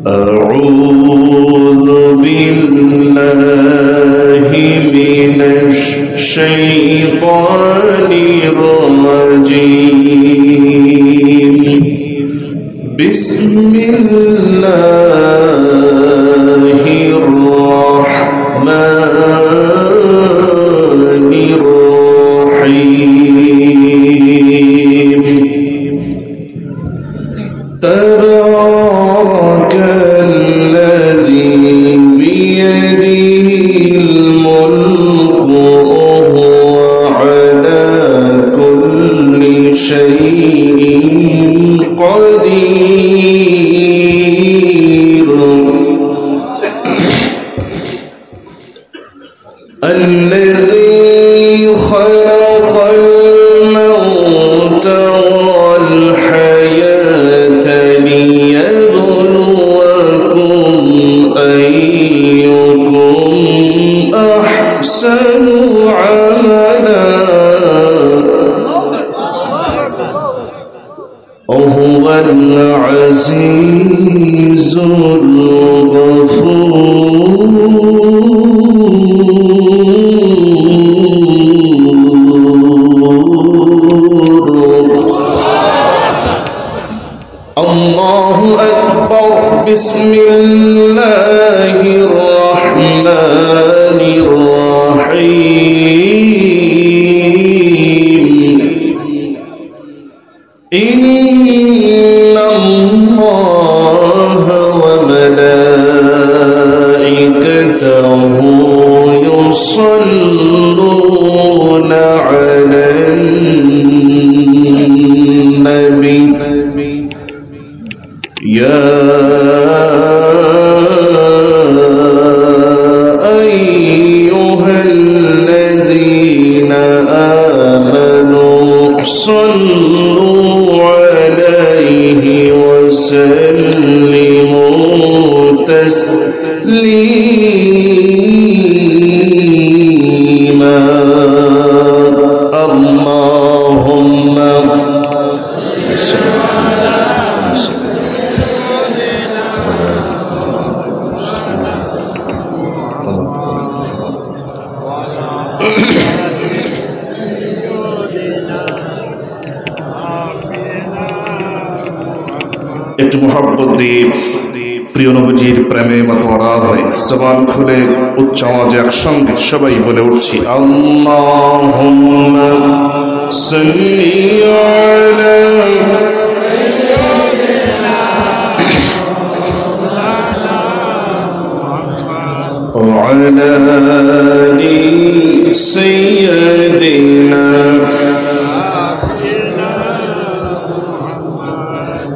أعوذ بالله من الشيطان الرجيم بسم الله الرحمن الرحيم تبارك الذي بيده الملك وهو على كل شيء قدير الذي خلق الموت والحياة ليبلوكم أيكم أحسن عملا وهو العزيز الله أكبر بسم الله الرحمن الرحيم إن الله وملائكته يصلون على النبي يا أيها الذين آمنوا صلوا عليه وسلموا تسليما اللهم একটু মোহাব্বত দিয়ে প্রিয় নবীজির প্রেমে মাতোয়ারা হয়ে জবান খুলে উচ্চ আওয়াজে একসঙ্গে সবাই বলে উঠছি আল্লাহুম্মা সাল্লি আলা وعلى آل سيدنا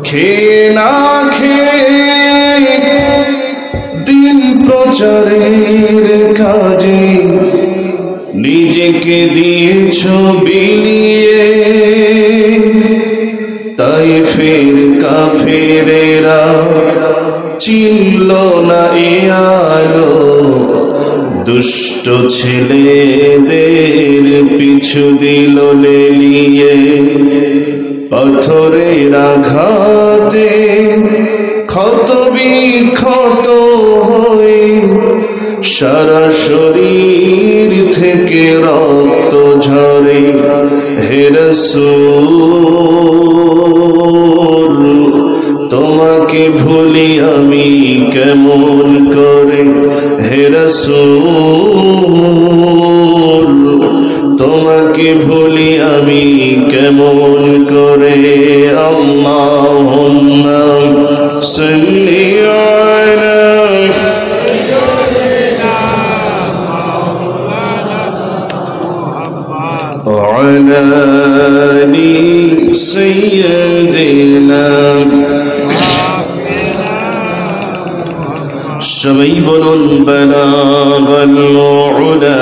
খেনা খেয়ে দিন প্রচারের কাজে নিজেকে দিয়েছ বিলিয়ে তাই ফের কাফেরেরা চিনল না এ আলো দুষ্ট ছেলেদের পিছু দিল লেলিয়ে পাথরের আঘাতে ক্ষত বিক্ষত হয়ে সারা শরীর থেকে রক্ত ঝরে হে রাসূল তোমাকে ভুলি আমি কেমন করে হে রাসূল তোমাকে ভুলি আমি কেমন করে আল্লাহুম্মা সাল্লি আলা وعلى آل سيدنا সবাই বলুন বালাগাল উলা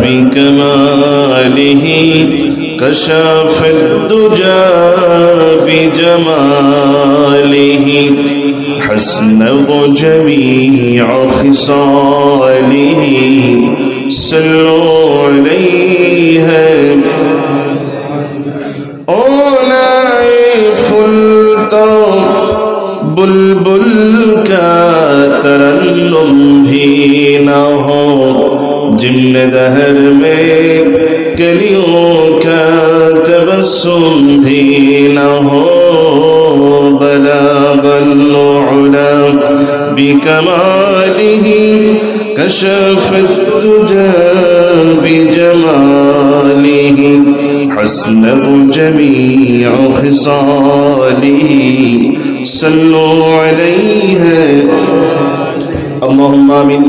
বিকামালিহি কাশাফাদ দুজা বিজামালিহি حسنه جميع خصاله صلوا عليه أولئك فلتم بلبل का तरन्नुम भी न हो, जिम्मे दहर में कलियों का तबस्सुम भी न हो, बलागल उला बिकमालिही कशफत तुजा बिजमालिही, हस्नब जमीअ खिसालिही, सल्लु अलैहि अल्लाहुम्मा आमीन।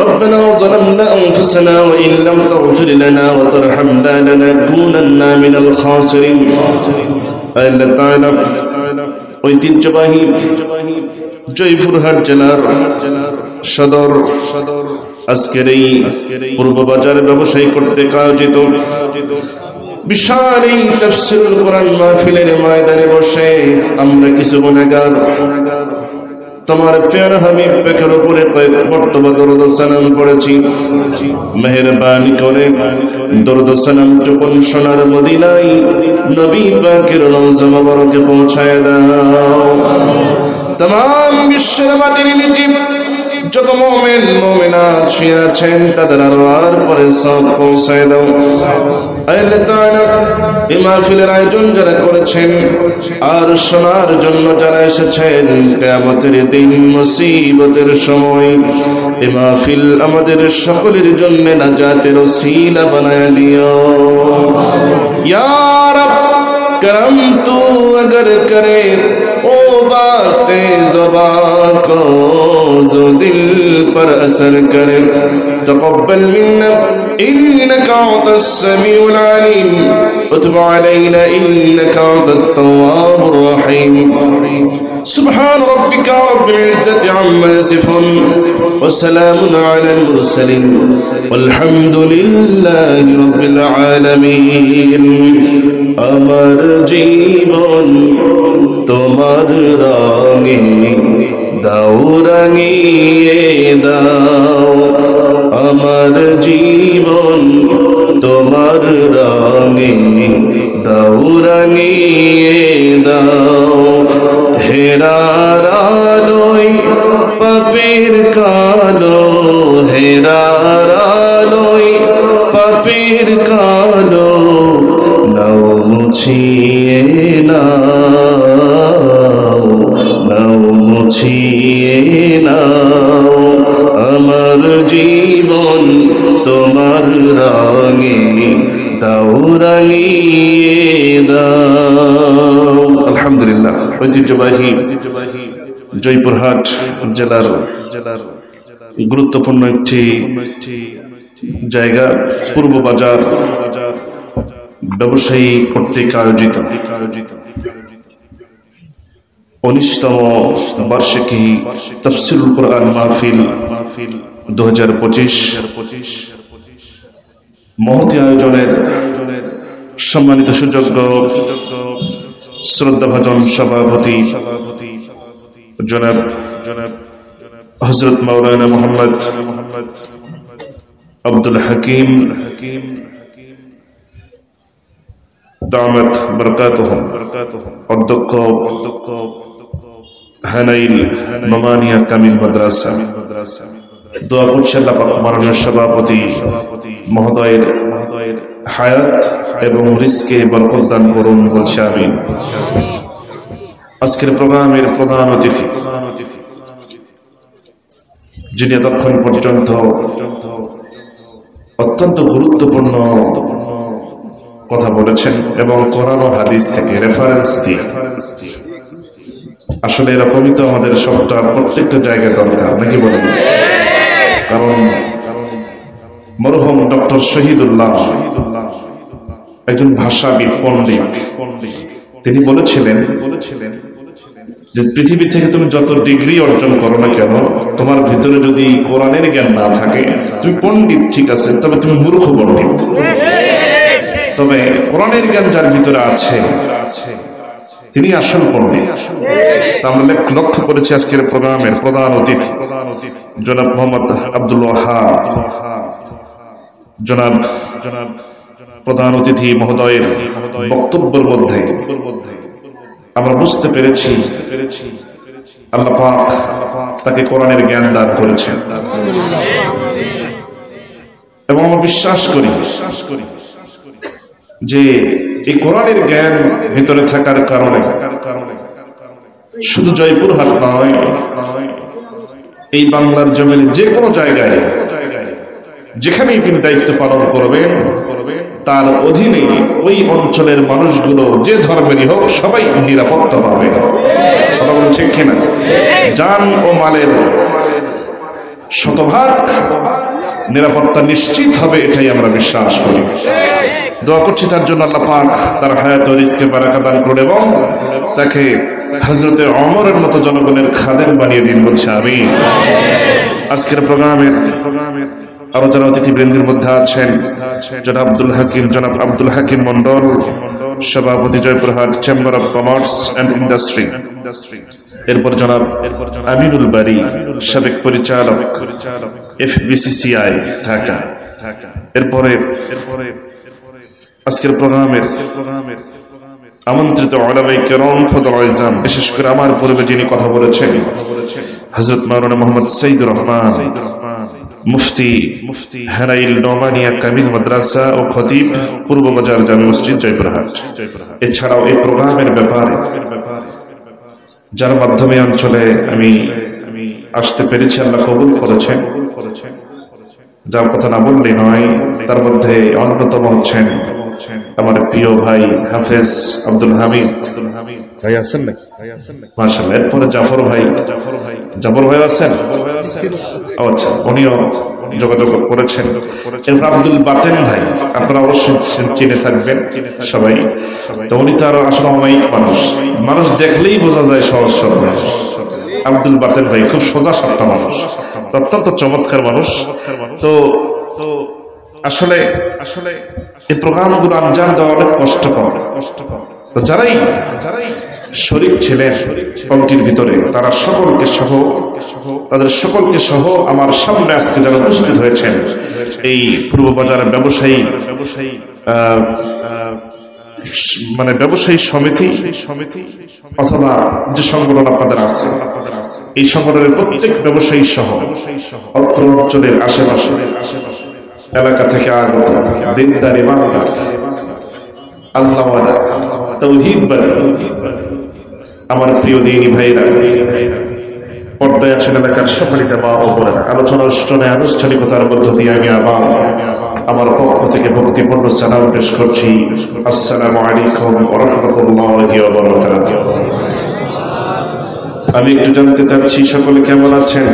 ربنا ظلمنا أنفسنا وإن لم تغفر لنا وترحمنا لنكونن من الخاسرين। আল্লাহ তাআলা ঐতিহ্যবাহী জয়পুরহাট জেলার সদর আজকের এই পূর্ব বাজারে ব্যবসায়ী কর্তৃক আয়োজিত বিশাল এই তাফসীরুল কোরআন মাহফিলের ময়দানে বসে আমরা কিছু গুনাহগার তোমার প্যারা হাবিব পাকের উপরে কয়েক মর্তবা দরুদ সালাম পড়েছি। মেহেরবানি করে দরুদ সালাম যখন সোনার মদিনায় নবী পাকের রওজা মোবারকে পৌঁছায় দাও। तमाम বিশ্বের মাটির নিচে যত মুমিন মুমিনাত আছেন তাদের আরওয়ার পরে সব পৌঁছায় দাও। আল্লাহ তাআলা এই মাহফিলের আয়োজন যারা করেছেন আর শোনার জন্য যারা এসেছেন, কিয়ামতের দিন মুসিবতের সময় এই মাহফিল আমাদের সকলের জন্য নাজাতের ওসিলা বানায় দিও ইয়া রব। करम तू अगर करे ओ बातें ज़ुबान को जो दिल पर असर करे, तक़ब्बल मिन्ना इन्नका अंतस समीउल अलीम, वतुब अलैना इन्नका अंतत तव्वाबुर रहीम। सुब्हान रब्बिका रब्बिल इज्जति अम्मा यसिफून व सलामुन अलल मुरसलीन वल्हम्दुलिल्लाहि रब्बिल आलामीन। আমার জীবন তোমার রঙে দাও রাঙিয়ে দাও, আমার জীবন তোমার রঙে দাও রাঙিয়ে দাও। হেরার আলোয় পাপের কালো, হেরার আলোয় পাপের কালো নাও মুছিয়ে নাও, নাও মুছিয়ে নাও। আমার জীবন তোমার রঙে দাও রাঙিয়ে দাও। আলহামদুলিল্লাহ। ঐতিহ্যবাহী জয়পুরহাট জেলার গুরুত্বপূর্ণ একটি জায়গা পূর্ব বাজার ব্যবসায়ী কর্তৃক আয়োজিত 19তম বার্ষিকী তাফসীরুল কোরআন মাহফিল 2025 মহতী আয়োজনের সম্মানিত সুযোগ্য শ্রদ্ধাভাজন সভাপতি জনাব হযরত মাওলানা মুহাম্মদ আব্দুল হাকিম দামাত বরকাতুহুম, অধ্যক্ষ হানাইল নোমানিয়া কামিল মাদ্রাসা। দোয়া করছি আল্লাহ পাক মাননীয় সভাপতি মহোদয়ের হায়াত এবং রিজকে বরকত দান করুন, বলছি আমিন। আজকের প্রোগ্রামের প্রধান অতিথি যিনি এতক্ষণ পর্যন্ত অত্যন্ত গুরুত্বপূর্ণ কথা বলেছেন এবং কোরআন ও হাদিস থেকে রেফারেন্স দিয়ে, আসলে এরকমই তো আমাদের সবটা প্রত্যেকটা জায়গায় দরকার, নাকি বলেন? কারণ মরহুম ডক্টর শহীদুল্লাহ একজন ভাষাবিদ পণ্ডিত, তিনি বলেছিলেন যে পৃথিবী থেকে তুমি যত ডিগ্রি অর্জন করো না কেন, তোমার ভিতরে যদি কোরআনের জ্ঞান না থাকে, তুমি পণ্ডিত ঠিক আছে, তবে তুমি মূর্খ পণ্ডিত। তবে কোরআনের জ্ঞান যার ভিতরে আছে তিনি আসল পণ্ডিত। আমরা লক্ষ্য করেছি আজকের প্রোগ্রামের প্রধান অতিথি জনাব মোহাম্মদ আব্দুল ওয়াহাব, জনাব প্রধান অতিথি মহোদয়ের বক্তব্যের মধ্যে আমরা বুঝতে পেরেছি আল্লাহ পাক তাকে কোরআনের জ্ঞান দান করেছেন। এবং আমরা বিশ্বাস করি যে এই কোরআনের জ্ঞান ভিতরে থাকার কারণে শুধু জয়পুরহাট নয়, এই বাংলার জমিনে যে কোনো জায়গায় যেখানেই তিনি দায়িত্ব পালন করবেন, তার অধীনে ওই অঞ্চলের মানুষগুলো যে ধর্মেরই হোক সবাই নিরাপত্তা পাবে। কথা বলুন ঠিক কিনা? জান ও মালের শতভাগ নিরাপত্তা নিশ্চিত হবে, এটাই আমরা বিশ্বাস করি। দোয়া করছি তার জন্য আল্লাহ পাক তার হায়াত ও রিজকে বারাকা দান করুন এবং তাকে হযরতে ওমরের মতো জনগণের খাদেম বানিয়ে দিন, বলছে আমিন। আজকের প্রোগ্রামে আরো যারা অতিথিবৃন্দের মধ্যে আছেন, জনাব আব্দুল হাকিম মন্ডল, সভাপতি, Joypurhat chamber of commerce and industry. এরপর জনাব আমিনুল বারী, সাবেক পরিচালক, FBCCI ঢাকা। এরপরে আজকের প্রোগ্রামের আমন্ত্রিত উলামায়ে কেরাম, ফাদল আযম, বিশেষ করে আমার পূর্বে যিনি কথা বলেছেন হযরত মাওলানা মুহাম্মদ সাইদুর রহমান, মুফতি হেরাইল নোমানিয়া কামিল মাদ্রাসা ও খতিব, পূর্ব বাজার জামে মসজিদ, জয়পুরহাট। এছাড়াও এই প্রোগ্রামের ব্যাপারে যার মাধ্যমে অঞ্চলে আমি আসতে পেরেছি, আল্লাহ কবুল করেছেন, যার কথা না বললেই নয়, তার মধ্যে অন্যতম হচ্ছেন আমার প্রিয় ভাই হাফেজ আব্দুল হামিদ ভাই। আছেন নাকি? মাশাআল্লাহ। এরপরে জাফর ভাই আছেন? আচ্ছা, উনিও যোগাযোগ করেছেন। এরপর আব্দুল বাতেন ভাই, আপনারা অবশ্যই চিনে থাকবেন সবাই। তো উনি তো আরো আসলে অমায়িক মানুষ দেখলেই বোঝা যায় সহজ সরল। আব্দুল বাতেন ভাই খুব সোজা সাপটা মানুষ, অত্যন্ত চমৎকার মানুষ। তো আসলে এই প্রোগ্রামগুলো আঞ্জাম দেওয়া অনেক কষ্টকর। তো যারাই শরীক ছিলেন কমিটির ভিতরে, তারা তাদের সকলকে সহ আমার সামনে আজকে যারা উপস্থিত হয়েছেন, এই পূর্ব বাজারের ব্যবসায়ী সমিতি অথবা যে সংগঠন আপনাদের আছে, এই সংগঠনের প্রত্যেক ব্যবসায়ী সহ অত্র অঞ্চলের আশেপাশে এলাকা থেকে আগত দিনদার ইমানদার আল্লাহওয়ালা তাওহীদবাদী আমার প্রিয় দিনী ভাইরা, পর্দায় আছেন এলাকার সম্মানিত মা ও বোনেরা, আলোচনা অনুষ্ঠানে আনুষ্ঠানিকতার মধ্য দিয়ে আমি আবার আমার পক্ষ থেকে ভক্তিপূর্ণ সালাম পেশ করছি। আসসালামু আলাইকুম ওয়া রাহমাতুল্লাহি ওয়া বারাকাতুহু। আমি একটু জানতে চাচ্ছি সকলে কেমন আছেন?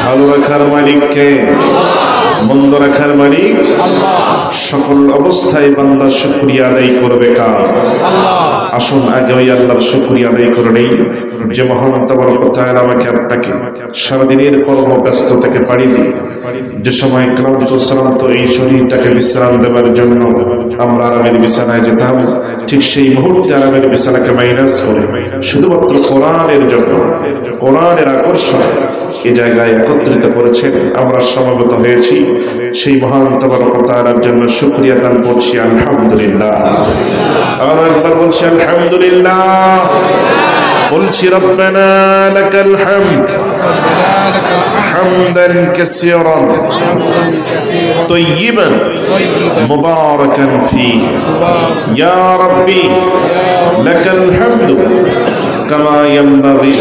ভালো রাখার মালিক কে? মন্দ রাখার মালিক সকল অবস্থায় বান্দার শুকরিয়া আদায় করবে কার? আসুন আগে ওই আল্লাহর শুকরিয়া আদায় করে নেই, যে মহান তাবারক ওয়া তাআলা আমাকে আপনাকে সারাদিনের কর্মব্যস্ত থেকে পাড়ি দিয়ে যে সময় ক্লান্ত শ্রান্ত এই শরীরটাকে বিশ্রাম দেওয়ার জন্য আমরা আরামের বিছানায় যেতাম, ঠিক সেই মুহূর্তে আরামের বিছানাকে মাইনাস করে শুধুমাত্র কোরআনের জন্য, কোরআনের আকর্ষণ এই জায়গায় একত্রিত করেছেন, আমরা সমবেত হয়েছি। সেই মহান তাবারক ওয়া তাআলার জন্য শুকরিয়া দান করছি, আলহামদুলিল্লাহ। আর একবার বলছি আলহামদুলিল্লাহ। বলছি রব্বানা লাকাল হামদ হামদান কাসীরান তাইয়িবান মুবারাকান ফীহি ইয়া রাব্বি লাকাল হামদু কামা ইয়ানবাগি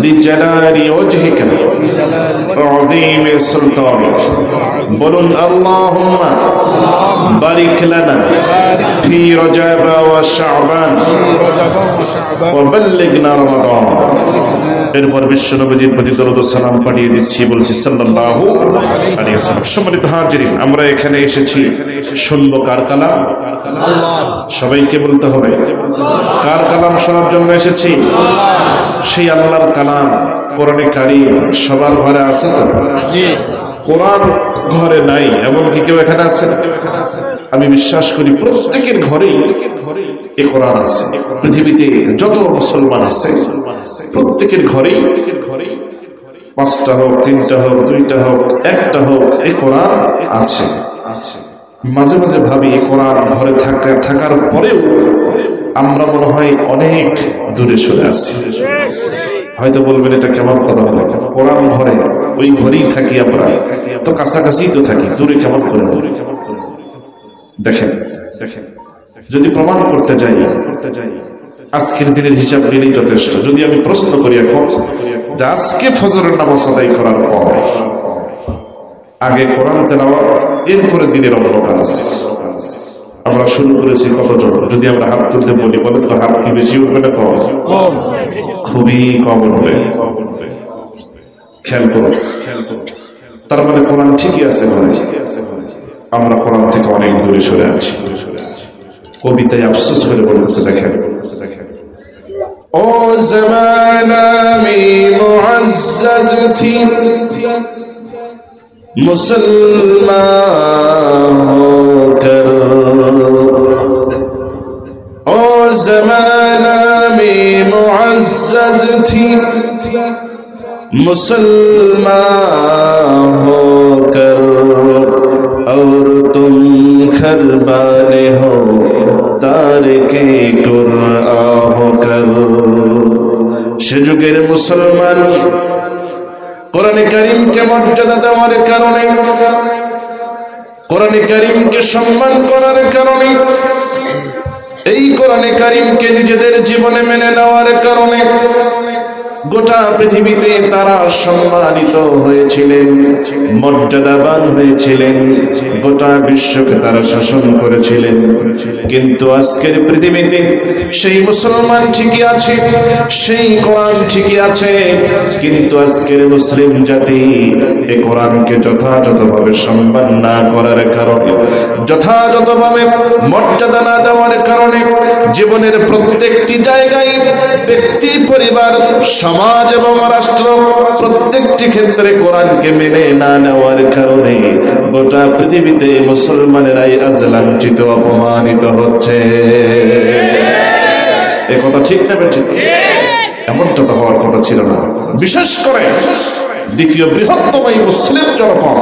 লিজালালি ওয়াজহিকা ওয়া আযীমি সুলতানিক। বলুন আল্লাহুম্মা বারিক লানা ফি রজব ওয়া শাবান ওয়া বাল্লিগনা রমাদান। এরপর বিশ্ব নবীজির প্রতি দরুদ ও সালাম পাঠিয়ে দিচ্ছি, বলছি সাল্লাল্লাহু আলাইহি ওয়াসাল্লাম। সম্মানিত হাজিরিন, আমরা এখানে এসেছি শুনবো কার কালাম? সবাইকে বলতে হবে কার কালাম শোনার জন্য এসেছি? সেই আল্লাহর কালাম কোরআনে কারীম সবার ঘরে আছে তো? কোরআন ঘরে নাই এমন কি কেউ এখানে আছে? আমি বিশ্বাস করি প্রত্যেকের ঘরেই এই কোরআন আছে। পৃথিবীতে যত মুসলমান আছে প্রত্যেকের ঘরেই, পাঁচটা হোক, তিনটা হোক, দুইটা হোক, একটা হোক, এই কোরআন আছে। মাঝে মাঝে ভাবি এই কোরআন ঘরে থাকার পরেও আমরা মনে হয় অনেক দূরে সরে আছি। হয়তো বলবেন এটা কেমন কথা হলো, কোরআন ঘরে ওই ঘরেই থাকি আমরা, তো কাছাকাছি তো থাকি, দূরে কেমন করে? দেখেন দেখেন, যদি প্রমাণ করতে যাই আজকের দিনের হিসাব নিলেই যথেষ্ট। যদি আমি প্রশ্ন করি এখন যে আজকে ফজরের নামাজ আদায় করার পর আগে কোরআন তেলাওয়াত, এরপরে দিনের অন্য কাজ আমরা শুরু করেছি কতজন? যদি আমরা হাত তুলতে বলি, বলেন তো হাত কি বেশি উঠবে না কম? খুবই কম উঠবে। খেয়াল করুন, তার মানে কোরআন ঠিকই আছে, আমরা কোরআন থেকে অনেক দূরে সরে আছি। কবিতায় আফসোস করে বলতেছে, দেখেন ও জামানা মে মুআজ্জাজ থি মুসলমান হোকর, ओ ज़माना में मुअज़्ज़ज़ थी मुसलमान होकर, और तुम खरबाने हो तारिके कुरआन होकर। সে যুগের মুসলমান কোরআনে কারীমকে মর্যাদা দেওয়ার কারণে, কোরআনে কারীমকে সম্মান করার কারণে, এই কোরআনে কারীমকে নিজেদের জীবনে মেনে নেওয়ার কারণে গোটা পৃথিবীতে তারা সম্মানিত হয়েছিলেন, মর্যাদাবান হয়েছিলেন, গোটা বিশ্বকে তারা শাসন করেছিলেন। কিন্তু আজকের পৃথিবীতে সেই মুসলমান ঠিকই আছে, সেই কোরআন ঠিকই আছে, কিন্তু আজকের মুসলিম জাতি এই কোরআনকে যথাযথভাবে সম্মান না করার কারণে, যথাযথভাবে মর্যাদা না দেওয়ার কারণে জীবনের প্রত্যেকটি জায়গায় ব্যক্তি, পরিবার, সমাজ এবং রাষ্ট্র প্রত্যেকটি ক্ষেত্রে কোরআনকে মেনে না নেওয়ার কারণে গোটা পৃথিবীতে মুসলমানেরাই আজ লাঞ্ছিত, অপমানিত হচ্ছে। এ কথা ঠিক না বেঠিক? এমনটা তো হওয়ার কথা ছিল না। বিশেষ করে দ্বিতীয় বৃহত্তম এই মুসলিম জনপদ,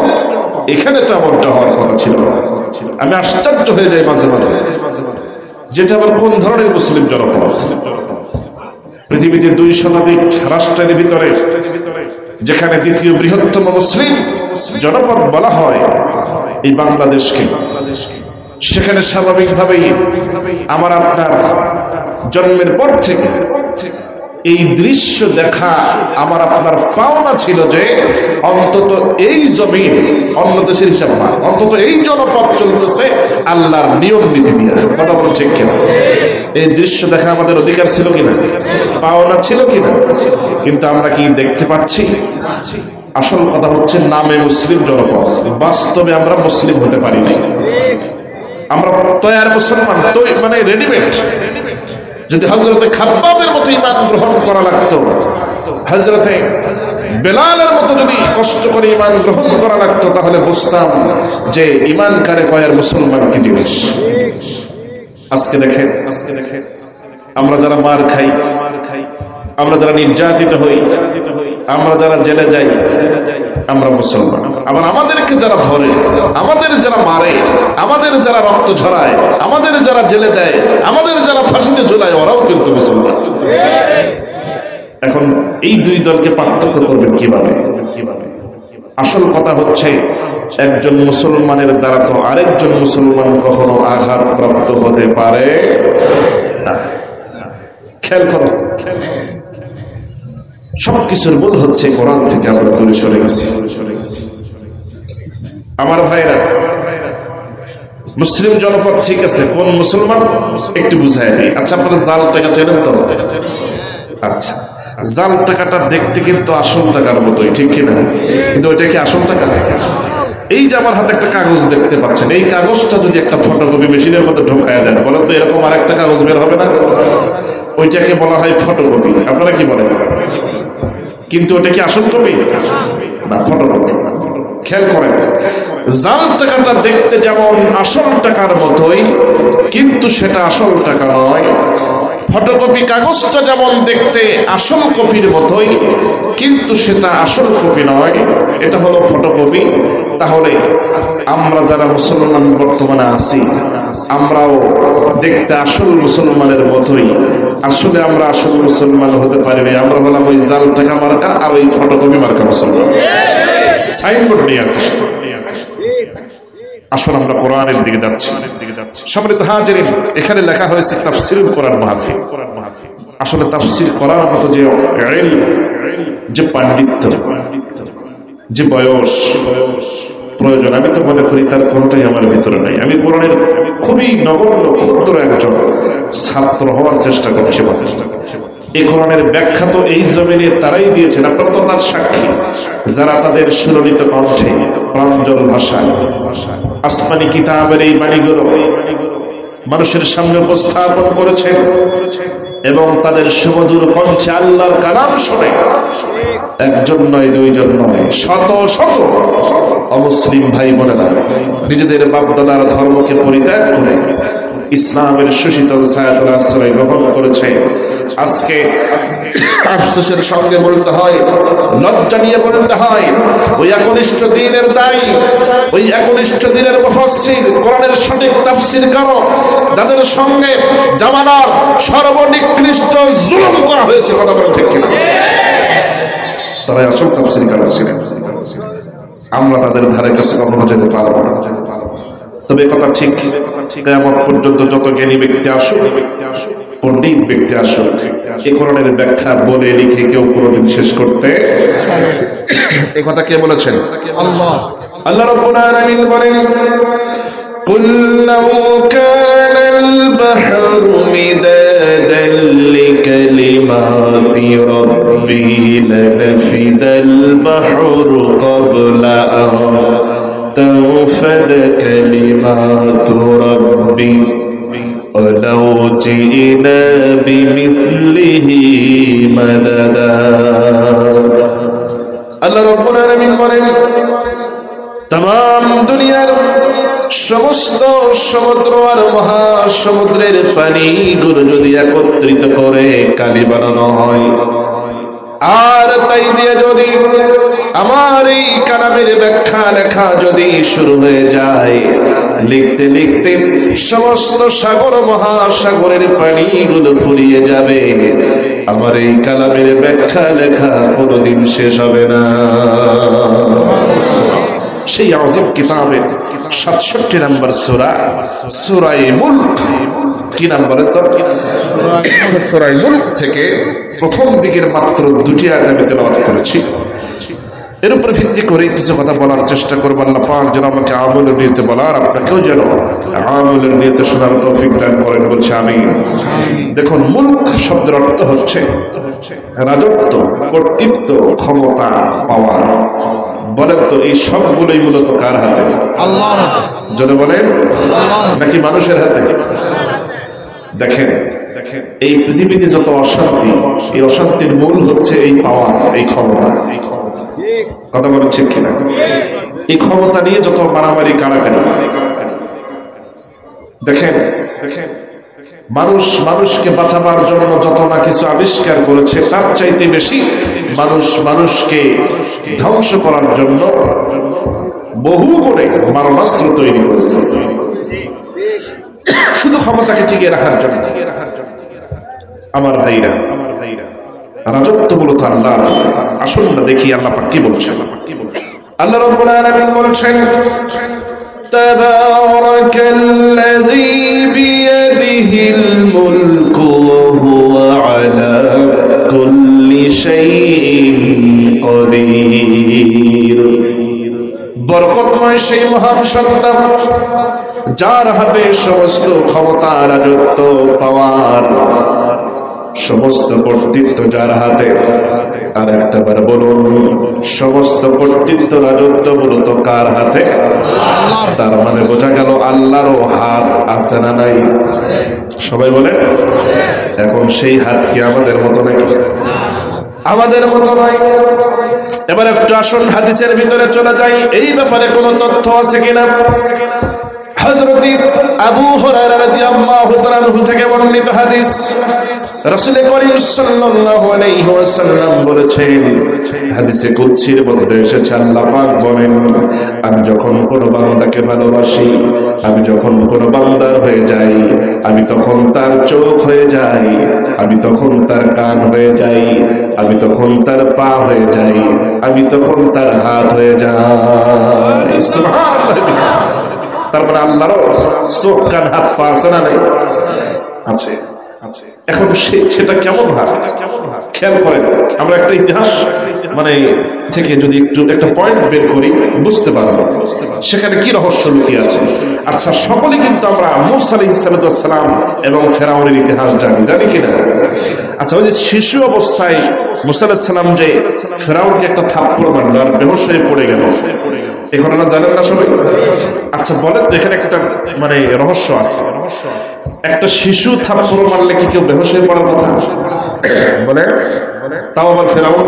এখানে তো এমনটা হওয়ার কথা ছিল না। আমি আশ্চর্য হয়ে যাই মাঝে মাঝে, যেটা আবার কোন ধরনের মুসলিম জনপদ? পৃথিবীতে 2 শতাধিক রাষ্ট্রের ভিতরে যেখানে দ্বিতীয় বৃহত্তম মুসলিম জনপদ বলা হয় এই বাংলাদেশকে, সেখানে স্বাভাবিকভাবেই আমার আপনার জন্মের পর থেকে এই দৃশ্য দেখা আমার আপনার পাওনা ছিল যে অন্তত এই জমিন অন্য দেশের হিসাব না, অন্তত এই জনপদ চলতেছে আল্লাহর নিয়ম নীতি নিয়ে। কথা বলুন ঠিক কিনা? এই দৃশ্য দেখা আমাদের অধিকার ছিল কিনা, পাওনা ছিল কিনা? কিন্তু আমরা কি দেখতে পাচ্ছি? আসল কথা হচ্ছে নামে মুসলিম জনপদ, বাস্তবে আমরা মুসলিম হতে পারি না। আমরা তৈয়ার মুসলমান, মানে রেডিমেড। যদি হযরতে খাব্বাবের মতো ঈমান গ্রহণ করা লাগতো, হযরতে বেলালের মতো যদি কষ্ট করে ঈমান গ্রহণ করা লাগতো, তাহলে বুঝতাম যে ঈমানকারে কয়ার মুসলমান কি জিনিস। আজকে দেখেন আমরা যারা মার খাই, আমরা যারা নির্যাতিত হই, আমরা যারা জেলে যাই, আমরা মুসলমান। আবার আমাদেরকে যারা ধরে, আমাদের যারা মারে, আমাদের যারা রক্ত ঝরায়, আমাদের যারা জেলে দেয়, আমাদের যারা ফাঁসিতে ঝুলায়, ওরাও কিন্তু মুসলমান। এখন এই 2 দলকে পার্থক্য করবেন কিভাবে? আসল কথা হচ্ছে একজন মুসলমানের দ্বারা তো আরেকজন মুসলমান কখনো আঘাতপ্রাপ্ত হতে পারে না। খেয়াল করো, সবকিছুর মূল হচ্ছে কোরআন থেকে আমরা দূরে সরে গেছি। আমার ভাইরা, মুসলিম জনপদ ঠিক আছে, কোন মুসলমান একটু বুঝায় দিই। আচ্ছা, আপনারা জাল টাকা চেনেন তো? আচ্ছা, জাল টাকাটা দেখতে কিন্তু আসল টাকার মতোই, ঠিক কিনা? কিন্তু ওইটা কি আসল টাকা? এই যে আমার হাতে একটা কাগজ দেখতে পাচ্ছেন, এই কাগজটা যদি একটা ফটোকপি মেশিনের মধ্যে ঢোকায় দেন, বলেন তো এরকম আর একটা কাগজ বের হবে না? ওইটাকে বলা হয় ফটোকপি। আপনারা কি বলেন? কিন্তু ওটা কি আসল কপি না ফটোকপি? খেয়াল করেন, জাল টাকাটা দেখতে যেমন আসল টাকার মতোই, কিন্তু সেটা আসল টাকা নয়। ফটোকপি কাগজটা যেমন দেখতে আসল কপির মতোই, কিন্তু সেটা আসল কপি নয়, এটা হলো ফটোকপি। তাহলে আমরা যারা মুসলমান বর্তমানে আছি, আমরাও দেখতে আসল মুসলমানের মতোই, আসলে আমরা আসল মুসলমান হতে পারিনি, আমরা হলাম ওই জাল টাকা মার্কা আর ওই ফটোকপি মার্কা মুসলমান। সাইনবোর্ড নিয়ে আসে। আসলে আমরা কোরআনের দিকে যাচ্ছি। সম্মানিত হাজিরিন, এখানে লেখা হয়েছে তাফসীরুল কোরআন মাহফিল। আসলে তাফসীর করার মতো যে ইলম, যে পাণ্ডিত্য, যে বয়স প্রয়োজন, আমি তো মনে করি তার কোনোটাই আমার ভিতরে নাই। আমি কোরআনের খুবই নগণ্য ক্ষুদ্র একজন ছাত্র হওয়ার চেষ্টা করছি। এই কোরআনের ব্যাখ্যা তো এই জমিনে তারাই দিয়েছেন, আপনারা তো তার সাক্ষী, যারা তাদের সুললিত কণ্ঠে প্রাঞ্জল ভাষায় আসমানি কিতাবের এই বাণীগুলো মানুষের সামনে উপস্থাপন করেছেন এবং তাদের সুমধুর কণ্ঠে আল্লাহর কালাম শুনে একজন নয়, দুইজন নয়, শত শত অমুসলিম ভাই বোনেরা নিজেদের বাপদাদার ধর্মকে পরিত্যাগ করে ইসলামের সুশীতল ছায়াতল আশ্রয় গ্রহণ করেছে। আজকে আফসোসের সঙ্গে বলতে হয়, লজ্জা নিয়ে বলতে হয়, ওই একনিষ্ঠ দ্বীনের দায়ী, ওই একনিষ্ঠ দ্বীনের মুফাসসির, কোরআনের সঠিক তাফসীর কারো, যাদের সঙ্গে জামানার সর্বনিকৃষ্ট জুলুম করা হয়েছে, কথা বলেন ঠিক কিনা? তারাই আসল তাফসীর কারো ছিলেন। আমরা তাদের ধারে কাছে কখনো যেতে পারবো না। তবে কথা ঠিক, কিয়ামত পর্যন্ত যত জ্ঞানী ব্যক্তি আসুক, পণ্ডিত ব্যক্তি আসুক, এই কোরআনের ব্যাখ্যা বলে লিখে কেউ কোনোদিন শেষ করতে। এই কথা কে বলেছেন? আল্লাহ। আল্লাহ রাব্বুল আলামিন বলেন, কুল লাউ কানাল বাহরু মিদাদান লিকালিমাতি রাব্বি লানাফিদাল বাহরু ক্বাবলা আন تنفد كلمات ربي ولو جئنا بمثله مددا আল্লাহ রাব্বুল আলামিন বলেন, तमाम দুনিয়ার সমস্ত সমুদ্র আর মহাসমুদ্রের পানিগুলো যদি একত্রিত করে কালি বানানো হয়, আর তাই দিয়ে যদি আমার এই কালামের ব্যাখ্যা লেখা যদি শুরু হয়ে যায়, লিখতে লিখতে সমস্ত সাগর মহাসাগরের পানিগুলো ফুরিয়ে যাবে, আমার এই কালামের ব্যাখ্যা লেখা কোনোদিন শেষ হবে না। সেই আযীম কিতাবের ৬৭ নম্বর সূরা, সূরা মুলক, কি নাম্বারে? তো সূরা মুলক থেকে প্রথম দিকের মাত্র 2টি আয়াত আমি তেলাওয়াত করেছি। এর উপর ভিত্তি করে কিছু কথা বলার চেষ্টা করব। আল্লাহ পাক যেন আমাকে আমলের নিয়তে বলার, আপনাকেও যেন আমলের নিয়তে শোনার তৌফিক দান করেন, বলছে আমিন। দেখুন, মুলক শব্দের অর্থ হচ্ছে রাজত্ব, কর্তৃত্ব, ক্ষমতা, পাওয়ার। বলেন তো এই সবগুলোই মূলত কার হাতে? আল্লাহর হাতে। যদি বলেন নাকি মানুষের হাতে? দেখেন, এই পৃথিবীতে যত অশান্তি, এই অশান্তির মূল হচ্ছে এই পাওয়ার, এই ক্ষমতা। কথা বলেন ঠিক কিনা? এই ক্ষমতা নিয়ে যত মারামারি, কারাকারি। দেখেন, মানুষ মানুষকে বাঁচাবার জন্য যত না কিছু আবিষ্কার করেছে, তার চাইতে বেশি মানুষ মানুষকে ধ্বংস করার জন্য বহু গুণে মারণাস্ত্র তৈরি করেছে, শুধু ক্ষমতাকে টিকিয়ে রাখার জন্য। আমার ভাইরা, রাজত্ব মূলত আল্লাহর হাতে। আসুন না দেখি আল্লাহ পাক কি বলছেন। আল্লাহ রাব্বুল আলামিন বলেছেন, তাবারাকাল্লাযী বিয়াদিহিল মুলকু ওয়া হুয়া আলা কুল্লি শাইইন কাদির। বরকতময় সেই মহান সত্তা, যার হাতে সমস্ত ক্ষমতা, রাজত্ব, পাওয়ার, সমস্ত কর্তৃত্ব যার হাতে। আর একটা বার বলুন, সমস্ত কর্তৃত্ব, রাজত্ব মূলত কার হাতে? তার মানে বোঝা গেল আল্লাহরও হাত আছে না নাই? সবাই বলে। এখন সেই হাত কি আমাদের মতো নাকি? আমাদের মতো নয়। এবার একটু আসুন হাদিসের ভিতরে চলে যাই, এই ব্যাপারে কোনো তথ্য আছে কিনা। হযরত আবু হুরায়রা রাদিয়াল্লাহু তাআলা আনহু থেকে বর্ণিত হাদিস, রাসূল করিম সাল্লাল্লাহু আলাইহি ওয়াসাল্লাম বলেছেন, হাদিসে কুদসির মধ্যে এসেছে, আল্লাহ পাক বলেন, আমি যখন কোন বান্দাকে ভালোবাসি, আমি যখন কোন বান্দার হয়ে যাই, আমি তখন তার চোখ হয়ে যাই, আমি তখন তার কান হয়ে যাই, আমি তখন তার পা হয়ে যাই, আমি তখন তার হাত হয়ে যাই। সুবহানাল্লাহ। তারপরে আল্লাহর চোখ কান হাত পা আছে না নাই? আছে। এখন সেটা কেমন হাত? খেয়াল করেন, আমরা একটা ইতিহাস মানে থেকে যদি একটা পয়েন্ট বের করি বুঝতে পারবো সেখানে কি রহস্য লুকিয়ে আছে। আচ্ছা, সকলে কিন্তু আমরা মূসা আলাইহিস সালাম এবং ফেরাউনের ইতিহাস জানি কিনা? আচ্ছা, ওই যে শিশু অবস্থায় মূসা আলাইহিস সালাম যে ফেরাউনকে একটা থাপ্পড় মারল আর বেহুশ হয়ে পড়ে গেল, এই ঘটনা জানেন না সবাই? আচ্ছা বলেন তো, এখানে একটা মানে রহস্য আছে। একটা শিশু থাপ্পড় মারলে কি কেউ বেহুশ হয়ে পড়ার কথা বলে? তাও আবার ফেরাউন?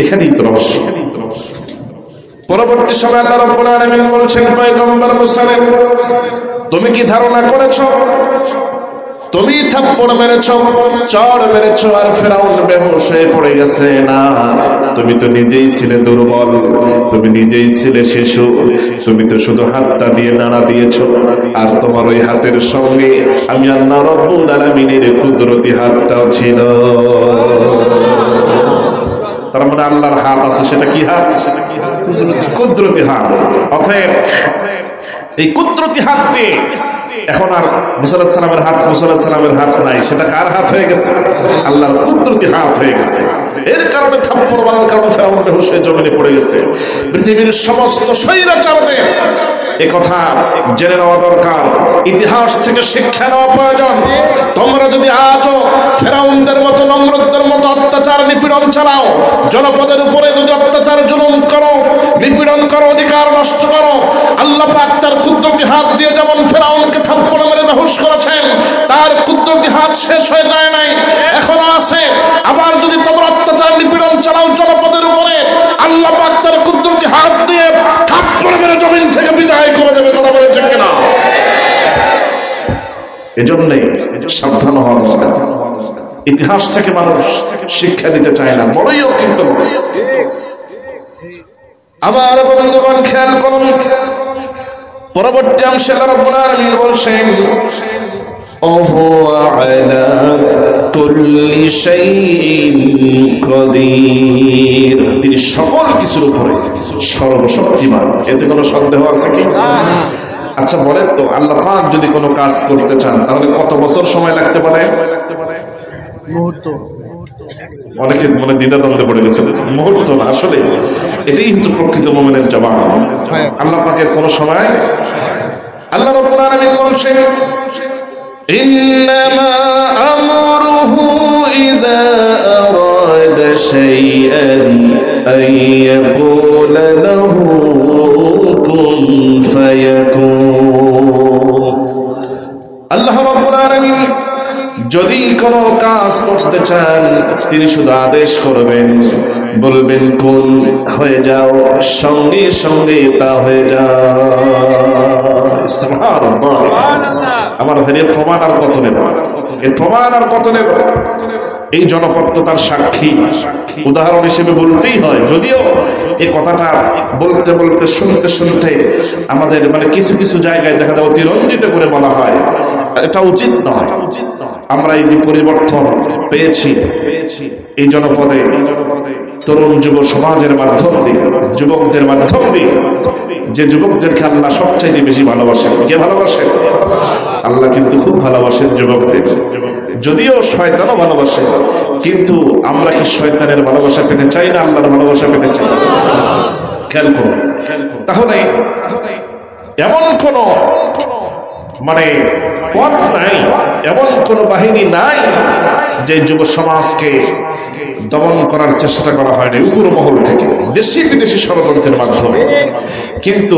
এখানেই তো রহস্য। পরবর্তী সময় আল্লাহ রাব্বুল আলামিন বলছেন পয়গম্বর মুসাকে, তুমি কি ধারণা করেছো তুমি থাপ্পড় মেরেছো, চড় মেরেছো আর ফেরাউন বেহুশ হয়ে পড়ে গেছে? না, তুমি তো নিজেই ছিলে দুর্বল, তুমি নিজেই ছিলে শিশু, তুমি তো শুধু হাতটা দিয়ে নাড়া দিয়েছো, আর তোমার ওই হাতের সঙ্গে আমি আল্লাহ রাব্বুল আলামিনের কুদরতি হাতটাও ছিল। তার মানে আল্লাহর হাত আছে, সেটা কি হাত? কুদরতি হাত। অতএব এই কুদরতি হাত দিয়ে এখন আর মূসা আলাইহিস সালামের হাত নাই, সেটা কার হাত হয়ে গেছে? আল্লাহর কুদরতি হাত হয়ে গেছে। এর কারণে থাপ্পড় মারার কারণে ফেরাউন বেহুশ হয়ে জমিনে পড়ে গেছে। পৃথিবীর সমস্ত স্বৈরাচারদের এ কথা জেনে নেওয়া দরকার, ইতিহাস থেকে শিক্ষা নেওয়া প্রয়োজন। তোমরা যদি আজও ফেরাউনদের মতো, নমরুদের মতো অত্যাচার নিপীড়ন চালাও, জনপদের উপরে যদি অত্যাচার জুলুম করো, নিপীড়ন করো, অধিকার নষ্ট করো, আল্লাহ পাক তার কুদরতি হাত দিয়ে যেমন ফেরাউনকে থাপ্পড় মেরে বেহুশ করেছেন, তার কুদরতি হাত শেষ হয়ে যায় নাই, এখনো আছে। আবার যদি তোমরা অত্যাচার নিপীড়ন চালাও জনপদের উপরে, আল্লাহ পাক তার কুদরতি হাত দিয়ে থাপ্পড় মেরে জমিন থেকে বিদায় করে দেবে। কথা বলেছেন কিনা? এজন্যই সাবধান হওয়ার দরকার। ইতিহাস থেকে মানুষ শিক্ষা দিতে চায় না, বড়ই অকৃত। আমার বন্ধুগণ খেয়াল করুন, পরবর্তী অংশে আল্লাহ রাব্বুল আলামিন বলছেন, ওহুয়া আলা কুল্লি শাইইন কাদির, তিনি সকল কিছুর উপরে সর্বশক্তিমান। এতে কোনো সন্দেহ আছে কি? আচ্ছা বলেন তো, আল্লাহ পাক যদি কোনো কাজ করতে চান তাহলে কত বছর সময় লাগতে পারে? মুহূর্ত। অনেকে মনে দ্বিধাদ্বন্দ্বে পড়ে গেছে, মুহূর্ত না, আসলে এটাই কিন্তু প্রকৃত মুমিনের জবাব। আল্লাহ পাকের কোনো সময়, আল্লাহ রাব্বুল আলামিন বলেন, ইন্নামা আমরুহু ইযা আরাদা শাইআন আইয়াকুলা লাহু কুন ফায়াকুন। আল্লাহ রাব্বুল আলামিন যদি কোনো কাজ করতে চান, তিনি শুধু আদেশ করবেন, বলবেন কুন, হয়ে যাও, সঙ্গে সঙ্গে তা হয়ে যায়। সুবহানাল্লাহ। আমার ভাইয়ের প্রমাণ আর কত নেব, এই প্রমাণ আর কত নেব? এই জনপদ তো তার সাক্ষী, উদাহরণ হিসেবে বলতেই হয়। যদিও এই কথাটা বলতে বলতে শুনতে শুনতে আমাদের মানে কিছু কিছু জায়গায় দেখা যায় অতিরঞ্জিত করে বলা হয়, এটা উচিত নয়। আমরা এই যে পরিবর্তন পেয়েছি এই জনপদে, তরুণ যুব সমাজের মাধ্যম দিয়ে, যুবকদের মাধ্যম দিয়ে, যে যুবকদেরকে আল্লাহ সবচাইতে বেশি ভালোবাসেন। কে ভালোবাসেন? আল্লাহ কিন্তু খুব ভালোবাসেন যুবকদের। যদিও শয়তানও ভালোবাসে, কিন্তু আমরা কি শয়তানের ভালোবাসা পেতে চাই না আল্লাহর ভালোবাসা পেতে চাই? খেয়াল করুন। তাহলে এমন কোন মানে পথ নাই, এমন কোন বাহিনী নাই যে যুব সমাজকে দমন করার চেষ্টা করা হয়নি উপর মহল থেকে, দেশি বিদেশি ষড়যন্ত্রের মাধ্যমে। কিন্তু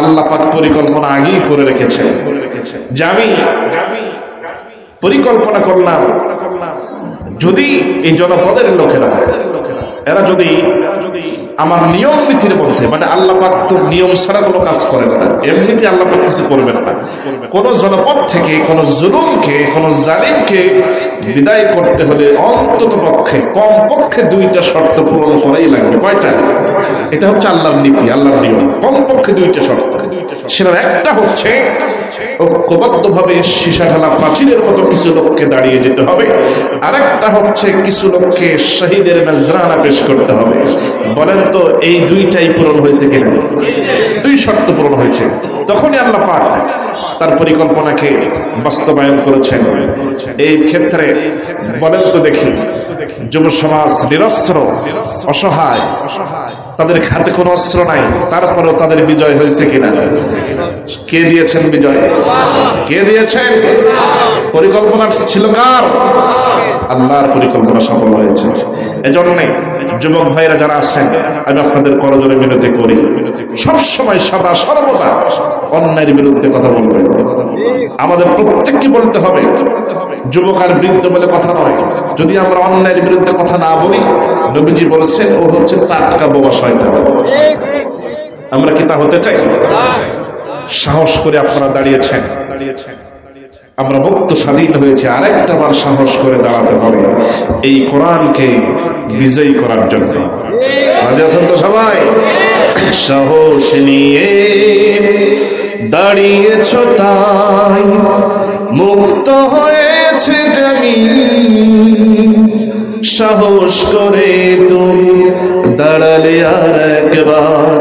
আল্লাহ পাক পরিকল্পনা আগেই করে রেখেছেন যে আমি পরিকল্পনা করলাম, যদি এই জনপদের লোকেরা এরা যদি আমার নিয়ম নীতির মধ্যে, মানে আল্লাহ পাক তো নিয়ম ছাড়া কোনো কাজ করেন না, এমনিতে আল্লাহ পাক কিছু করবেন না। কোন জনপদ থেকে কোন জুলুমকে, কোন জালিমকে বিদায় করতে হলে অন্তত পক্ষে কমপক্ষে 2টা শর্ত পূরণ করাই লাগবে। কয়টা? এটা হচ্ছে আল্লাহর নীতি, আল্লাহর নিয়ম। কমপক্ষে 2টা শর্ত। সেটার একটা হচ্ছে ঐক্যবদ্ধভাবে সীসা ঢালা প্রাচীরের মতো কিছু লোককে দাঁড়িয়ে যেতে হবে, আরেকটা হচ্ছে কিছু লোককে শহীদের নজরানা পেশ করতে হবে। বলেন তো এই 2টাই পূরণ হয়েছে কিনা? 2 শর্ত পূরণ হয়েছে। তখনই আল্লাহ পাক তার পরিকল্পনাকে বাস্তবায়ন করেছেন। এই ক্ষেত্রে বলেন তো দেখি, যুব সমাজ নিরস্ত্র, অসহায়, তাদের হাতে কোনো অস্ত্র নাই, তারপরেও তাদের বিজয় হয়েছে কিনা? কে দিয়েছেন বিজয়? কে দিয়েছেন? পরিকল্পনা ছিল কার? আল্লাহর পরিকল্পনা সফল হয়েছে। এজন্য যুবক ভাইরা যারা আছেন, আমি আপনাদের করজোড়ে মিনতি করি, সবসময় সদা সর্বদা অন্যায়ের বিরুদ্ধে কথা বলবেন। আমাদের প্রত্যেককে বলতে হবে, যুবক আর বৃদ্ধ বলে কথা নয়। যদি আমরা অন্যায়ের বিরুদ্ধে কথা না বলি, নবীজি বলেছেন ও হচ্ছে টাটকা বোবা শয়তান। আমরা কি তা হতে চাই? সাহস করে আপনারা দাঁড়িয়েছেন, আমরা মুক্ত স্বাধীন হয়েছে, আরেকটা বার সাহস করে দাঁড়াতে হবে এই কোরআনকে বিজয়ী করার জন্য। রাজি আছেন তো সবাই? সাহস নিয়ে দাঁড়িয়েছ তাই মুক্ত হয়েছে জমিন, সাহস করে তুমি দাঁড়ালে আর একবার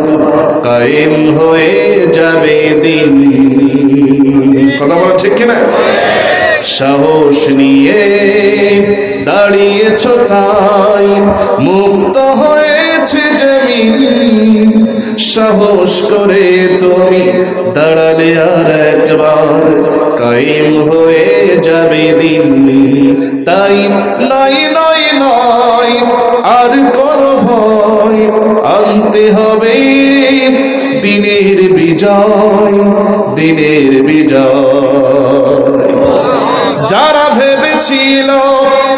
কায়েম হয়ে যাবে দিন। কথা বলা ঠিক কিনা? সাহস নিয়ে দাঁড়িয়েছ তাই মুক্ত হয়েছে জমিন, সাহস করে তুমি দাঁড়ালে আর একবার কায়েম হয়ে যাবে দিন। তাই নয় নয় নয় আর কোন ভয়, আনতে হবে দিনের বিজয়, দিনের বিজয়। যারা ভেবেছিল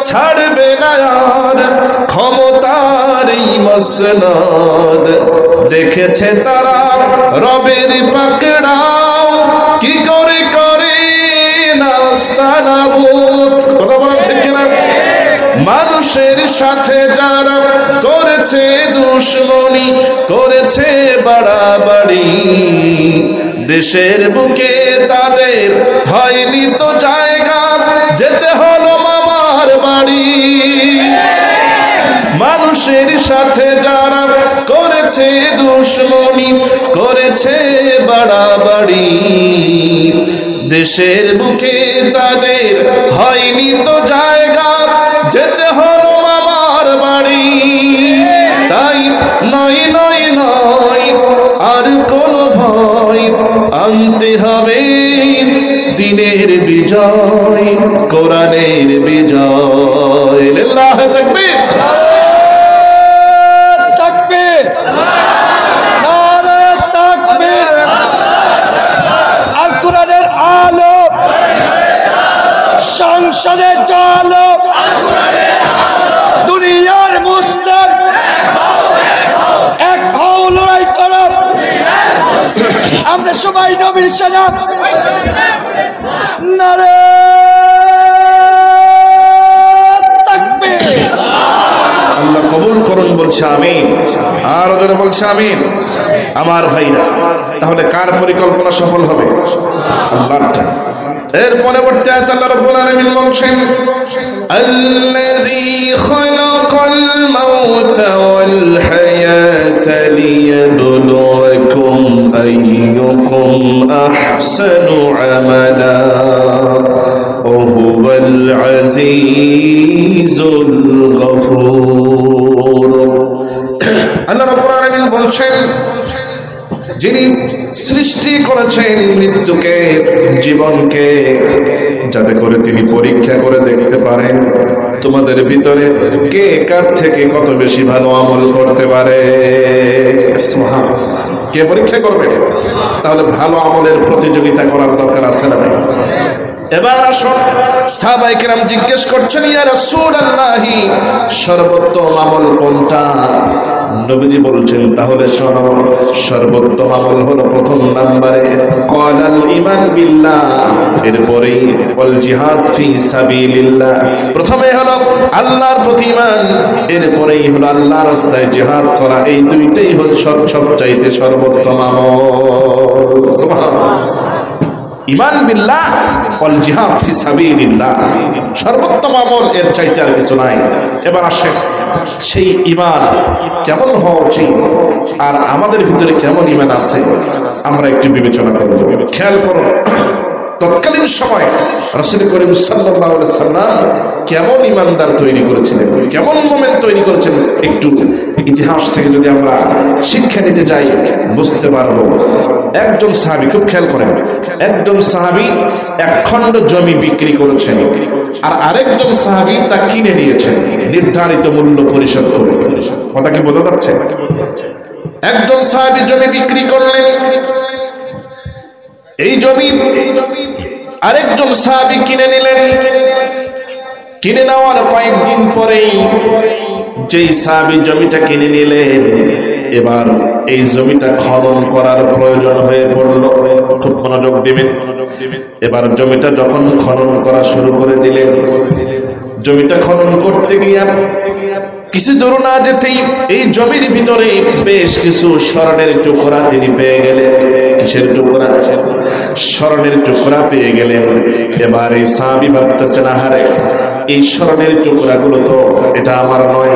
ছাড়বে না আর ক্ষমতার এই মসনদ, দেখেছে তারা রবের পাকড়াও কি করে করে নাস্তানাবুদ। কথা বলেন ঠিক কিনা? মানুষের সাথে যারা করেছে দুশ্মনী, করেছে বাড়াবাড়ি, দেশের বুকে তাদের হয়নি তো জায়গা, যেতে হলো মামার বাড়ি। মানুষের সাথে যারা করেছে দুশ্মনী, করেছে বাড়াবাড়ি, দেশের বুকে তাদের হয়নি তো জায়গা, যেতে হলো মামার বাড়ি। তাই নয় নয় নয় আর কোন ভয়, আনতে হবে দিনের বিজয়, কোরআনের বিজয়। লিল্লাহি তাকবীর, তাকবীর, নারে তাকবীর। আল কোরআনের আলো সংসদে চলো, দুনিয়ার মুসলিম এক হও, লড়াই করো। আমরা সবাই নবীর সালাম নারে তাকবীর। আল্লাহ কবুল করুন বলছে আমিন, আর ওদের বলছে আমিন। আমার ভাইরা, তাহলে কার পরিকল্পনা সফল হবে? আল্লাহরটা। এর পরবর্তী আয়াত আল্লাহ রাব্বুল আলামিন বলছেন, আল্লাযী খালাকাল মাউতা ওয়াল হায়াতা লিয়াবলুয়াকুম আইয়ুকুম আহসানু আমালা ওয়া হুয়াল আজিজুল গফুর। আল্লাহ রাব্বুল আলামিন বলছেন, যিনি সৃষ্টি করেছেন মৃত্যুকে, জীবনকে, যাতে করে তিনি পরীক্ষা করে দেখতে পারেন তোমাদের ভিতরে কে কার থেকে কত বেশি ভালো আমল করতে পারে। কে পরীক্ষা করবে? তাহলে ভালো আমলের প্রতিযোগিতা করার দরকার আছে না? এবার আসুন, সাহাবায়ে কেরাম জিজ্ঞেস করছেন, ইয়া রাসূলুল্লাহ, সর্বোত্তম আমল কোনটা? নবীজি বলছেন, তাহলে শোনো, সর্বোত্তম আমল হলো প্রথম নম্বরে ক্বালাল ঈমান বিল্লাহ, এরপরে ওয়াল জিহাদ ফি সাবিলিল্লাহ। প্রথমে হলো আল্লাহর প্রতি ঈমান, এরপরেই হলো আল্লাহর রাস্তায় জিহাদ করা। এই দুইটাই হলো সবচাইতে সর্বোত্তম আমল। সুবহানাল্লাহ। ঈমান বিল্লাহ ওয়াল জিহাদ ফি সাবিলিল্লাহ সর্বোত্তম আমল, এর চাইতে আর কিছু নাই। এবার আসেন, সেই ঈমান কেমন হওয়া উচিত আর আমাদের ভিতরে কেমন ঈমান আছে আমরা একটু বিবেচনা করব। খেয়াল করুন, তৎকালীন সময় রাসূল করিম সাল্লাল্লাহু আলাইহি সাল্লাম কেমন ঈমানদার তৈরি করেছিলেন, কেমন মুমিন তৈরি করেছেন, একটু ইতিহাস থেকে যদি আমরা শিক্ষা নিতে যাই বুঝতে পারবো। একজন সাহাবী, খুব খেয়াল করেন, একজন সাহাবী এক খণ্ড জমি বিক্রি করেছেন আর আরেকজন সাহাবী তা কিনে নিয়েছেন নির্ধারিত মূল্য পরিশোধ করে। কথা কি বোঝা যাচ্ছে? একজন সাহাবী জমি বিক্রি করলেন, এই জমি আরেকজন সাহাবী কিনে নিলেন। কিনে নেওয়ার কয়েকদিন পরেই যেই সাহাবী জমিটা কিনে নিলেন, এবার এই জমিটা খনন করার প্রয়োজন হয়ে পড়ল। খুব মনোযোগ দিবেন। এবার জমিটা যখন খনন করা শুরু করে দিলেন, জমিটা খনন করতে গিয়ে কিছু দূর না যেতেই এই জমির ভিতরে বেশ কিছু স্বর্ণের টুকরা তিনি পেয়ে গেলেন। কিসের টুকরা? স্বর্ণের টুকরা পেয়ে গেলেন। এবার এই সাহাবী ভাবতেছেন, আহারে, এই স্বর্ণের টুকরাগুলো তো এটা আমার নয়,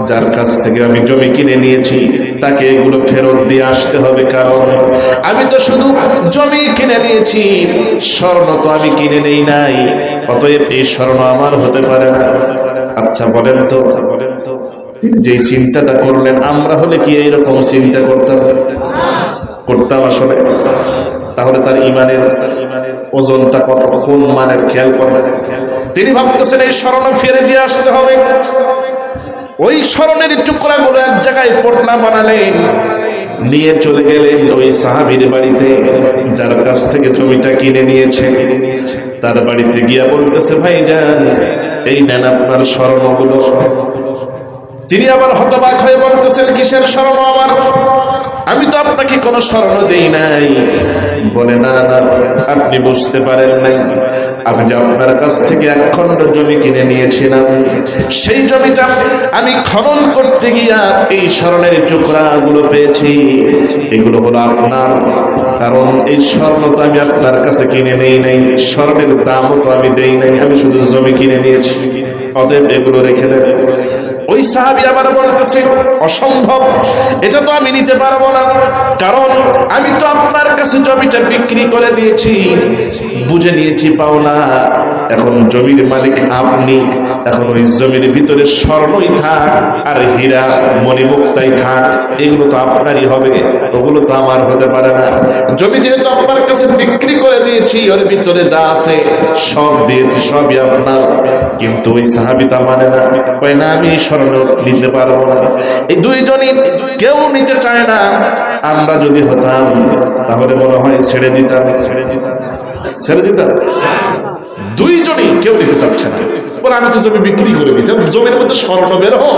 যার কাছ থেকে আমি জমি কিনে নিয়েছি তাকে এগুলো ফেরত দিয়ে আসতে হবে, কারণ আমি তো শুধু জমি কিনে নিয়েছি, স্বর্ণ তো আমি কিনে নেই নাই, অতএব এই স্বর্ণ আমার হতে পারে না। আচ্ছা বলেন তো, তিনি যে চিন্তাটা করলেন, আমরা হলে কি এইরকম চিন্তা করতাম আসলে? তাহলে তার ঈমানের ওজনটা কত, কোন মানের, খেয়াল করবেন। তিনি ভাবতেছেন এই স্বর্ণ ফিরে দিয়ে আসতে হবে। ওই স্বর্ণের টুকরাগুলো এক জায়গায় পোটলা বানালেন, নিয়ে চলে গেলেন ওই সাহাবীর বাড়িতে, যার কাছ থেকে জমিটা কিনে নিয়েছে। তার বাড়িতে গিয়া বলতেছে, ভাইজান, এই নেন আপনার স্বর্ণগুলো। তিনি আবার হতবাক হয়ে বলতেছেন, কিসের স্বর্ণ আমার? আমি তো আপনাকে কোনো স্বর্ণ দেই নাই। বলে, না না, আপনি বুঝতে পারেন নাই, আমি যে আপনার কাছ থেকে এক খণ্ড জমি কিনে নিয়েছিলাম, সেই জমিটা আমি খনন করতে গিয়া এই স্বর্ণের টুকরাগুলো পেয়েছি, এগুলো হলো আপনার। কারণ এই স্বর্ণ তো আমি আপনার কাছে কিনে নেই নাই, স্বর্ণের দামও তো আমি দেই নাই, আমি শুধু জমি কিনে নিয়েছি, অতএব এগুলো রেখে দেন। ওই সাহাবী আবার বলতেছে, অসম্ভব, এটা তো আমি নিতে পারবো না, কারণ আমি তো আপনার কাছে জমিটা বিক্রি করে দিয়েছি, বুঝে নিয়েছি পাওনা। এখন জমির মালিক আপনি, এখন ওই জমির ভিতরে স্বর্ণই থাক আর হীরা মণিমুক্তাই থাক, এগুলো তো আপনারই হবে, ওগুলো তো আমার হতে পারে না। জমি যেহেতু আপনার কাছে বিক্রি করে দিয়েছি, ওর ভিতরে যা আছে সব দিয়েছি, সবই আপনার। কিন্তু ওই সাহাবী তা মানে না, কয় না, আমি স্বর্ণ নিতে পারবো না। এই দুইজনই কেউ নিতে চায় না। আমরা যদি হতাম তাহলে মনে হয় ছেড়ে দিতাম। দুইজনই কেউ নিতে চাচ্ছে না। বলে, আমি তো জমি বিক্রি করে দিয়েছি, জমির মধ্যে স্বর্ণ বের হোক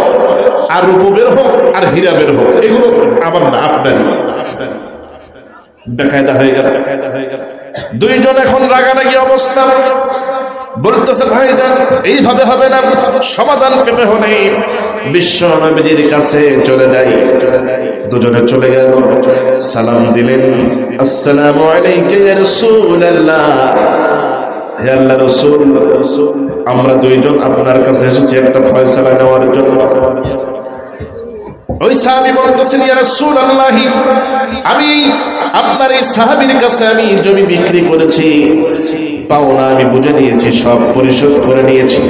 আর রূপ বের হোক আর হীরা বের হোক, এগুলো আবার না, আপনারই। বেকায়দা হয়ে গেল। দুইজন এখন রাগারাগি অবস্থা, বলতেছে, ভাইজান, এইভাবে হবে না, সমাধান পেতে হলে বিশ্ব নবীর কাছে চলে যাই। দুজনে চলে গেল, সালাম দিলেন, আসসালামু আলাইকা ইয়া রাসূলুল্লাহ, হে আল্লাহর রাসূল, আমরা দুইজন আপনার কাছে এসেছি একটা ফয়সালা নেওয়ার জন্য। ওই সাহাবী বলতেছেন, ইয়া রাসূলুল্লাহ, আমি আপনার এই সাহাবীর কাছে আমি জমি বিক্রি করেছি, পাওনা আমি বুঝে নিয়েছি, সব পরিশোধ করে নিয়েছি,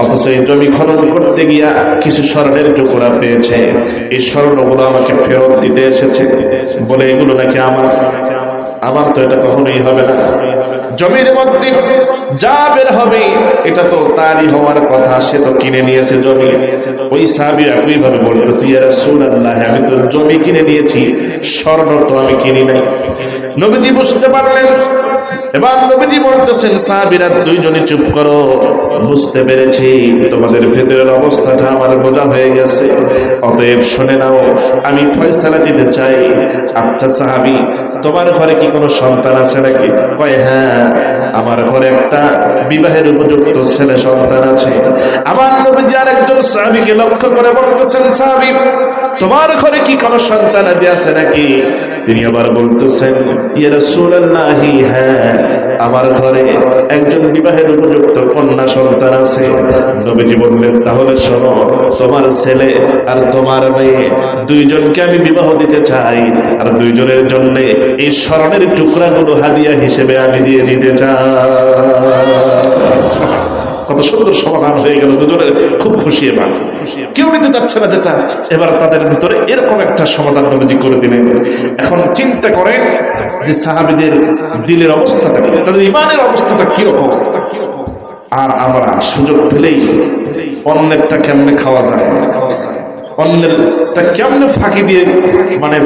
অথচ এই জমি খনন করতে গিয়া কিছু স্বর্ণের টুকরা পেয়েছে, এই স্বর্ণগুলো আমাকে ফেরত দিতে এসেছে, বলে এগুলো নাকি আমার। আমার তো এটা কখনোই হবে না। জমির মধ্যে যা বের হবে এটা তো তারই হওয়ার কথা, সে তো কিনে নিয়েছে জমি। ওই সাহাবী একইভাবে বলতেছে, ইয়া রাসূলুল্লাহ, আমি তো জমি কিনে নিয়েছি, স্বর্ণ তো আমি কিনি নাই। নবীজি বুঝতে পারলেন এবার নবীজি বলতেছেন সাহাবীরা দুইজনে চুপ করো, বুঝতে পেরেছি তোমাদের ভেতরের অবস্থাটা আমার বোঝা হয়ে গেছে, অতএব শুনে নাও আমি ফয়সালা দিতে চাই। আচ্ছা সাহাবী, তোমার ঘরে কি কোনো সন্তান আছে নাকি? কয় হ্যাঁ, আমার ঘরে একটা বিবাহের উপযুক্ত ছেলে সন্তান আছে। আমার নবীজি আরেকজন সাহাবীকে লক্ষ্য করে বলতেছেন সাহাবী, তোমার ঘরে কি কোনো সন্তান আছে নাকি? তিনি আবার বলতেছেন ইয়া রাসূলুল্লাহ, হ্যাঁ আমার ঘরে একজন বিবাহের উপযুক্ত কন্যা সন্তান আছে। নবীজি বললেন তাহলে শোনো, তোমার ছেলে আর তোমার মেয়ে দুইজনকে আমি বিবাহ দিতে চাই, আর দুইজনের জন্য এই স্মরণের টুকরাগুলো হাদিয়া হিসেবে আমি দিয়ে দিতে চাই। কত সুন্দর সমাধান হয়ে গেল, দুজনে খুব খুশি। এবার কেউ নিতে যাচ্ছে না যেটা, এবার তাদের ভিতরে এরকম একটা সমাধান নবীজি করে দিলেন। এখন চিন্তা করেন যে সাহাবীদের দিলের অবস্থাটা কি, তাদের ইমানের অবস্থাটা কিরকম। আর আমরা সুযোগ পেলেই অন্যেরটা কেমনে খাওয়া যায়, অন্যেরটা কেমনে ফাঁকি দিয়ে মানে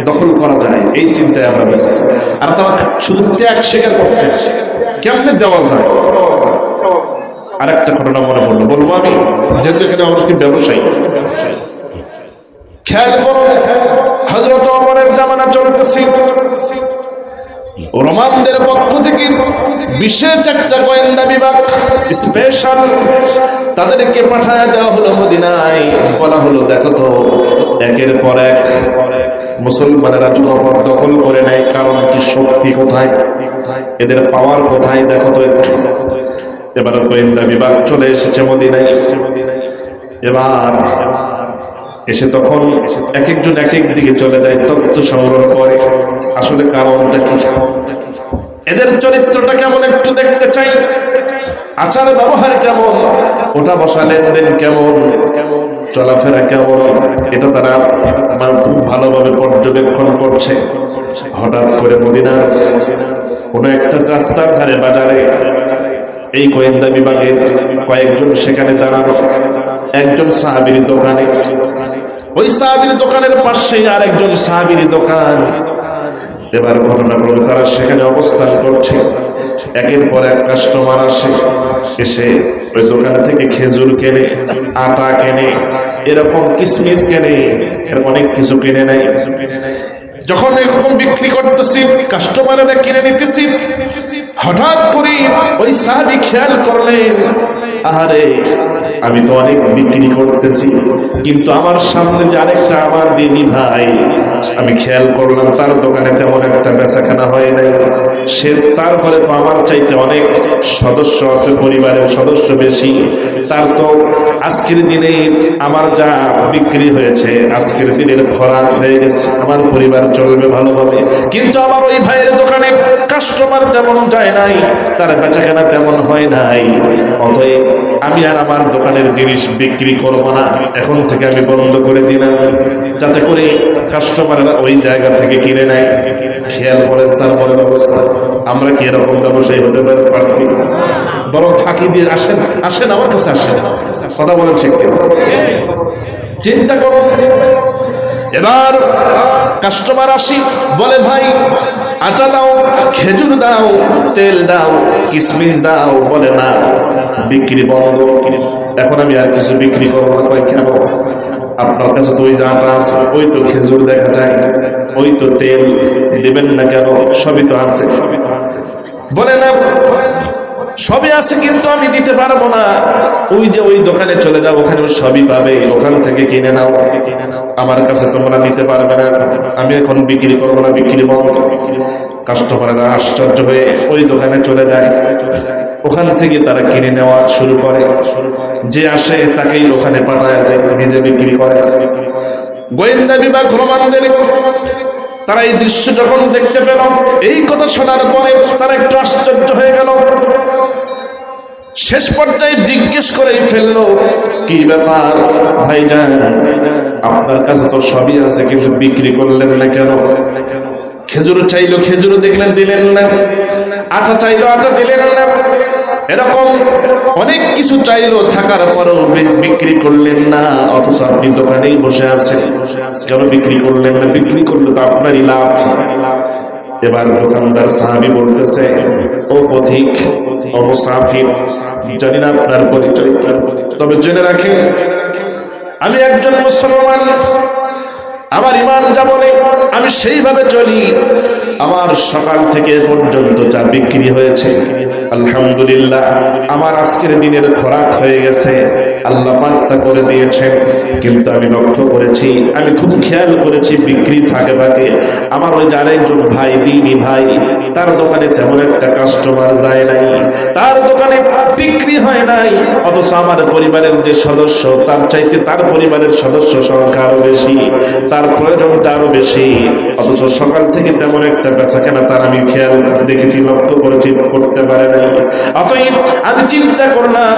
দখল করা যায়, এই চিন্তায় আমরা ব্যস্ত। আর তারা শুধু ত্যাগ স্বীকার করতে কেমনে দেওয়া যায়। আর একটা ঘটনা মনে পড়লো, বলবো আমি, যেহেতু এখানে আমার কি ব্যবসায়ী। খেয়াল করো, হযরত ওমরের জামানা চলতেছে, রোমানদের পক্ষ থেকে বিশেষ একটা গোয়েন্দা বিভাগ, স্পেশাল, তাদেরকে পাঠায় দেওয়া হলো মদিনায়। বলা হলো দেখো তো একের পর এক মুসলমানেরা জনপদ দখল করে নেয়, কারণ কি, শক্তি কোথায়, এদের পাওয়ার কোথায়, দেখো তো একটু। এবার গোয়েন্দা বিভাগ চলে এসেছে মদিনায়। এবার এসে তখন এক একজন এক এক দিকে চলে যায়, তথ্য সংগ্রহ করে আসলে কারণটা কি, এদের চরিত্রটা কেমন একটু দেখতে চাই, আচার ব্যবহার কেমন, ওটা বসা লেনদেন কেমন, চলাফেরা কেমন, এটা তারা খুব ভালোভাবে পর্যবেক্ষণ করছে। হঠাৎ করে মদিনার কোনো একটা রাস্তার ধারে বাজারে এই গোয়েন্দা বিভাগের কয়েকজন সেখানে দাঁড়ানো, একজন সাহাবীর দোকানে, ওই সাহাবীর দোকানের পাশে আর একজন সাহাবীর দোকান। এবার ঘটনাক্রমে তারা সেখানে অবস্থান করছে। একের পর এক কাস্টমার আসে, এসে ওই দোকান থেকে খেজুর কেনে, আটা কেনে, এরকম কিসমিস কেনে, অনেক কিছু কিনে নেয়। যখন এরকম বিক্রি করতেছি, কাস্টমারেরা কিনে নিতেছি, হঠাৎ করে ওই সাহাবী খেয়াল করলেন, আহারে আমি তো অনেক বিক্রি করতেছি, কিন্তু আমার সামনে যে আরেকটা আমার দিনী ভাই, আমি খেয়াল করলাম তার দোকানে তেমন একটা বেচাকেনা হয় নাই। সে তার ঘরে তো আমার চাইতে অনেক সদস্য আছে, পরিবারের সদস্য বেশি, তার তো আজকের দিনে আমার যা বিক্রি হয়েছে, আজকের দিনের খোরাক হয়ে গেছে, আমার পরিবার চলবে ভালোভাবে। কিন্তু আমার ওই ভাইয়ের দোকানে কাস্টমার তেমন যায় নাই, তার বেচাকেনা তেমন হয় নাই, অতএব আমি আর আমার দোকানের জিনিস বিক্রি করব না, এখন থেকে আমি বন্ধ করে দিলাম, যাতে করে কাস্টমাররা ওই জায়গা থেকে কিনে নেয়। খেয়াল করেন তার মনের অবস্থা। আমরা কি এরকম ব্যবসায়ী হতে পারছি? বরং ফাঁকি দিয়ে আসেন, আসেন আমার কাছে আসেন, কথা বলেন ঠিক কিনা? চিন্তা করুন। এবার কাস্টমার আসি, বলে ভাই আটা দাও, খেজুর দাও, তেল দাও, কিসমিস দাও, বলে না বিক্রি বন্ধ, এখন আমি আর কিছু বিক্রি করবো না। কয় কেন? আপনার কাছে তো ওই যে আটা আছে, ওই তো খেজুর দেখা যায়, ওই তো তেল, দেবেন না কেন? সবই তো আছে। বলে না সবই আছে, কিন্তু আমি দিতে পারবো না। ওই যে ওই দোকানে চলে যাও, ওখানে সবই পাবে, ওখান থেকে কিনে নাও, আমার কাছে তোমরা নিতে পারবে না, আমি এখন বিক্রি করবো না, বিক্রি বন্ধ। কাস্টমাররা আশ্চর্য হয়ে ওই দোকানে চলে যায়, ওখান থেকে তারা কিনে নেওয়া শুরু করে, যে আসে তাকেই ওখানে পাঠায় দেয়, নিজে বিক্রি করে। গোয়েন্দা বিভাগ রোমানদের তারা এই দৃশ্য যখন দেখতে পেল, এই কথা শোনার পরে তারা একটু আশ্চর্য হয়ে গেল। শেষ পর্যায়ে জিজ্ঞেস করেই ফেললো, কি ব্যাপার ভাইজান, আপনার কাছে তো সবই আছে, কিন্তু বিক্রি করলেন না কেন? খেজুর চাইলো, খেজুর দেখলেন, দিলেন না। আটা চাইলো, আটা দিলেন না। এরকম অনেক কিছু চাইলো, থাকার পরেও বিক্রি করলেন না, অথচ আপনি দোকানেই বসে আছেন, কেন বিক্রি করলেন না? বিক্রি করলে তো আপনারই লাভ। এবার দোকানদার সাহাবী বলতেছে, ও পথিক, ও মুসাফির, জানি না আপনার পরিচয়, তবে জেনে রাখেন আমি একজন মুসলমান, আমার ঈমান যা বলে আমি সেইভাবে চলি। আমার সকাল থেকে পর্যন্ত যা বিক্রি হয়েছে আলহামদুলিল্লাহ, আমার আজকের দিনের খোরাক হয়ে গেছে, আল্লাহ পাক তা করে দিয়েছেন। কিন্তু আমি লক্ষ্য করেছি, আমি খুব খেয়াল করেছি, বিক্রি ফাঁকে ফাঁকে আমার ওই যে আরেকজন ভাই, দিনী ভাই, তার দোকানে তেমন একটা কাস্টমার যায় নাই, তার দোকানে বিক্রি হয় নাই, অথচ আমার পরিবারের যে সদস্য তার চাইতে তার পরিবারের সদস্য সংখ্যা আরো বেশি, তার প্রয়োজনটা আরো বেশি, অথচ সকাল থেকে তেমন একটা বেচা কেনা তার আমি খেয়াল দেখেছি, লক্ষ্য করেছি, করতে পারে নাই। অতএব আমি চিন্তা করলাম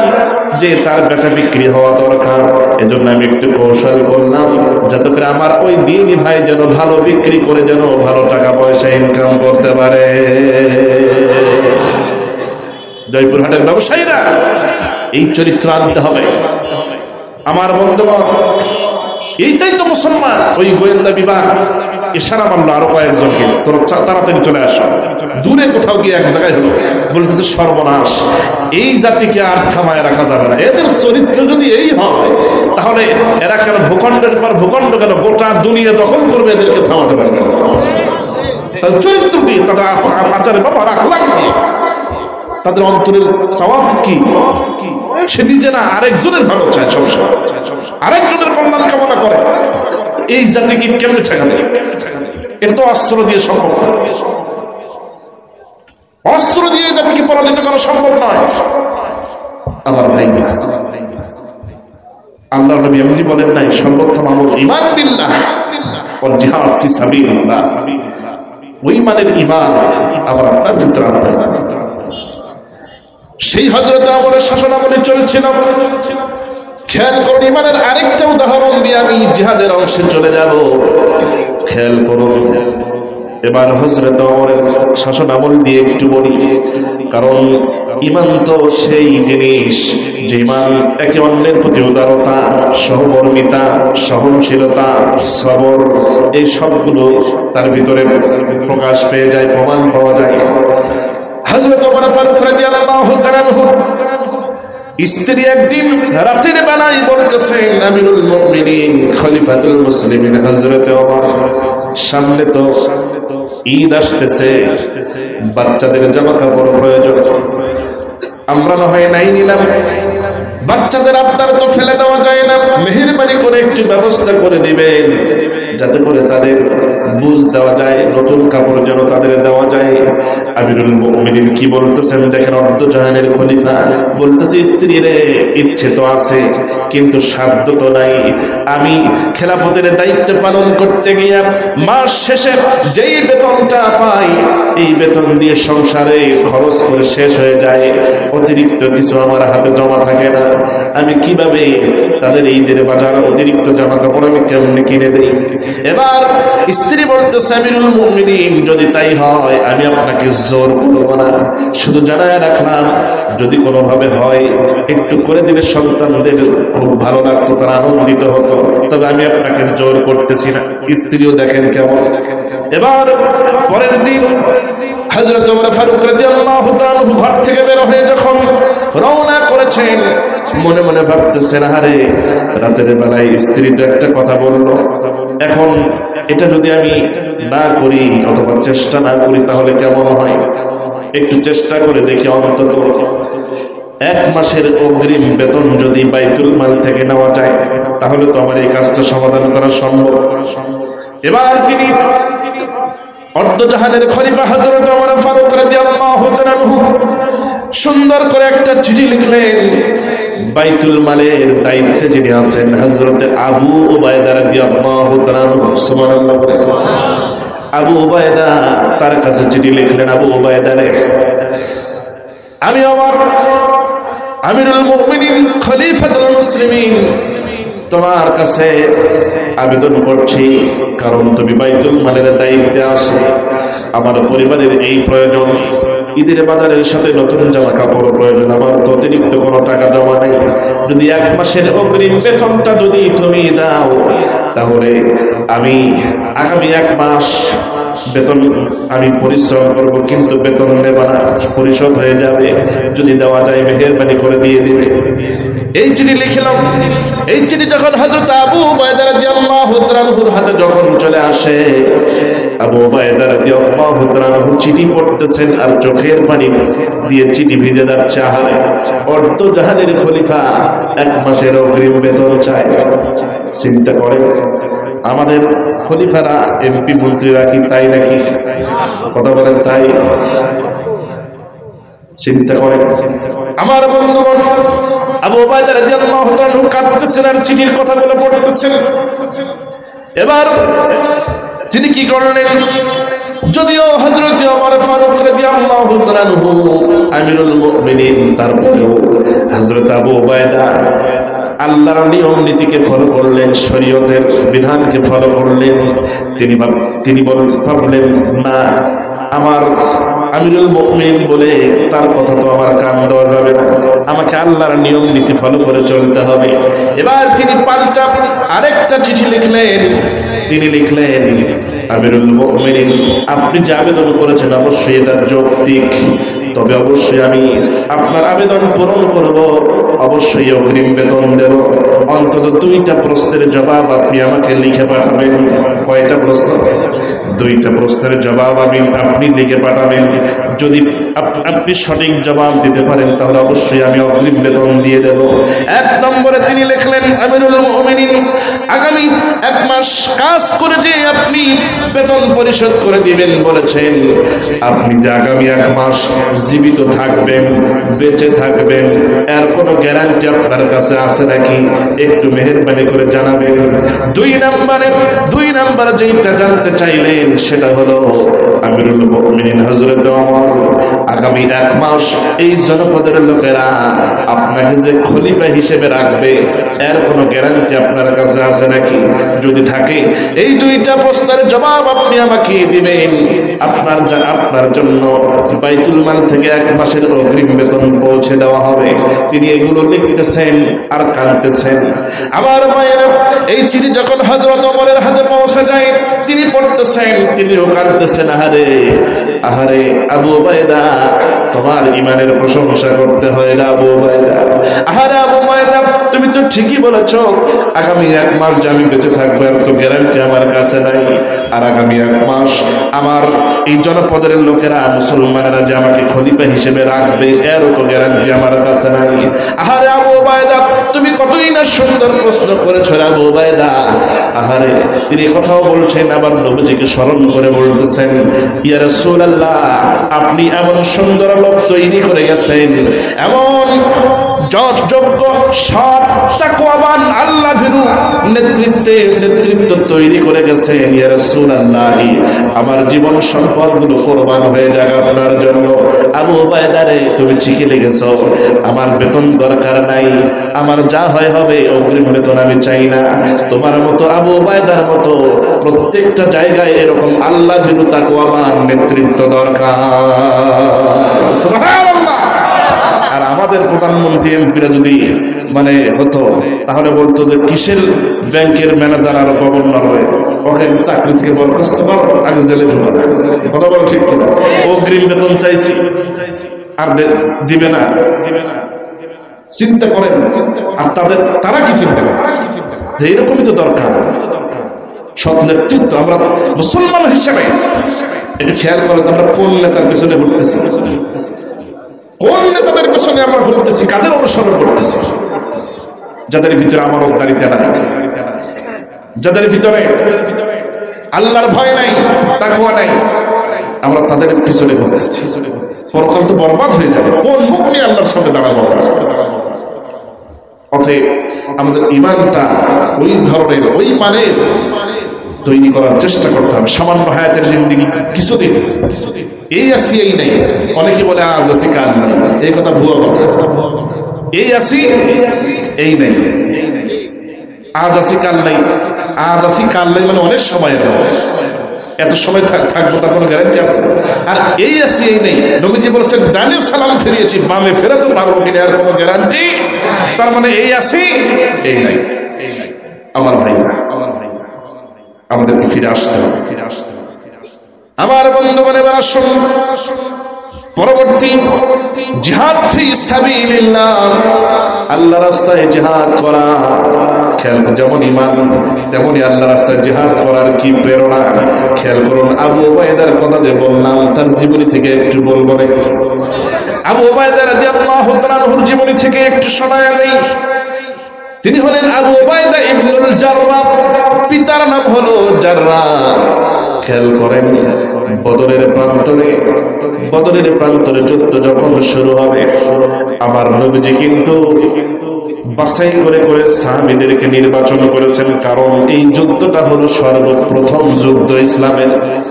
যে তার বেচা বিক্রি হওয়া দরকার, এজন্য আমি একটু কৌশল করলাম যাতে করে আমার ওই দিনী ভাই যেন ভালো বিক্রি করে যেন ভালো টাকা পয়সা ইনকাম করতে পারে। জয়পুরহাটের ব্যবসায়ীরা এই চরিত্র আনতে হবে আমার বন্ধুগণ। এইটাই তো মুসলমান। ওই গোয়েন্দা বিভাগ ইশারা মারলো আরো কয়েকজনকে, তোরা তাড়াতাড়ি চলে আসো। দূরে কোথাও গিয়ে এক জায়গায় হলো, বলতেছে সর্বনাশ, এই জাতিকে আর থামায় রাখা যাবে না, এদের চরিত্র যদি এই হয় তাহলে এরা কেন ভূখণ্ডের পর ভূখণ্ড কেন গোটা দুনিয়া দখল করবে, এদেরকে থামাতে পারবে না। তাদের চরিত্র কি, তাদের আচারে ব্যবহার, আখলাক কি, তাদের অন্তরের সওয়াব কি, সে নিজে না আরেকজনের ভালো চায়, সবসময় আরেকজনের কল্যাণ কামনা করে। এই জাতিকে কেমনে ঠেকাবে? এটা তো অস্ত্র দিয়ে সম্ভব, অস্ত্র দিয়ে জাতিকে পরাজিত করা সম্ভব নয়। আমার ভাই, আল্লাহ নবী এমনি বলেন নাই সর্বোত্তম আমল ঈমান বিল্লাহ ওয়াল জিহাদ ফি সাবিলিল্লাহ। ওই মানের ঈমান আবার আপনার ভিতরে আনতে হবে। সেই হযরত ওমরের শাসন আমলে চলেছিল। খেয়াল করুন, ঈমানের আরেকটা উদাহরণ দিয়ে আমি জিহাদের অংশে চলে যাব। খেয়াল করুন, এবার হযরত ওমরের শাসন আমল দিয়ে একটু বলি, কারণ ঈমান তো সেই জিনিস যে ঈমান একে অন্যের প্রতি উদারতা, সহমর্মিতা, সহনশীলতা, সবর, এই সবগুলো তার ভিতরে প্রকাশ পেয়ে যায়, প্রমাণ পাওয়া যায়। হযরত ওমর ফারুক রাদিয়াল্লাহু তাআলা স্ত্রী একদিন রাতের বেলায় বলতেছেন, আমিরুল মুমিনিন খলিফাতুল মুসলিমিন হযরত ওমর, সামনে তো ঈদ আসতেছে, বাচ্চাদের জামা কাপড় প্রয়োজন, আমরা না হয় নাই নিলাম, বাচ্চাদের আবদার তো ফেলে দেওয়া যায় না, মেহেরবানি করে একটু ব্যবস্থা করে দিবেন যাতে করে তাদের বুঝ দেওয়া যায়, নতুন কাপড় যেন তাদের দেওয়া যায়। আমিরুল মুমিনিন কি বলতেছেন দেখেন, অর্ধজাহানের খলিফা বলতেছে, স্ত্রী রে ইচ্ছে তো আছে কিন্তু সাধ্য তো নাই। আমি খেলাফতের দায়িত্ব পালন করতে গিয়ে মাস শেষে যেই বেতনটা পাই, এই বেতন দিয়ে সংসারে খরচ করে শেষ হয়ে যায়, অতিরিক্ত কিছু আমার হাতে জমা থাকে না। আমি কিভাবে তাদের ঈদের বাজার অতিরিক্ত জামা কাপড় আমি কেমনে কিনে দেই? এবার স্ত্রী বলতেছে, আমিরুল মুমিনিন যদি তাই হয় আমি আপনাকে জোর করবো না, শুধু জানায় রাখলাম যদি কোনোভাবে হয় একটু করে দিলে সন্তানদের খুব ভালো লাগতো, তারা আনন্দিত হতো, তবে আমি আপনাকে জোর করতেছি না। স্ত্রীও দেখেন কেমন। এবার পরের দিন হযরত ওমর ফারুক রাদিয়াল্লাহু তাআলা ঘর থেকে বের হয়ে যখন রওনা করেছেন, মনে মনে ভাবতেছেন, আরে রাতের বেলায় স্ত্রী তো একটা কথা বললো, এখন এটা যদি আমি না করি অথবা চেষ্টা না করি তাহলে কেমন হয়? একটু চেষ্টা করে দেখি, অন্তত 1 মাসের অগ্রিম বেতন যদি বাইতুল মাল থেকে নেওয়া যায় তাহলে তো আমার এই কাজটা সমাধান করা সম্ভব। এবার তিনি অর্ধজাহানের খলিফা হযরত ওমর ফারুক রাদিয়াল্লাহু তাআলা সুন্দর করে একটা চিঠি লিখলেন। বাইতুল মালের দায়িত্বে যিনি আছেন হযরত আবু উবাইদা রাদিয়াল্লাহু তাআলা, সুবহানাল্লাহ, আবু উবাইদা তার কাছে চিঠি লিখলেন, আবু উবাইদা রে, আমি ওমর আমিরুল মুমিনিন খলিফাতুল মুসলিমিন তোমার কাছে আবেদন করছি, কারণ তুমি বাইতুল মালের দায়িত্বে আছো, আমার পরিবারের এই প্রয়োজন, ঈদের বাজারের সাথে নতুন জামা কাপড় প্রয়োজন, আমার তো অতিরিক্ত কোনো টাকা জমা নেই, যদি 1 মাসের অগ্রিম বেতনটা যদি তুমি দাও তাহলে আমি আগামী 1 মাস বেতন আমি পরিশ্রম করব, কিন্তু বেতন দেব না, পরিশোধ হয়ে যাবে, যদি দেওয়া যায় মেহেরবানি করে দিয়ে দিবে। এই চিঠি লিখলাম। এই চিঠি যখন হযরত আবু উবাইদা রাদিয়াল্লাহু তাআলার হাতে যখন চলে আসে, আবু উবাইদা রাদিয়াল্লাহু তাআলা চিঠি পড়তেছেন আর চোখের পানি দিয়ে চিঠি ভিজে যাচ্ছে। আহারে, অর্ধ জাহানের খলিফা 1 মাসের অগ্রিম বেতন চায়। চিন্তা করে আমাদের খলিফারা এমপি মন্ত্রীরা কি তাই নাকি? কথা বলেন তাই? চিন্তা করেন। আমার বন্ধুগণ, আবু উবাইদা রাদিয়াল্লাহু তাআলা কাঁদতেছেন আর চিঠির কথাগুলো পড়তেছেন। এবার তিনি কি করলেন? যদিও হযরত ওমর ফারুক রাদিয়াল্লাহু তাআলা আমিরুল মুমিনিন, তারপরেও হযরত আবু উবাইদা আল্লাহর নিয়ম নীতিকে ফলো করলেন, শরীয়তের বিধানকে ফলো করলেন। তিনি ভাবলেন, না, আমার আমিরুল মুমিনিন বলে তার কথা তো আমার কান দেওয়া যাবে না, আমাকে আল্লাহর নিয়ম নীতি ফলো করে চলতে হবে। এবার তিনি পাল্টা আরেকটা চিঠি লিখলেন। তিনি লিখলেন, আমিরুল মুমিনিন, আপনি যে আবেদন করেছেন অবশ্যই এটা যৌক্তিক, তবে অবশ্যই আমি আপনার আবেদন পূরণ করব, অবশ্যই অগ্রিম বেতন দেব। অন্তত 2টা প্রশ্নের জবাব আপনি আমাকে লিখে পাঠাবেন। কয়টা প্রশ্ন? 2টা প্রশ্নের জবাব আপনি লিখে পাঠাবেন। যদি আপনি সঠিক জবাব দিতে পারেন তাহলে অবশ্যই আমি অগ্রিম বেতন দিয়ে দেব। 1 নম্বরে তিনি লিখলেন, আমিরুল মুমিনিন, আগামী 1 মাস কাজ করে যে আপনি বেতন পরিশোধ করে দিবেন বলেছেন, আপনি যে আগামী 1 মাস জীবিত থাকবেন, বেঁচে থাকবেন, এর কোনো গ্যারান্টি আপনার কাছে আছে নাকি? একটু মেহেরবানি করে জানাবেন। 2 নম্বরে যেটা জানতে চাইলেন সেটা হলো, আমিরুল মুমিনিন হযরত ওমর, আগামী 1 মাস এই জনপদের লোকেরা আপনাকে যে খলিফা হিসেবে রাখবে, এর কোনো গ্যারান্টি আপনার কাছে আছে নাকি? যদি থাকে এই 2টা প্রশ্নের জবাব আপনি আমাকে দিবেন। আপনার জন্য বাইতুল মাল থেকে 1 মাসের অগ্রিম বেতন পৌঁছে দেওয়া হবে। তিনি এগুলো লিখতেছেন আর কাঁদতেছেন। আমার মায়েরা, এই চিঠি যখন হযরত ওমরের হাতে পৌঁছে যায়, তিনি পড়তেছেন, তিনিও কাঁদতেছেন। আহারে আবু উবাইদা, তোমার ঈমানের প্রশংসা করতে হয় না আবু উবাইদা। আহারে আবু উবাইদা, তুমি তো ঠিকই বলেছো, আগামী 1 মাস যে আমি বেঁচে থাকবো এর তো গ্যারান্টি আমার কাছে নাই। আর আগামী 1 মাস আমার এই জনপদের লোকেরা, মুসলমানেরা যে আমাকে খলিফা হিসেবে রাখবে, এরও তো গ্যারান্টি আমার কাছে নাই। আহারে আবু উবাইদা, তুমি কতই না সুন্দর প্রশ্ন করেছো আবু উবাইদা। আহারে, তিনি কথাও বলছেন, আবার নবীজিকে স্মরণ করে বলতেছেন, ইয়া রাসূলুল্লাহ, আপনি এমন সুন্দর লোক তৈরি করে গেছেন, এমন যোগ্য, সৎ, তাকওয়াবান, আল্লাহ ভীরু নেতৃত্ব তৈরি করে গেছেন। ইয়া রাসূলুল্লাহ, আমার জীবন সম্পদগুলো কুরবান হয়ে যাক আপনার জন্য। আবু উবাইদা রে, তুমি ঠিকই লিখেছো, আমার বেতন দরকার নাই, আমার যা হয় হবে, অগ্রিম বেতন আমি চাই না। তোমার মতো আবু উবাইদার মতো প্রত্যেকটা জায়গায় এরকম আল্লাহ ভীরু তাকওয়াবান নেতৃত্ব দরকার। সুবহানাল্লাহ। আর আমাদের প্রধানমন্ত্রী এমপিরা যদি হতো, তাহলে বলতো যে কিসের ব্যাংকের ম্যানেজার আর গভর্নর হয়ে ওকে চাকরি থেকে বরখাস্ত কর, আগে জেলে ঢোকা। কথা বল ঠিক কিনা? অগ্রিম বেতন চাইছি আর দিবে না। চিন্তা করেন। আর তারা কি চিন্তা করছে যে এরকমই তো দরকার, সব নেতৃত্ব। আমরা মুসলমান হিসেবে একটু খেয়াল করেন, আমরা কোন নেতার পেছনে ঘুরতেছি, কোন নেতাদের পেছনে আমরা ঘুরতেছি, কাদের অনুসরণ করতেছি? যাদের ভিতরে আমানতদারিতা নাই, যাদের ভিতরে আল্লাহর ভয় নাই, তাকওয়া নাই, আমরা তাদের পিছনে ঘুরতেছি। পরকাল তো বরবাদ হয়ে যাবে। কোন মুখ নিয়ে আল্লাহর সামনে দাঁড়াবো? অতএব আমাদের ঈমানটা ওই ধরনের, ওই মানের তৈরি করার চেষ্টা করতে হবে। সামান্য হায়াতের জিন্দেগি কিছুদিন, এই আসি এই নেই। অনেকে বলে আজ আসি কাল নাই, এই কথা ভুয়া কথা। এই আসি এই নেই, আজ আসি কাল নাই। আজ আসি কাল নাই মানে অনেক সময়ের, এত সময় থাকবো তার কোনো গ্যারান্টি আছে? আর এই আসি এই নেই, নবীজি বলেছেন ডানে সালাম ফিরিয়েছি, বামে ফেরাতে পারবো কিনা, আর কোনো গ্যারান্টি। তার মানে এই আসি এই নাই। আমার ভাইরা, আমাদেরকে ফিরে আসতে হবে। আমার বন্ধুগণ, এবার আসুন পরবর্তী জিহাদ ফি সাবিলিল্লাহ, আল্লাহর রাস্তায় জিহাদ করা। খেয়াল, যেমন ঈমান তেমনি আল্লাহর রাস্তায় জিহাদ করার কি প্রেরণা। খেয়াল করুন, আবু উবাইদার কথা যে বললাম, তার জীবনী থেকে একটু বলবো না। আবু উবাইদা রাদিয়াল্লাহু তাআলা আনহুর জীবনী থেকে একটু শোনায় নেই। তিনি হলেন আবু উবাইদা ইবনুল জাররাহ, পিতার নাম হলো জাররাহ। খেয়াল করেন, বদরের প্রান্তরে যুদ্ধ যখন শুরু হবে, আমার নবীজি কিন্তু বাছাই করে করে সাহাবীদেরকে নির্বাচন করেছেন, কারণ এই যুদ্ধটা হলো সর্বপ্রথম যুদ্ধ ইসলামের।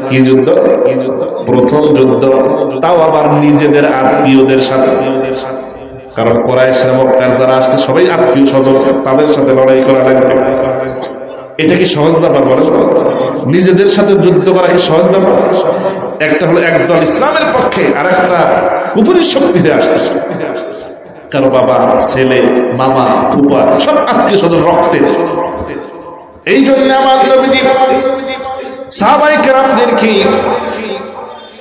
কি যুদ্ধ? প্রথম যুদ্ধ, তাও আবার নিজেদের আত্মীয়দের সাথে। কারণ কুরাইশ মক্কার যারা আসছে সবাই আত্মীয় স্বজন, তাদের সাথে লড়াই করা লাগবে। এটা কি সহজ ব্যাপার? বলে, নিজেদের সাথে যুদ্ধ করা কি সহজ ব্যাপার? একটা হলো একদল ইসলামের পক্ষে, আর একটা কুফরি শক্তিতে আসতেছে। কারো বাবা, ছেলে, মামা, ফুপা সব আত্মীয় স্বজন রক্তের। এই জন্য আমার নবীজি সাহাবায়ে কেরামদেরকে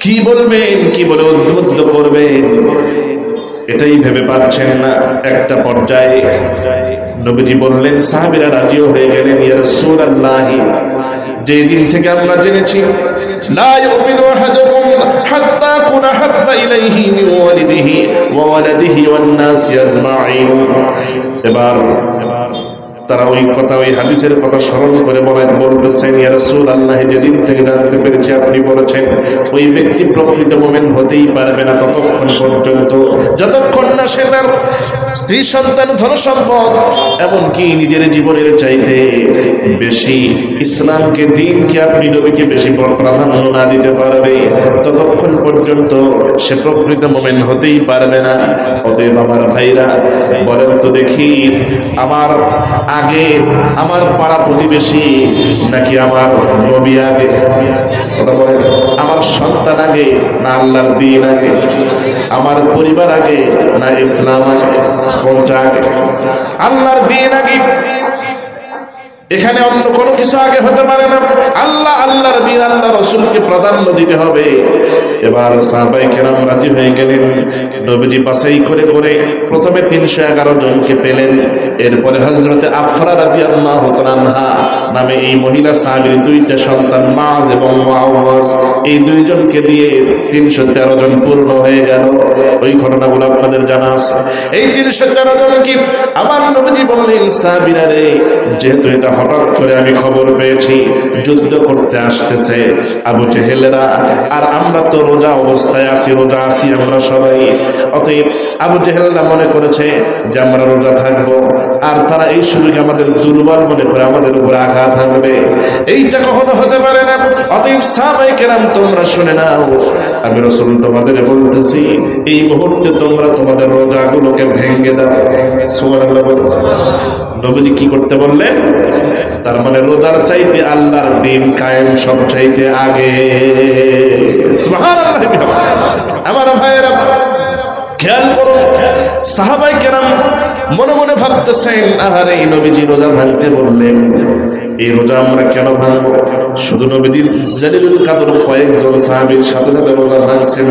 কি বলবেন, কি বলে উদ্বুদ্ধ করবেন, এটাই ভেবে পাচ্ছেন না। একটা পর্যায়ে নবীজি বললেন, সাহাবীরা রাজিও হয়ে গেলেন। ইয়া রাসূলুল্লাহ, যে দিন থেকে আমরা জেনেছি লা ইউমিনু আহাদুকুম হাত্তা কুনা হাব্বা ইলাইহি মিন ওয়ালিদিহি ওয়া ওয়ালাদিহি ওয়ান নাসি আজমাইন। এবার তারা ওই হাদিসের কথা স্মরণ করে বলতেছেন, ইয়া রাসূলুল্লাহ, যেদিন থেকে জানতে পেরেছি আপনি বলেছেন ওই ব্যক্তি প্রকৃত মুমিন হতেই পারবে না ততক্ষণ পর্যন্ত যতক্ষণ না সে তার স্ত্রী সন্তান, ধন সম্পদ, এমনকি নিজের জীবনের চাইতে বেশি ইসলামকে, দিনকে, আপনি নবীকে বেশি প্রাধান্য না দিতে পারবে, ততক্ষণ পর্যন্ত সে প্রকৃত মুমিন হতেই পারবে না। অতএব আমার ভাইরা, বলেন তো দেখি, আমার আগে আমার পাড়া প্রতিবেশী নাকি আমার নবী আগে? কথা বলেন, আমার সন্তান আগে না আল্লাহর দ্বীন আগে? আমার পরিবার আগে না ইসলাম আগে? কোনটা আগে? আল্লাহর দ্বীন আগে। এখানে অন্য কোনো কিছু আগে হতে পারে না। আল্লাহর দ্বীন, আল্লাহ রাসূলকে প্রাধান্য দিতে হবে। এবার সাহাবায়ে কেরাম রাজি হয়ে গেলেন। নবীজি বাছাই করে করে প্রথমে 311 জনকে পেলেন। এরপরে হযরতে আফরা রাদিয়াল্লাহু তাআলা আনহা নামে এই মহিলা সাহাবীর 2টা সন্তান, মাজ এবং মুআওয়াজ, এই 2 জনকে দিয়ে 313 জন পূর্ণ হয়ে গেল। ওই ঘটনাগুলো আপনাদের জানা আছে। এই 313 জনকে আমার নবীজি বললেন, সাহাবীরা রে, যেহেতু এটা হঠাৎ করে আমি খবর পেয়েছি যুদ্ধ করতে আসতেছে আবু জেহেলরা, আর আমরা তো রোজা অবস্থায় আছি, আমরা সবাই। অতএব আবু জেহেলরা মনে করেছে যে আমরা রোজা থাকবো, আর তারা এই সুযোগে আমাদের দুর্বল মনে করে আমাদের উপর আঘাত হানবে। এইটা কখনো হতে পারে না। অতএব সাহাবায়ে কেরাম, তোমরা শুনে নাও, আমি রাসূল তোমাদের বলতেছি, এই মুহূর্তে তোমরা তোমাদের রোজাগুলোকে ভেঙে দাও। সুবহানাল্লাহ। নবীজি কি করতে বললেন? তার মানে রোজার চাইতে আল্লাহর দ্বীন কায়েম সব চাইতে আগে। সুবহানাল্লাহ। আমার ভাইয়েরা, খেয়াল করুন, সাহাবায়ে কেরাম মনে মনে ভাবতেছেন, আহারে, এই নবীজি রোজা ভাঙতে বললেন, এই রোজা আমরা কেন ভাঙবো? শুধু নবীজির জালিলুল কাদর কয়েকজন সাহাবীর সাথে সাথে রোজা ভাঙছেন,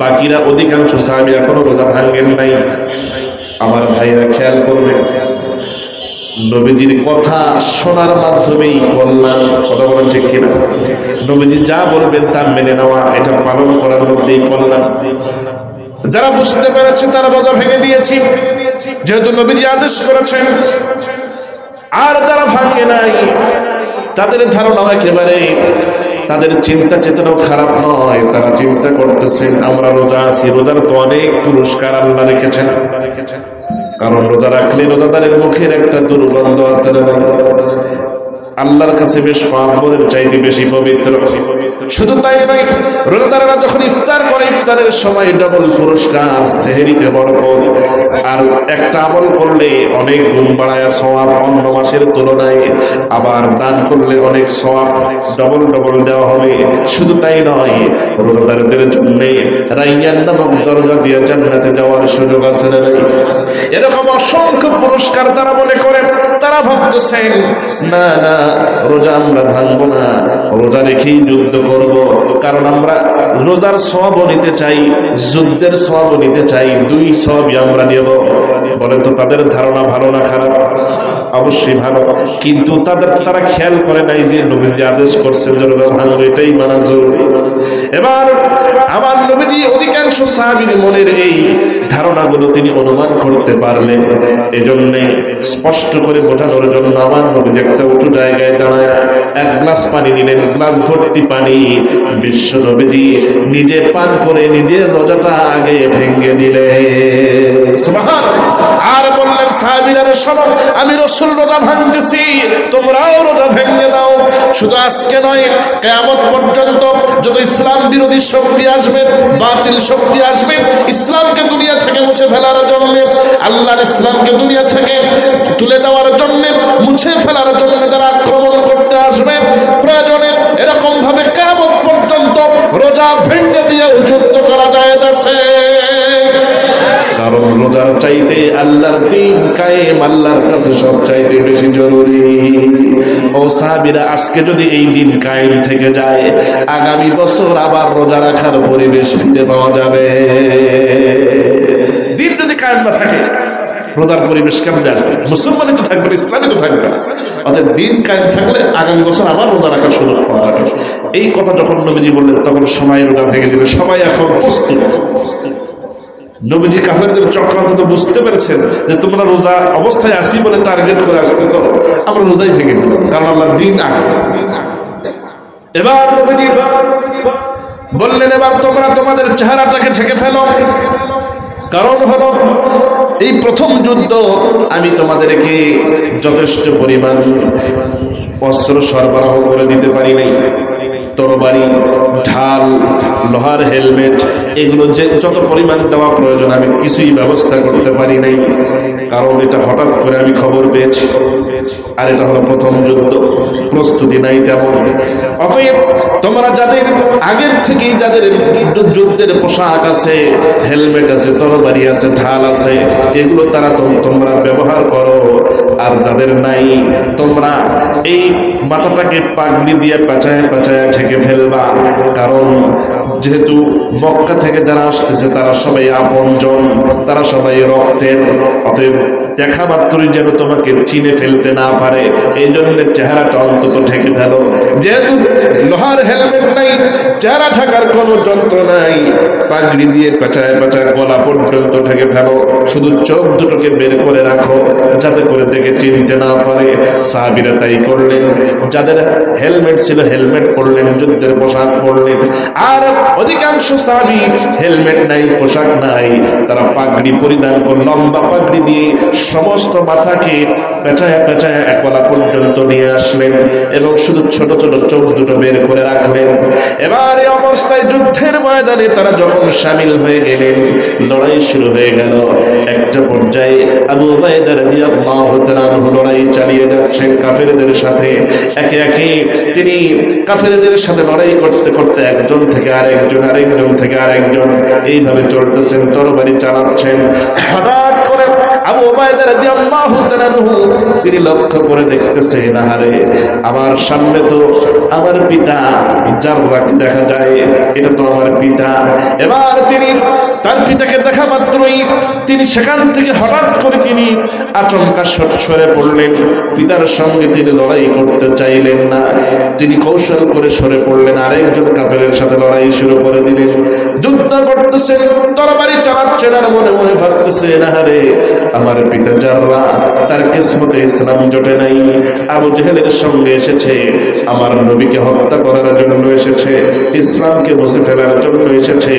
বাকিরা অধিকাংশ সাহাবী এখনো রোজা ভাঙেন নাই। আমার ভাইরা খেয়াল করবেন, নবীজির কথা শোনার মাধ্যমেই কল্যাণ। কথা বলেন ঠিক কিনা? নবীজি যা বলবেন তা মেনে নেওয়া, এটা পালন করার মধ্যেই কল্যাণ। যারা বুঝতে পেরেছে তারা রোজা ভেঙে দিয়েছে, যেহেতু নবীজি আদেশ করেছেন। আর যারা ভাঙে নাই, তাদের ধারণা একেবারে, তাদের চিন্তা চেতনাও খারাপ নয়। তারা চিন্তা করতেছেন, আমরা রোজা আছি, রোজার তো অনেক পুরস্কার আল্লাহ রেখেছেন। কারণ রোজা রাখলে রোজাদারের মুখের একটা দুর্গন্ধ আছে, আল্লাহর কাছে বেশ পাপের চাইতে বেশি পবিত্র। শুধু তাই নয়, রোজাদাররা যখন ইফতার করে, ইফতারের সময় ডাবল পুরস্কার, সেহরিতে বরকত। আর একটা আমল করলে অনেক গুণ বাড়ায় সওয়াব অন্য মাসের তুলনায়, আবার দান করলে অনেক সওয়াব ডবল ডবল দেওয়া হবে। শুধু তাই নয়, রোজাদারদের জন্য রাইয়ান নামক দরজা দিয়ে জান্নাতে যাওয়ার সুযোগ আছে না? এরকম অসংখ্য পুরস্কার তারা মনে করেন। তারা ভাবতেছেন, না না, রোজা আমরা ভাঙবো না, রোজা রেখেই যুদ্ধ করব। কারণ আমরা রোজার সওয়াবও নিতে চাই, যুদ্ধের সওয়াবও নিতে চাই, দুই সওয়াবই আমরা নেব। বলে তো তাদের ধারণা ভালো না খারাপ? অবশ্যই ভালো। কিন্তু তারা খেয়াল করে নাই যে নবীজি আদেশ করছেন যে রোজা ভাঙবো, এটাই মানা জরুরি। এবার আমার নবীজি অধিকাংশ সাহাবীর মনের এই ধারণাগুলো তিনি অনুমান করতে পারলেন। এজন্য স্পষ্ট করে বোঝানোর জন্য আমার নবীজি একটা উঁচু জায়গায় দাঁড়ায় এক গ্লাস পানি নিলেন, গ্লাস ভর্তি পানি। বিশ্ব নবীজি নিজে পান করে নিজের রোজাটা আগে ভেঙে দিলেন। সুবহানাল্লাহ। আর বললেন সাহাবীরা, শোনো, আমি রাসূল রোজা ভাঙতেছি, তোমরাও রোজা ভেঙে দাও। শুধু আজকে নয়, কিয়ামত পর্যন্ত যত ইসলাম বিরোধী শক্তি আসবে, বাতিল শক্তি আসবে, ইসলামকে দুনিয়া থেকে মুছে ফেলার জন্য, আল্লাহর ইসলামকে দুনিয়া থেকে তুলে দেওয়ার জন্য, মুছে ফেলার জন্য তারা আক্রমণ করতে আসবে। প্রয়োজনে এরকম ভাবে কিয়ামত পর্যন্ত রোজা ভেঙে দিয়ে যুদ্ধ করা যাইতেছে। কারণ রোজার চাইতে আল্লাহর দ্বীন কায়েম আল্লাহর কাছে সব চাইতে বেশি জরুরি। ও সাহাবীরা, আজকে যদি এই দিন কায়েম থেকে যায়, আগামী বছর আবার রোজা রাখার পরিবেশ ফিরে পাওয়া যাবে। দিন যদি কায়েম না থাকে, রোজার পরিবেশ কেমন আসবে? মুসলমানই তো থাকবে, ইসলামই তো থাকবে। অর্থাৎ দিন কায়েম থাকলে আগামী বছর আবার রোজা রাখার সুযোগ পাওয়া যাবে। এই কথা যখন নবীজি বললেন, তখন সবাই রোজা ভেঙে দিবে। সবাই এখন প্রস্তুত। নবীজি কাফেরদের চক্রান্ত তো বুঝতে পেরেছেন যে তোমরা রোজা অবস্থায় আসি বলে টার্গেট করে আসতেছ, আমরা রোজাই ভেঙে দিলাম, কারণ আমার দিন আগে। এবার নবীজি বললেন, এবার তোমরা তোমাদের চেহারাটাকে ঢেকে ফেলো। কারণ হলো এই প্রথম যুদ্ধ আমি তোমাদেরকে যথেষ্ট পরিমাণ অস্ত্র সরবরাহ করে দিতে পারি নাই। তরবারি, ঢাল, লোহার হেলমেট, এগুলো যে যত পরিমাণ দেওয়া প্রয়োজন আমি কিছুই ব্যবস্থা করতে পারি নাই। কারণ এটা হঠাৎ করে আমি খবর পেয়েছি, আর এটা হলো প্রথম যুদ্ধ, প্রস্তুতি নাই তেমন। অতএব তোমরা যাদের আগের থেকেই যাদের যুদ্ধের পোশাক আছে, হেলমেট আছে, তরবারি আছে, ঢাল আছে, এগুলো তোমরা ব্যবহার করো। আর যাদের নাই, তোমরা এই মাথাটাকে পাগড়ি দিয়ে পেঁচায় পেঁচায় ঢেকে ফেলবা। কারণ যেহেতু মক্কা থেকে যারা আসতেছে তারা সবাই আপনজন, তারা সবাই রক্তের। অতএব দেখা মাত্রই যেন তোমাকে চিনে ফেলতে না পারে, এই জন্য চেহারাটা অন্তত ঢেকে ফেলো। যেহেতু লোহার হেলমেট নাই, চেহারা ঢাকার কোনো যন্ত্র নাই, পাগড়ি দিয়ে পেঁচায় পেঁচায় গলা পর্যন্ত ঢেকে ফেলো। শুধু চোখ দুটোকে বের করে রাখো, যাতে করে দেখে চিনতে না পারে। সাহাবীরা তাই করলেন। যাদের হেলমেট ছিল হেলমেট পরলেন, যুদ্ধের পোশাক পরলেন। আর অধিকাংশ সাহাবী হেলমেট নাই, পোশাক নাই, তারা পাগড়ি পরিধান করে লম্বা পাগড়ি দিয়ে সমস্ত মাথাকে পেঁচায় পেঁচায় এক গলা পর্যন্ত নিয়ে আসলেন এবং শুধু ছোট ছোট চোখ দুটো বের করে রাখলেন। এবার এই অবস্থায় যুদ্ধের ময়দানে তারা যখন শামিল হয়ে গেলেন, লড়াই শুরু হয়ে গেল। একটা পর্যায়ে আবু উবাইদা রাদিয়াল্লাহু তাআলা আনহু লড়াই চালিয়ে যাচ্ছেন কাফেরদের সাথে। একে একে তিনি কাফেরদের সাথে লড়াই করতে করতে একজন থেকে আরেকজন, আরেকজন থেকে আরেকজন, এইভাবে চলতেছেন, তরবারি চালাচ্ছেন। হঠাৎ করে আবু উবাইদা রাদিয়াল্লাহু তাআলা আনহু তিনি লক্ষ্য করে দেখতেছেন, আহারে, আমার সামনে তো আমার পিতা জাররাকে দেখা যায়, এটা তো আমার পিতা। এবার তিনি তার পিতাকে দেখা মাত্রই তিনি সেখান থেকে হঠাৎ করে তিনি আচমকা সরে পড়লেন। পিতার সঙ্গে তিনি লড়াই করতে চাইলেন না, তিনি কৌশল করে সরে পড়লেন, আরেকজন কাফেরের সাথে লড়াই শুরু করে দিলেন। যুদ্ধ করতেছেন, তরবারি চালাচ্ছেন, আর মনে মনে ভাবতেছেন, আহারে, আমার পিতা জাররা, তার কিসমতে ইসলাম জোটে নাই, আবু জেহেলের সঙ্গে এসেছে, আমার নবীকে হত্যা করার জন্য এসেছে, ইসলামকে মুছে ফেলার জন্য এসেছে,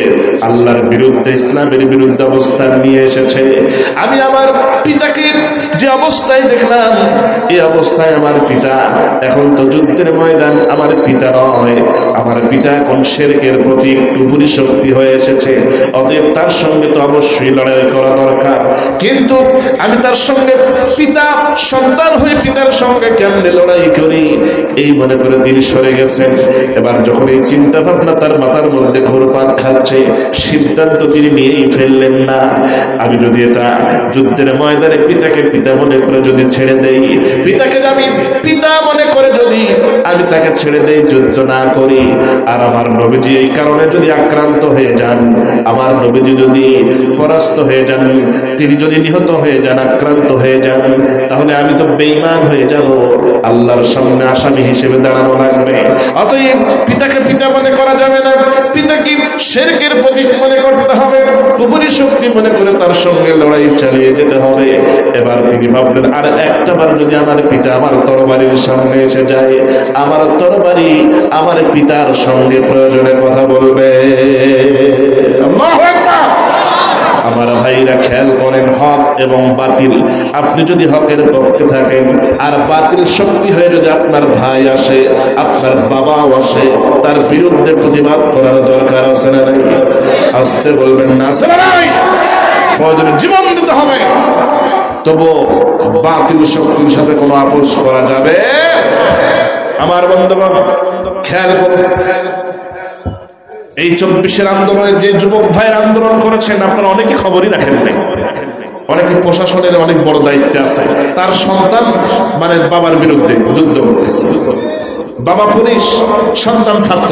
আল্লাহর বিরুদ্ধে, ইসলামের বিরুদ্ধে অবস্থান নিয়ে এসেছে। আমি আমার পিতাকে যে অবস্থায় দেখলাম, এই অবস্থায় আমার পিতা এখন তো যুদ্ধের ময়দান, আমার পিতা নয়, আমার পিতা এখন শিরকের প্রতি কুফরি শক্তি হয়ে এসেছে। অতএব তার সঙ্গে তো অবশ্যই লড়াই করা দরকার। কিন্তু আমি তার সঙ্গে পিতা সন্তান হয়ে পিতার সঙ্গে কেমনে লড়াই করি, এই মনে করে তিনি সরে গেছেন। এবার যখন এই চিন্তা ভাবনা তার মাথার মধ্যে ঘুরপাক খাচ্ছে, সিদ্ধান্ত তিনি নিয়েই ফেললেন না, আমি যদি এটা যুদ্ধের ময়দানে পিতাকে পিতা মনে করে যদি ছেড়ে দেই, পিতাকে আমি পিতা মনে করে যদি আমি তাকে ছেড়ে দেই, যুদ্ধ না করি, আর আমার নবীজি এই কারণে যদি আক্রান্ত হয়ে যান, আমার নবীজি যদি পরাস্ত হয়ে যান, তিনি যদি নিহত হয়ে যান, আক্রান্ত হয়ে যান, তাহলে আমি তো বেঈমান হয়ে যাব, আল্লাহর সামনে আসামি হিসেবে দাঁড়ানো লাগবে। অতএব পিতাকে পিতা মনে করা যাবে না, পিতাকে শিরকের প্রতীক মনে করতে হবে, কুফরি শক্তি মনে করে তার সঙ্গে লড়াই চালিয়ে যেতে হবে। এবার তিনি ভাবলেন, আর একটাবার যদি আমার পিতা আমার তরবারির সামনে এসে যায়, আমার তরবারি আমার পিতার সঙ্গে প্রয়োজনে কথা বলবে। আল্লাহু আকবার। আমার ভাইরা খেয়াল করেন, হক এবং বাতিল, আপনি যদি হকের পক্ষে থাকেন আর বাতিল শক্তি হয়ে যদি আপনার ভাই আসে, আপনার বাবাও আসে, তার বিরুদ্ধে প্রতিবাদ করার দরকার আছে না নাই? আসতে বলবেন না, আছে না নাই? প্রয়োজনে জীবন দিতে হবে, তবু বাতিল শক্তির সাথে কোনো আপোষ করা যাবে। আমার বন্ধুগণ খেয়াল করুন, এই 24-এর আন্দোলনের যে যুবক ভাইয়ের আন্দোলন করেছেন, আপনারা অনেকে খবরই রাখেন নাই। অনেকে প্রশাসনের অনেক বড় দায়িত্বে আছে, তার সন্তান মানে বাবার বিরুদ্ধে যুদ্ধ করতেছে, বাবা পুলিশ, সন্তান ছাত্র,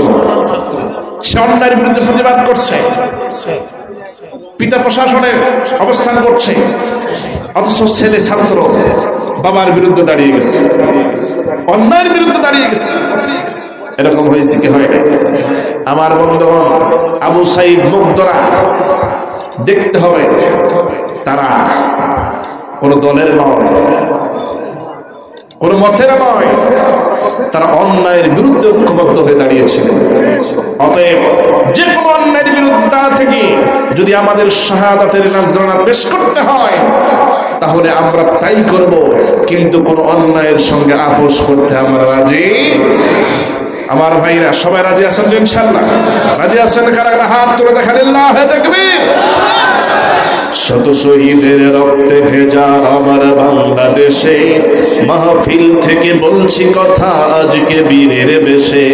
সে অন্যায়ের বিরুদ্ধে প্রতিবাদ করছে, পিতা প্রশাসনের অবস্থান করছে, অথচ ছেলে ছাত্র বাবার বিরুদ্ধে দাঁড়িয়ে গেছে, অন্যায়ের বিরুদ্ধে দাঁড়িয়ে গেছে। এরকম হয়েছে কি হয় না? আমার বন্ধুগণ, আবু সাইদ মুগদরা দেখতে হবে, তারা কোন দলের নয়, কোন মতের নয়, তারা অন্যায়ের বিরুদ্ধে ঐক্যবদ্ধ হয়ে দাঁড়িয়েছিলেন। অতএব যে কোনো অন্যায়ের বিরুদ্ধে দাঁড়া থেকে যদি আমাদের শাহাদাতের নাজরানা পেশ করতে হয়, তাহলে আমরা তাই করব, কিন্তু কোন অন্যায়ের সঙ্গে আপোষ করতে আমরা রাজি। আমার ভাইরা সবাই রাজি আছেন তো? ইনশাআল্লাহ রাজি আছেন? কারা কারা হাত তুলে দেখান, আল্লাহু তাকবীর। শত শহীদের রক্তে ভেজা আমার বাংলাদেশে, মাহফিল থেকে বলছি কথা আজকে বীরের বেশে।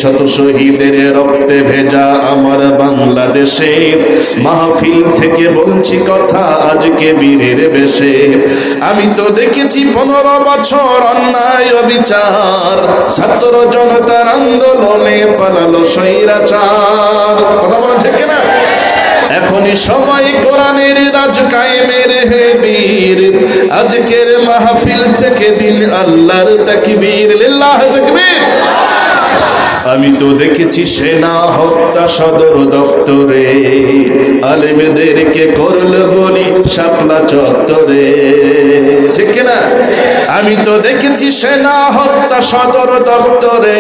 শত শহীদের রক্তে ভেজা আমার বাংলাদেশে, মাহফিল থেকে বলছি কথা আজকে বীরের বেশে। আমি তো দেখেছি 15 বছর অন্যায় বিচার, ছাত্র জনতার আন্দোলনে পালালো স্বৈরাচার। কথা বলা ঠিক না? এখনই সময় কোরআনের রাজ কায়েমের, হে বীর, আজকের মাহফিল থেকে দিন আল্লাহর তাকবীর, লিল্লাহি তাকবীর। আমি তো দেখেছি সেনা হত্যা সদর দপ্তরে, আলেমদেরকে করলো গুলি শাপলা চত্বরে, ঠিক না? আমি তো দেখেছি সেনা হত্যা সদর দপ্তরে,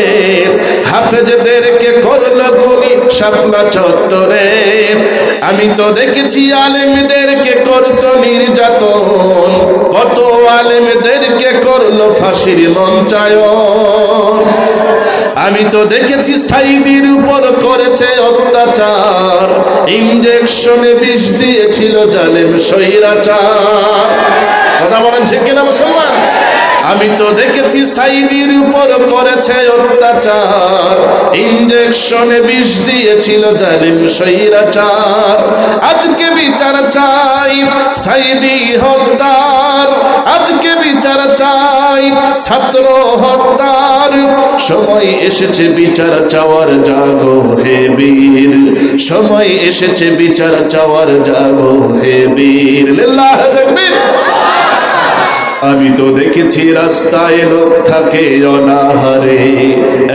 হাফেজদেরকে করলো গুলি শাপলা চত্বরে। আমি তো দেখেছি আলেমদেরকে করতো নির্যাতন, কত আলেমদেরকে করলো ফাঁসির মঞ্চায়ন। আমি তো দেখেছি সাইদির উপর করেছে অত্যাচার, ইনজেকশনে বিষ দিয়েছিল জালেম স্বৈরাচার। কথা বলেন ঠিক কিনা মুসলমান? আমি তো দেখেছি সাইদির উপর করেছে অত্যাচার, ইনজেকশনে বিষ দিয়েছিল জালিম স্বৈরাচার। আজকে বিচার চাই সাইদি হত্যার, আজকে বিচার চাই ছাত্র হত্যার। সময় এসেছে বিচার চাওয়ার, জাগো হে বীর, সময় এসেছে বিচার চাওয়ার, জাগো হে বীর, লিল্লাহি তাকবীর। আমি তো দেখেছি রাস্তায় লোক থাকে অনাহারে,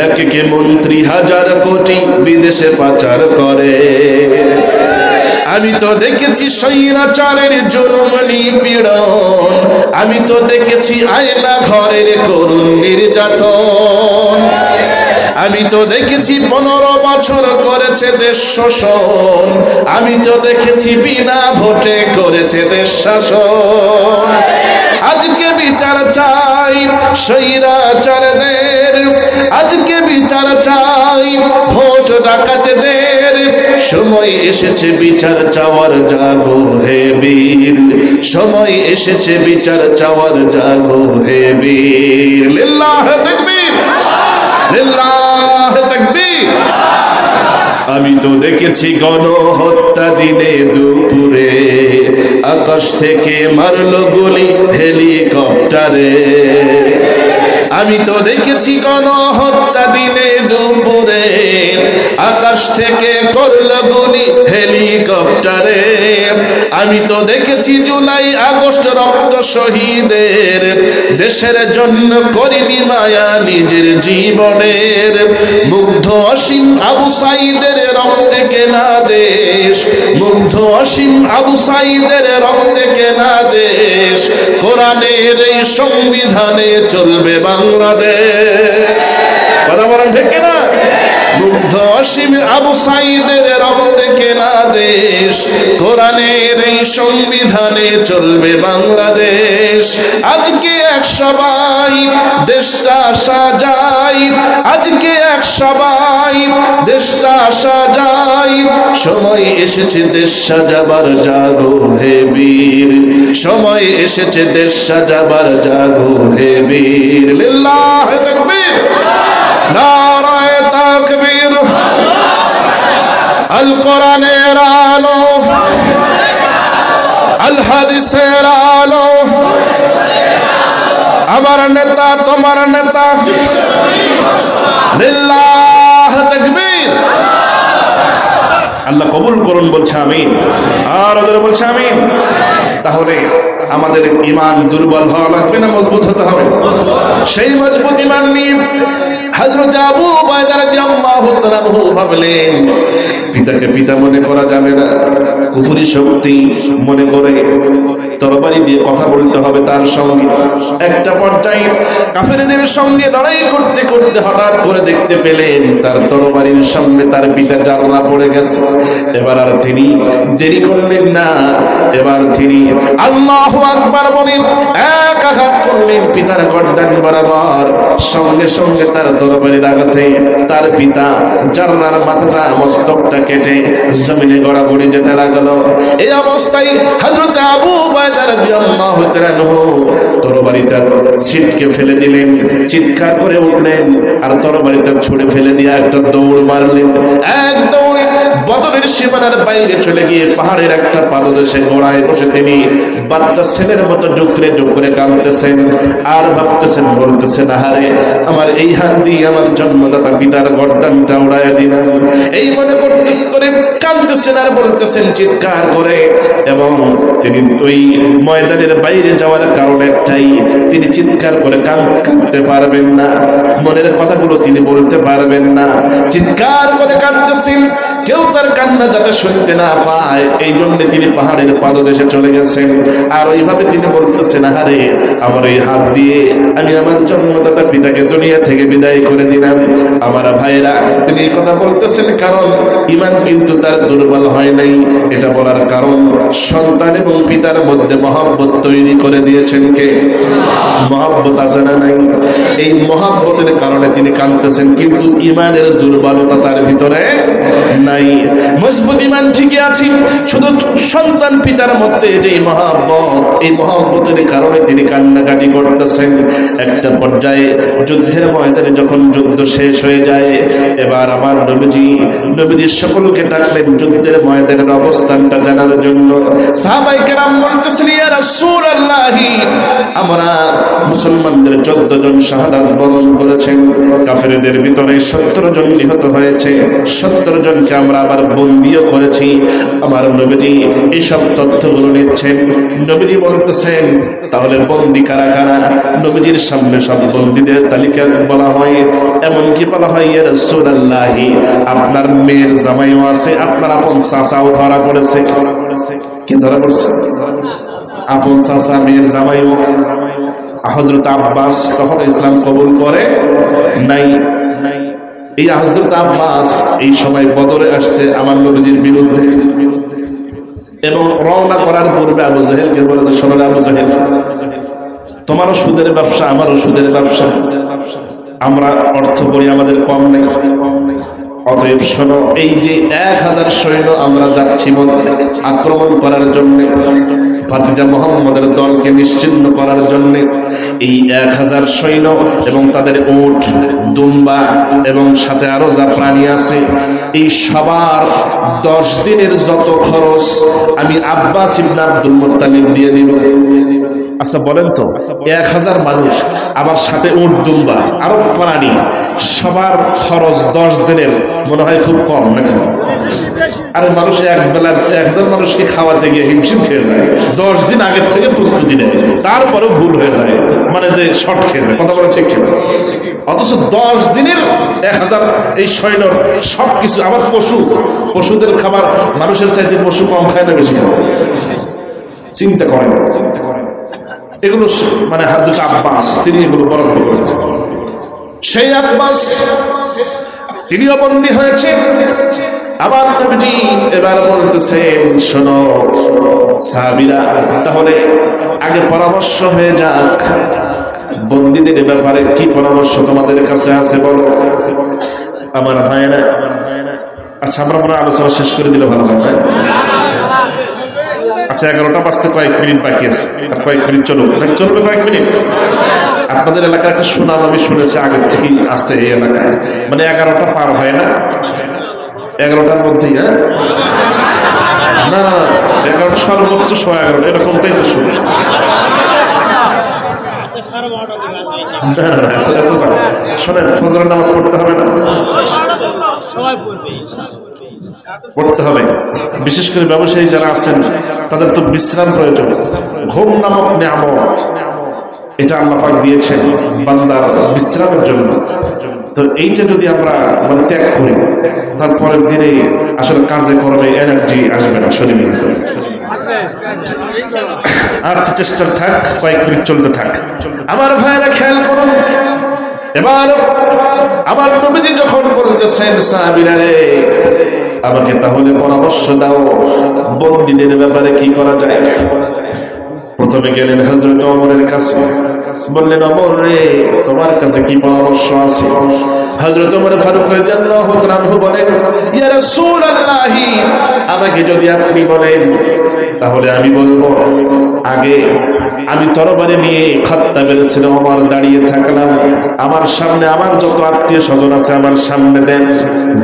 এক একে মন্ত্রী হাজার কোটি বিদেশে পাচার করে। আমি তো দেখেছি স্বৈরাচারের জুলুম নিপীড়ন, আমি তো দেখেছি আয়না ঘরের করুণ নির্যাতন। আমি তো দেখেছি 15 বছর করেছে দেশ শোষণ, আমি তো দেখেছি বিনা ভোটে করেছে দেশ শাসন। আজকে বিচার চাই স্বৈরাচারদের, আজকে বিচার চাই ভোট ডাকাতদের। সময় এসেছে বিচার চাওয়ার, জাগো হে বীর, সময় এসেছে বিচার চাওয়ার, জাগো হে বীর, লিল্লাহি তাকবীর, লিল্লাহি তাকবীর। আমি তো দেখেছি গণহত্যা দিনে দুপুরে, আকাশ থেকে মারলো গুলি হেলিকপ্টারে। আমি তো দেখেছি গণহত্যা দিনে দুপুরে, আকাশ থেকে করলো গুলি হেলিকপ্টারে। আমি তো দেখেছি জুলাই আগস্ট রক্ত শহীদের, দেশের জন্য করিনি মায়া নিজের জীবনের। মুগ্ধ অসীম আবু সাঈদের রক্তে কেনা দেশ, মুগ্ধ অসীম আবু সাঈদের রক্তে কেনা দেশ। কোরআনের এই সংবিধানে চলবে বাংলাদেশ। কথা বলেন ঠিক কিনা? মুগ্ধ অসীম আবু সাঈদের রক্তে কেনা দেশ, কোরআনের এই সংবিধানে চলবে বাংলাদেশ। আজকে এক সবাই দেশটা সাজাই, আজকে এক সবাই দেশটা সাজাই। সময় এসেছে দেশ সাজাবার, জাগো হে বীর। সময় এসেছে দেশ সাজাবার, জাগো হে বীর। লিল্লাহি তাকবীর, নারায়ে তাকবীর। আল কোরআনের আলো, আল হাদিসের আলো। আমার নেতা তোমার নেতা, লিল্লাহি তাকবীর। আল্লাহ কবুল করুন বলছে আমিন, আর ওদের বলছে আমিন। তাহলে আমাদের ঈমান দুর্বল হওয়া লাগবে না মজবুত হতে হবে? সেই মজবুত ঈমান নিয়ে হযরত আবু উবাইদা রাদিয়াল্লাহু তাআলা ভাবলেন, পিতাকে পিতা মনে করা যাবে না, কুফরি শক্তি মনে করে তরবারি দিয়ে কথা বলতে হবে তার সঙ্গে। একটা পর্যায়ে কাফেরদের সঙ্গে লড়াই করতে করতে হঠাৎ করে দেখতে পেলেন তার তরবারির সামনে তার পিতা জারনা পড়ে গেছে। এবার আর তিনি দেরি করলেন না, এবার তিনি আল্লাহু আকবার বলে এক আঘাত করলেন পিতার গর্দান বরাবর। সঙ্গে সঙ্গে তার তরবারির আঘাতে তার পিতা জারনার মাথাটা, মস্তকটা কেটে জমিনে গড়াগড়ি যেতে লাগলো। এই অবস্থায় হযরত আবু উবাইদা রাদিয়াল্লাহু তাআলা তরবারিটা ছিটকে ফেলে দিলেন, চিৎকার করে উঠলেন আর তরবারিটা ছুঁড়ে ফেলে দিয়ে একটা দৌড় মারলেন। এক দৌড়ে বদরের সীমানার বাইরে চলে গিয়ে পাহাড়ের একটা পাদদেশে গোড়ায় বসে তিনি বাচ্চা ছেলের মতো ডুকরে ডুকরে কাঁদতেছেন আর ভাবতেছেন, বলতেছেন, আহারে আমার এই হাত দিয়ে আমার জন্মদাতা পিতার গর্দানটা উড়াইয়া দিলেন। এই মনে করতে করে কাঁদতেছেন আর বলতেছেন চিৎকার করে। এবং তিনি ওই ময়দানের বাইরে যাওয়ার কারণ একটাই, তিনি চিৎকার করে কাঁদতে পারবেন না, মনের কথাগুলো তিনি বলতে পারবেন না। চিৎকার করে কাঁদতেছেন, কেউ তার কান্না যাতে শুনতে না পায়, এই জন্য তিনি পাহাড়ের পাদদেশে চলে গেছেন। আর ওইভাবে তিনি বলতেছেন, আহারে আমার এই হাত দিয়ে আমি আমার জন্মদাতা পিতাকে দুনিয়া থেকে বিদায় করে দিলাম। আমার ভাইরা, তিনি এই কথা বলতেছেন কারণ ঈমান কিন্তু তার দুর্বল হয় নাই। এটা বলার কারণ সন্তান এবং পিতার মধ্যে মহব্বত তৈরি করে দিয়েছেন কে? মহব্বত আছে না নাই? এই মহব্বতের কারণে তিনি কাঁদতেছেন, কিন্তু ঈমানের দুর্বলতা তার ভিতরে নাই। মজবুত ঈমান ঠিকই আছে, শুধু সন্তান পিতার মধ্যে যে মহব্বত, এই মহব্বতের কারণে তিনি কান্নাকাটি করতেছেন। একটা পর্যায়ে যুদ্ধের ময়দানে যখন যুদ্ধ শেষ হয়ে যায়, এবার আমার নবীজি সকলকে ডাকলেন যুদ্ধের ময়দানের অবস্থানটা জানার জন্য। সাহাবায়ে কেরাম বলতেছেন, ইয়া রাসূলুল্লাহ, আমরা মুসলমানদের 14 জন শাহাদাত বরণ করেছেন, কাফেরদের ভিতরে 17 জন নিহত হয়েছে, 17 জনকে আমরা আবার বন্দীও করেছি। আমার নবীজি এইসব তথ্যগুলো নিচ্ছেন। নবীজি বলতেছেন, তাহলে বন্দী কারা কারা? নবীজির সামনে সব বন্দীদের তালিকা বলা হয়, এমনকি বলা হয়, ইয়া রাসূলুল্লাহ, আপনার মেয়ের জামাইও আছে, আপনার আপন চাচাও ধরা পড়েছে। কি ধরা পড়ছে? আপন চাচা, মেয়ের জামাইও। হযরত আব্বাস তখন ইসলাম কবুল করে নাই। এই হযরত আব্বাস এই সময় বদরে আসছে আমার নবীজির বিরুদ্ধে, এবং রওনা করার পূর্বে আবু জাহেলকে বলেছে, শোনো আবু জাহেল, তোমারও সুদের ব্যবসা, আমারও সুদের ব্যবসা, আমরা অর্থ করি, আমাদের কম নেই। অতএব শোনো, এই যে 1000 সৈন্য আমরা যাচ্ছি আক্রমণ করার জন্য, ভাতিজা মুহাম্মদের দলকে নিশ্চিহ্ন করার জন্য, এই 1000 সৈন্য এবং তাদের উট, দুম্বা এবং সাথে আরো যা প্রাণী আছে, এই সবার 10 দিনের যত খরচ আমি আব্বাস ইবনে আব্দুল মুত্তালিব দিয়ে দিব। আচ্ছা বলেন তো, 1000 মানুষ, আবার সাথে উট, দুম্বা, আরো প্রাণী, সবার খরচ 10 দিনের, মনে হয় খুব কম নাকি? আরে মানুষ এক বেলা 1000 মানুষকে খাওয়াতে গিয়ে হিমশিম খেয়ে যায়, 10 দিন আগের থেকে প্রস্তুতি নেয়, তারপরেও ভুল হয়ে যায়, মানে যে শর্ট খেয়ে যায়। কথা বলে ঠিক কিনা? অথচ 10 দিনের 1000 এই সৈন্য সবকিছু, আবার পশুদের খাবার মানুষের চাইতে পশু কম খায় না বেশি খায়? চিন্তা করেন, এগুলো মানে হযরত আব্বাস তিনি এগুলো বরাদ্দ করেছেন। সেই আব্বাস তিনিও বন্দী হয়েছে। আবার নবীজি এবার বলতেছেন, শোনো সাহাবীরা, তাহলে আগে পরামর্শ হয়ে যাক, বন্দীদের ব্যাপারে কি পরামর্শ তোমাদের কাছে আছে বলো। আমার ভাইয়েরা, আচ্ছা আমরা মনে আলোচনা শেষ করে দিলে ভালো হয়। আচ্ছা 11টা বাজতে কয়েক মিনিট বাকি আছে, আর কয়েক মিনিট চলুক, নাকি চলবে কয়েক মিনিট? আপনাদের এলাকার একটা সুনাম আমি শুনেছি আগের থেকেই আছে এই এলাকায়, মানে 11টা পার হয় না, 11টার মধ্যেই। হ্যাঁ, না 11টা সর্বোচ্চ 11:15 এরকমটাই তো শুনি। শোনেন, ফজরের নামাজ পড়তে হবে না? পড়তে হবে। বিশেষ করে ব্যবসায়ী যারা আছেন তাদের তো বিশ্রাম প্রয়োজন। ঘুম নামক নিয়ামত, এটা আল্লাহ পাক দিয়েছেন বান্দার বিশ্রামের জন্য। তো এইটা যদি আমরা মানে ত্যাগ করি, তারপরের দিনে আসলে কাজে কর্মে এনার্জি আসবে না শরীরের ভিতরে। আচ্ছা চেষ্টা থাক, কয়েক মিনিট চলতে থাক। আমার ভাইরা খেয়াল করুন, এবার আমার নবীজি যখন বলতেছেন, সাহাবীরা রে আমাকে তাহলে পরামর্শ দাও, বন্দীদের ব্যাপারে কি করা যায়। প্রথমে গেলেন হযরত ওমরের কাছে, বললেন, ওমর রে তোমার কাছে কি পরামর্শ আছে? হযরত ওমর ফারুক রাদিয়াল্লাহু তাআলা আনহু বলেন, ইয়া রাসূলুল্লাহ, আমাকে যদি আপনি বলেন তাহলে আমি বলবো, আগে আমি তরবারি নিয়ে খাত্তাবের ছিল ওমর দাঁড়িয়ে থাকলাম, আমার সামনে আমার যত আত্মীয় স্বজন আছে আমার সামনে দেন,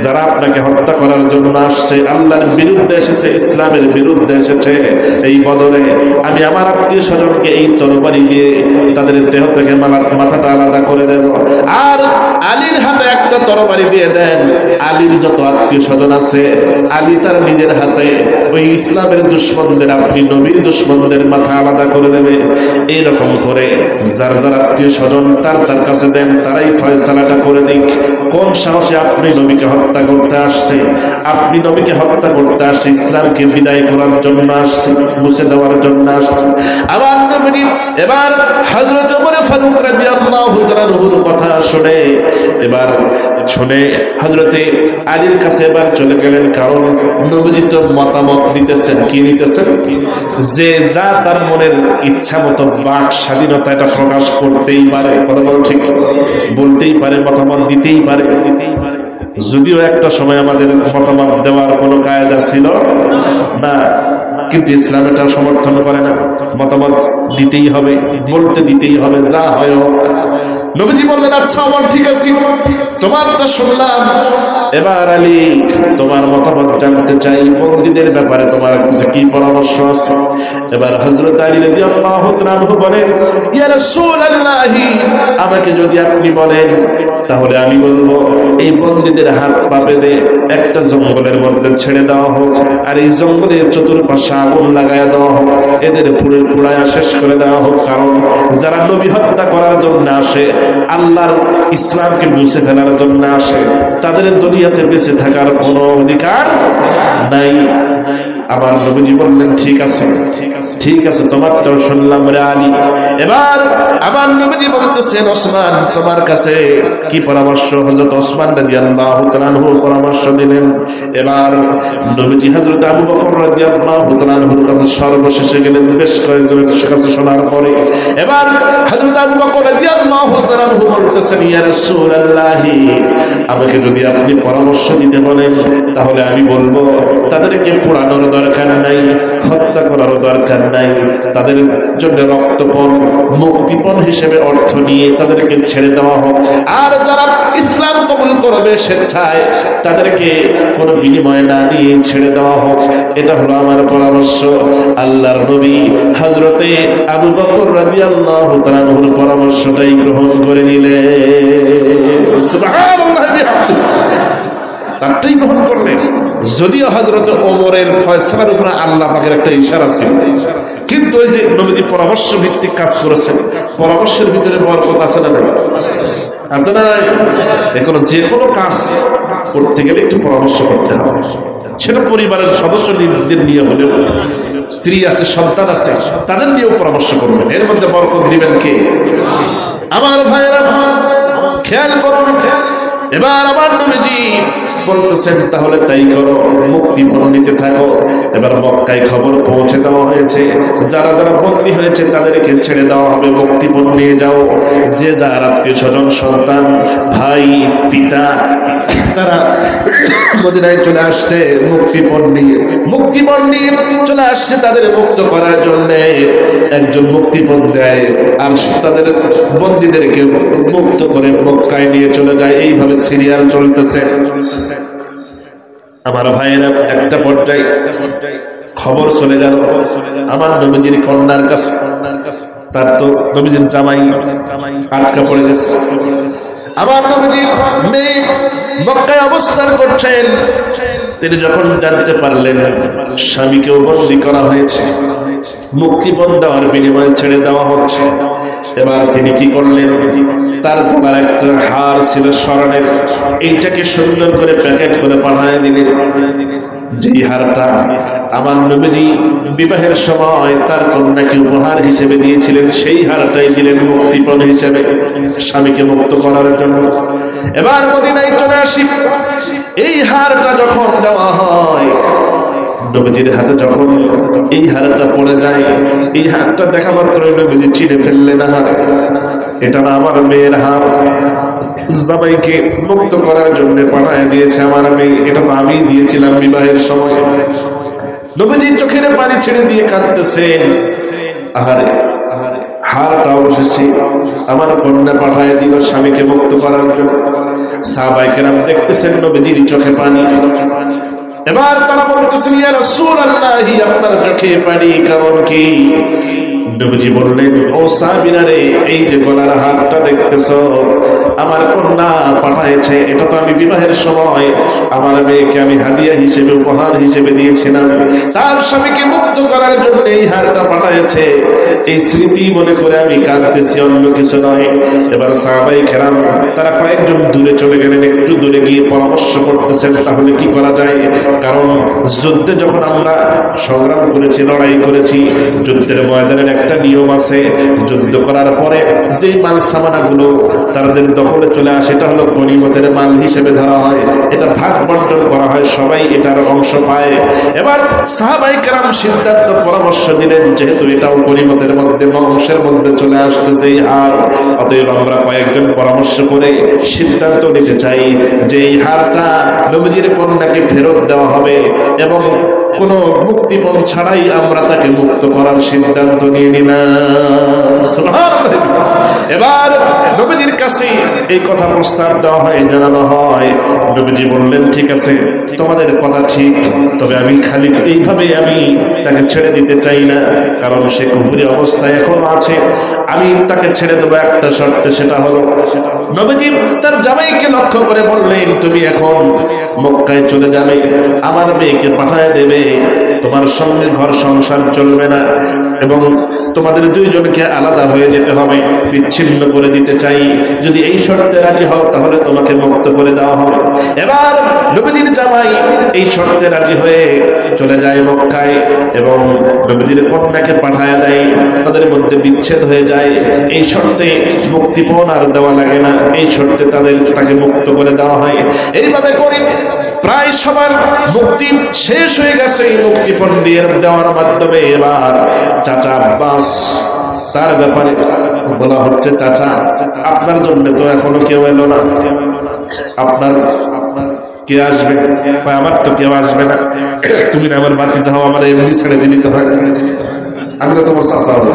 যারা আপনাকে হত্যা করার জন্য আসছে, আল্লাহর বিরুদ্ধে এসেছে, ইসলামের বিরুদ্ধে এসেছে, এই বদরে আমি আমার আত্মীয় স্বজনকে এই তরবারি দিয়ে তাদের দেহ থেকে মাথাটা আলাদা করে দেব। আর আলীর হাতে একটা তরবারি দিয়ে দেন, আলীর যত আত্মীয় স্বজন আছে আলী তার নিজের হাতে ওই ইসলামের দুশমনদের, আপনি নবীর দুশমনদের মাথা আলাদা করে দেবে। এইরকম করে যার যার আত্মীয় স্বজন তার কাছে দেন, তারাই ফয়সালাটা করে দিক, কোন সাহসে আপনি নবীকে হত্যা করতে আসছে, আপনি নবীকে হত্যা করতে আসছে, ইসলামকে বিদায় করার জন্য আসছে, মুছে দেওয়ার জন্য আসছে। আবার নবী এবার হযরত ওমর ফারুক রাদিয়াল্লাহু তাআলা আনহুর কথা শুনে হযরতে আলীর কাছে এবার চলে গেলেন, কারণ নবীজি তো মতামত নিতেছেন, কি নিতেছেন, যে যা তার মনের ইচ্ছা মতো বাক স্বাধীনতা এটা প্রকাশ করতেই পারে, কথা বলো ঠিক, বলতেই পারে, মতামত দিতেই পারে। যদিও একটা সময় আমাদের মতামত দেওয়ার কোনো কায়দা ছিল না, কিন্তু ইসলাম এটা সমর্থন করে না, মতামত দিতেই হবে, বলতে দিতেই হবে, যা হয় হোক। নবীজি বললেন, আচ্ছা আমার ঠিক আছে, তোমারটা শুনলাম, এবার আলী তোমার মতামত জানতে চাই, বন্দীদের ব্যাপারে তোমার কাছে কি পরামর্শ আছে। এবার হযরত আলী রাদিয়াল্লাহু তাআলা আনহু বলেন, ইয়া রাসূলুল্লাহ, আমাকে যদি আপনি বলেন তাহলে আমি বলবো, এই বন্দীদের হাত পা বেঁধে একটা জঙ্গলের মধ্যে ছেড়ে দেওয়া হোক, আর এই জঙ্গলের চতুর্পাশে আগুন লাগায় দেওয়া হোক, এদের পুড়ায় শেষ করে দেওয়া হোক। কারণ যারা নবী হত্যা করার জন্য আসে, আল্লাহর ইসলামকে মুছে ফেলার জন্য আসে, তাদের দুনিয়াতে বেঁচে থাকার কোনো অধিকার নাই। আমার নবীজি বললেন ঠিক আছে, ঠিক আছে, তোমারটাও শুনলাম রে আলী। এবার আমার নবীজি বলতেছেন ওসমান তোমার কাছে কি পরামর্শ? হযরত ওসমান রাদিয়াল্লাহু তাআলা আনহু পরামর্শ দিলেন। এবার নবীজি হযরত আবু বকর রাদিয়াল্লাহু তাআলা আনহুর কাছে সর্বশেষে গেলেন। বেশ কয়েকজনের কাছে শোনার পরে এবার হযরত আবু বকর রাদিয়াল্লাহু তাআলা আনহু বলতেছেন ইয়া রাসূলুল্লাহ, আমাকে যদি আপনি পরামর্শ দিতে বলেন তাহলে আমি বলবো তাদেরকে পোড়ানোর দরকার নাই, হত্যা করার দরকার নাই, তাদের জন্য রক্তপণ মুক্তিপণ হিসেবে অর্থ নিয়ে তাদেরকে ছেড়ে দেওয়া হোক। আর যারা ইসলাম কবুল করবে স্বেচ্ছায় তাদেরকে কোনো বিনিময় না নিয়ে ছেড়ে দেওয়া হোক। এটা হলো আমার পরামর্শ। আল্লাহর নবী হযরতে আবু বকর রাদিয়াল্লাহু তাআলা আনহুর পরামর্শটাই গ্রহণ করে নিলেন। সুবহানাল্লাহ, তারটাই গ্রহণ করলেন। যদিও হযরত ওমরের ফয়সালার উপরে আল্লাহ পাকের একটা ইশারা ছিল, কিন্তু ওই যে নবীজি পরামর্শ ভিত্তিক কাজ করেছেন, পরামর্শের ভিতরে বরকত আছে না নাই? আছে না নাই? এখন যে কোনো কাজ করতে গেলে একটু পরামর্শ করতে হবে। সেটা পরিবারের সদস্যদের নিয়ে হলেও, স্ত্রী আছে, সন্তান আছে, তাদের নিয়েও পরামর্শ করবেন। এর মধ্যে বরকত দিবেন কে? আমার ভাইয়েরা খেয়াল করুন। এবার আমার নবীজি বলতেছেন তাহলে তাই করো, মুক্তিপণ নিতে থাকো। এবার মক্কায় খবর পৌঁছে দেওয়া হয়েছে, যারা যারা বন্দী হয়েছে তাদেরকে ছেড়ে দেওয়া হবে, মুক্তিপণ নিয়ে যাও। যে যার আত্মীয় স্বজন, সন্তান, ভাই, পিতা, তারা মদিনায় চলে আসছে মুক্তিপণ নিয়ে চলে আসছে তাদের মুক্ত করার জন্য। একজন মুক্তিপণ দেয় আর তাদের বন্দীদেরকে মুক্ত করে মক্কায় নিয়ে চলে যায়। এইভাবে সিরিয়াল চলতেছে। আমার ভাইয়েরা একটা পর্যায়ে খবর চলে গেল আমার নবীজির কন্যার কাছে। তার তো নবীজির জামাই আটকা পড়ে গেছে। আমার নবীজি মেয়ে মক্কায় অবস্থান করছেন। তিনি যখন জানতে পারলেন স্বামীকেও বন্দী করা হয়েছে, মুক্তিপণ দেওয়ার বিনিময়ে ছেড়ে দেওয়া হচ্ছে, এবার তিনি কি করলেন? তার গলার একটা হার ছিল স্বর্ণের, এইটাকে সুন্দর করে প্যাকেট করে পাঠায় দিলেন। যেই হারটা আমার নবীজি বিবাহের সময় তার কন্যাকে উপহার হিসেবে দিয়েছিলেন, সেই হারটাই দিলেন মুক্তিপণ হিসেবে স্বামীকে মুক্ত করার জন্য। এবার মদিনায় চলে আসি। এই হারটা যখন দেওয়া হয়, নবীজির হাতে যখন এই হারটা পড়ে যায়, এই হারটা দেখা মাত্র নবীজি চিনে ফেললেন, এটা না আমার মেয়ের হাত, জামাইকে মুক্ত করার জন্য পাঠায় দিয়েছে আমার মেয়ে, এটা তো আমি দিয়েছিলাম বিবাহের সময়। নবীজি চোখের পানি ছেড়ে দিয়ে কাঁদতেছেন। আহারে হারটা অবশেষে আমার কন্যা পাঠায় দিল স্বামীকে মুক্ত করার জন্য। সাহাবায়ে কেরাম দেখতেছেন নবীজির চোখে পানি। এবার তারা বলতেছেন ইয়া রাসূলুল্লাহ, আপনার চোখে পানি কারণ কি? নবীজি বললেন ও সাহাবীরা রে, এই যে গলার হারটা দেখতেছো আমার কন্যা পাঠাইছে, এটা তো আমি বিবাহের সময় আমার মেয়েকে আমি হাদিয়া হিসেবে, উপহার হিসেবে দিয়েছিলাম। তার স্বামীকে মুক্ত করার জন্য এই হারটা পাঠাইছে। এই স্মৃতি মনে করে আমি কাঁদতেছি, অন্য কিছু নয়। এবার সাহাবায়ে কেরাম তারা কয়েকজন দূরে চলে গেলেন, একটু দূরে গিয়ে পরামর্শ করতেছেন তাহলে কি করা যায়। কারণ যুদ্ধে যখন আমরা সংগ্রাম করেছি, লড়াই করেছি, যুদ্ধের ময়দানের একটা নিয়ম আছে, যুদ্ধ করার পরে যে মাল সামানাগুলো তাদের দখলে চলে আসে এটা হলো গনিমতের মাল হিসেবে ধরা হয়, এটা ভাগ বন্টন করা হয়, সবাই এটার অংশ পায়। এবার সাহাবায়ে কেরাম সিদ্ধান্ত পরামর্শ দিলেন যেহেতু এটাও গনিমতের মধ্যে, অংশের মধ্যে চলে আসতেছে আর অতএব আমরা কয়েকজন পরামর্শ করে সিদ্ধান্ত নিতে চাই যে এই হারটা নবীজির কন্যাকে ফেরত দেওয়া হবে এবং কোনো মুক্তিপণ ছাড়াই আমরা তাকে মুক্ত করার সিদ্ধান্ত নিয়ে নিলাম। সুবহানাল্লাহ। এবার নবীজির কাছে এই কথা প্রস্তাব দেওয়া হয়, জানানো হয়। নবীজি বললেন ঠিক আছে, তোমাদের কথা ঠিক, তবে আমি খালি এইভাবে আমি তাকে ছেড়ে দিতে চাই না, কারণ সে কুফরি অবস্থায় এখনো আছে। আমি তাকে ছেড়ে দেবো একটা শর্তে, সেটা হলো নবীজি তার জামাইকে লক্ষ্য করে বললেন তুমি এখন মক্কায় চলে যাবে, আমার মেয়েকে পাঠায় দেবে তোমার সঙ্গে ঘর সংসার চলবে না এবং তোমাদের দুইজনকে আলাদা হয়ে যেতে হবে, বিচ্ছিন্ন করে দিতে চাই। যদি এই শর্তে রাজি হও তাহলে তোমাকে মুক্ত করে দেওয়া হবে। এবার নবীজির জামাই এই শর্তে রাজি হয়ে চলে যায় মক্কায় এবং নবীজির কন্যাকে পাঠায় দেয়। তাদের মধ্যে বিচ্ছেদ হয়ে যায়। এই শর্তে মুক্তিপণ আর দেওয়া লাগে না, এই শর্তে তাকে মুক্ত করে দেওয়া হয়। এইভাবে করে প্রায় সবার মুক্তি শেষ হয়ে গেছে মুক্তিপণ দিয়ে দেওয়ার মাধ্যমে। এবার চাচা আব্বাস, তার ব্যাপারে বলা হচ্ছে, চাচা আপনার জন্য তো এখনো কেউ এলো না, আপনার কে আসবে? আমার তো কেউ আসবে না, তুমি না আমার বাতি যাও, আমার এমনি ছেড়ে দিলি তো হয়। আমি তো তোমার চাচা হবো।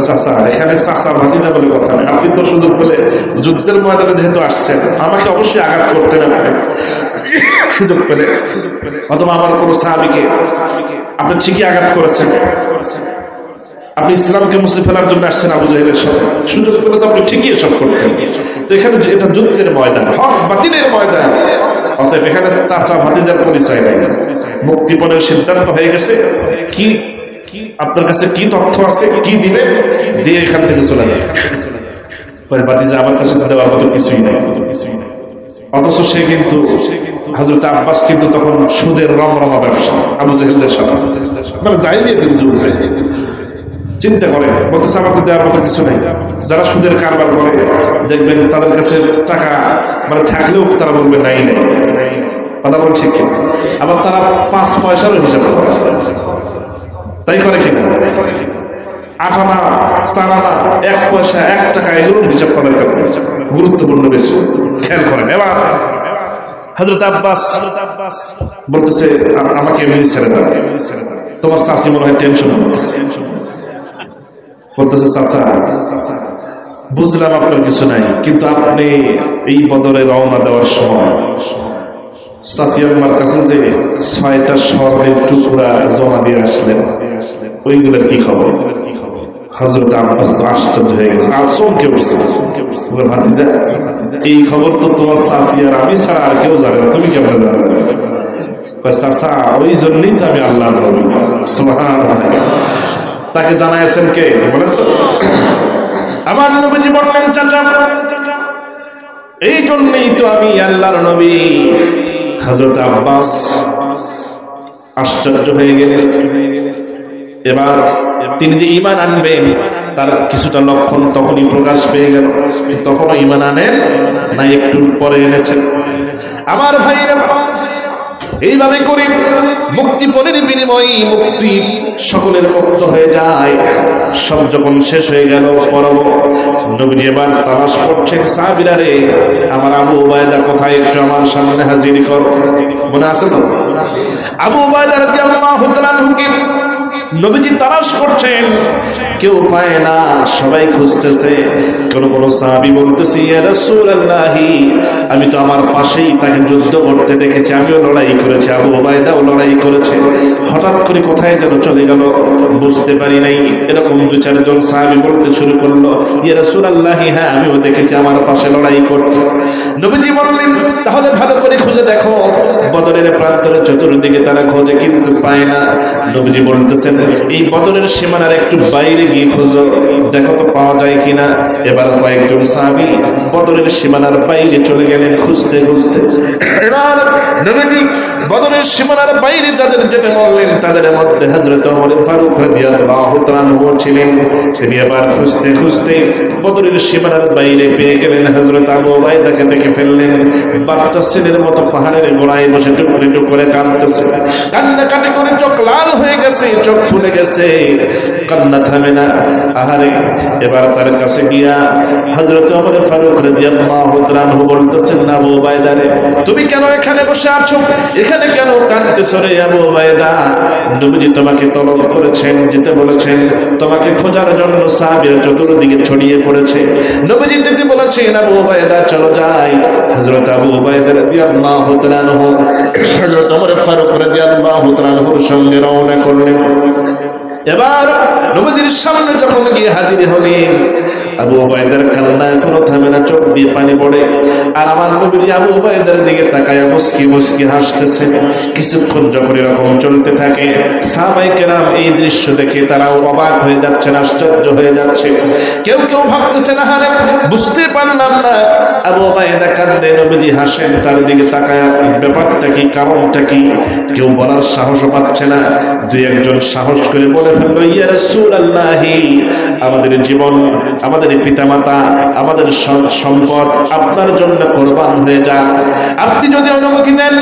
চাচা এখানে চাচা ভাতিজা বলে কথা নেই, আপনি তো সুযোগ পেলে যুদ্ধের ময়দানে যেহেতু আসছেন আমাকে অবশ্যই আঘাত করতে হবে সুযোগ পেলে, অথবা আমার কোনো সাহাবীকে আপনি ঠিকই আঘাত করেছেন। আপনি ইসলামকে মুছে ফেলার জন্য আসছেন আবু জাহেলের সাথে, সুযোগ পেলে তো আপনি ঠিকই এসব করতেন। তো এখানে এটা যুদ্ধের ময়দান, হক বাতিলের ময়দান, অতএব এখানে চাচা ভাতিজার পরিচয় নাই। মুক্তিপণের সিদ্ধান্ত হয়ে গেছে। কি আপনার কাছে কি তথ্য আছে, কি দিবে দিয়ে এখান থেকে চলে যায়। ভাতিজা আমার কাছে দেওয়ার মতো কিছুই নাই। অথচ সে কিন্তু হযরত আব্বাস কিন্তু তখন সুদের রমরমা ব্যবসা আবু জাহেলের সাথে, মানে জাহেলিয়াতের যুগ। চিন্তা করেন, বলতেছে আমার তো দেওয়ার মতো কিছু নেই। যারা সুদের কারবার করে দেখবেন তাদের কাছে টাকা মানে থাকলেও তারা বলবে নাই নাই, কথা বল ঠিক। আবার তারা 5 পয়সারও হিসাব করে, তাই করে কিনা? 8 আনা 4 আনা 1 পয়সা 1 টাকা এগুলোর হিসাব তাদের কাছে গুরুত্বপূর্ণ বেশি। খেয়াল করেন। এবার হযরত আব্বাস বলতেছে আমাকে এমনি ছেড়ে দাও, তোমার চাচি মনে হয় টেনশন করতেছে। বলতেছে চাচা বুঝলাম আপনার কিছু নাই, কিন্তু আপনি এই বদরে রওনা দেওয়ার সময় চাচি আমার কাছে যে 6টা স্বর্ণের টুকরা জমা দিয়ে আসলেন, ওইগুলোর কি খবর? হযরত আব্বাস তো আশ্চর্য হয়ে গেছে, আর চমকে উঠছে। ভাতিজা এই খবর তো তোমার চাচি আর আমি ছাড়া আর কেউ জানে না, তুমি কেমন জানো? চাচা ওই জন্যই তো আমি আল্লাহ নবী। সুবহানাল্লাহ। তাকে জানাইছেন কে বলেন তো? আমার নবীজি বললেন চাচা এই জন্যই তো আমি আল্লাহর নবী। হযরত আব্বাস আশ্চর্য হয়ে গেলেন। এবার তিনি যে ঈমান আনবেন তার কিছুটা লক্ষণ তখনই প্রকাশ পেয়ে গেল। তখনও ঈমান আনেন না, একটু পরে এনেছেন। আমার ভাইরা এইভাবে করে মুক্তিপণের বিনিময়ে মুক্তি সকলের মুক্ত হয়ে যায়। সব যখন শেষ হয়ে গেল, পরম নবী এবার তালাশ করছেন সাহাবীরা রে আমার আবু উবায়দা কোথায়, একটু আমার সামনে হাজির কর। মনে আছে তো? আবু উবায়দা রাদিয়াল্লাহু তাআলা আনহুকে নবীজি তালাশ করছেন, কেউ পায় না, সবাই খুঁজতেছে। কোন সাহাবী বলতেছে ইয়া রাসূলুল্লাহ আমি তো আমার পাশেই তাকে যুদ্ধ করতে দেখেছি, আমিও লড়াই করেছি, আবু উবায়দাও লড়াই করেছে, হঠাৎ করে কোথায় যেন চলে গেল বুঝতে পারি নাই। এরকম 2-4 জন সাহাবী বলতে শুরু করলো ইয়া রাসূলুল্লাহ হ্যাঁ আমিও দেখেছি আমার পাশে লড়াই করতে। নবীজি বললেন তাহলে ভালো করে খুঁজে দেখো। বদরের প্রান্তরে চতুর্দিকে তারা খোঁজে কিন্তু পায় না। নবীজি বলতেছেন এই বদরের সীমানার একটু বাইরে গিয়ে খুঁজো, দেখো তো পাওয়া যায় কিনা। এবার কয়েকজন সাহাবী বদরের সীমানার বাইরে চলে গেলেন খুঁজতে খুঁজতে। এবার নবীজি বদরের সীমানার বাইরে যাদের যেতে বললেন তাদের মধ্যে হযরত ওমর ফারুক রাদিয়াল্লাহু তাআলা ছিলেন। তিনি এবার খুঁজতে খুঁজতে বদরের সীমানার বাইরে পেয়ে গেলেন। হযরত আবু উবায়দাকে দেখে ফেললেন, বাচ্চা ছেলের মতো পাহাড়ের গোড়ায় বসে টুকরি টুক করে কাঁদতেছে। কান্নাকাটি করে চোখ লাল হয়ে গেছে, চোখ ফুলে গেছে, কান্না থামে না। আহারে এবার তার কাছে গিয়া হযরত ওমর ফারুক রাদিয়াল্লাহু তাআলা বলতেছেন আবু উবায়দা রে তুমি কেন এখানে বসে আছো, এখানে কেন কাঁদতেছো রে আবু উবায়দা? নবীজি তোমাকে তলব করেছেন, যেতে বলেছেন, তোমাকে খোঁজার জন্য সাহাবীরা চতুর্দিকে ছড়িয়ে পড়েছে। নবীজি যেতে বলেছেন আবু উবায়দা চলো যাই। হযরত আবু উবায়দা রাদিয়াল্লাহু তাআলা হযরত ওমর ফারুক রাদিয়াল্লাহু তাআলার সঙ্গে রওনা করলেন। এবার নবীজির সামনে যখন গিয়ে হাজির হলেন আবু উবাইদার কান্না এখনো থামে না, চোখ দিয়ে পানি পড়ে। আর আমার নবীজি আবু উবাইদার দিকে তাকায়া মুস্কি মুস্কি হাসতেছে। কিছুক্ষণ যখন এরকম চলতে থাকে, সাহাবায়ে কেরাম এই দৃশ্য দেখে তারাও অবাক হয়ে যাচ্ছেন, আশ্চর্য হয়ে যাচ্ছে। কেউ কেউ ভাবতেছেন আরে বুঝতে পারলাম না, আবু উবাইদা কাঁদে, নবীজি হাসেন, তার দিকে তাকায়া ব্যাপারটা কি, কারণটা কি? কেউ বলার সাহসও পাচ্ছে না। দুই একজন সাহস করে বলে ফেললো, ইয়া রাসূলুল্লাহ, আমাদের জীবন, আমাদের পিতামাতা, আমাদের সম্পদ আপনার জন্য কোরবান হয়ে যাক। আপনি যদি অনুমতি দেন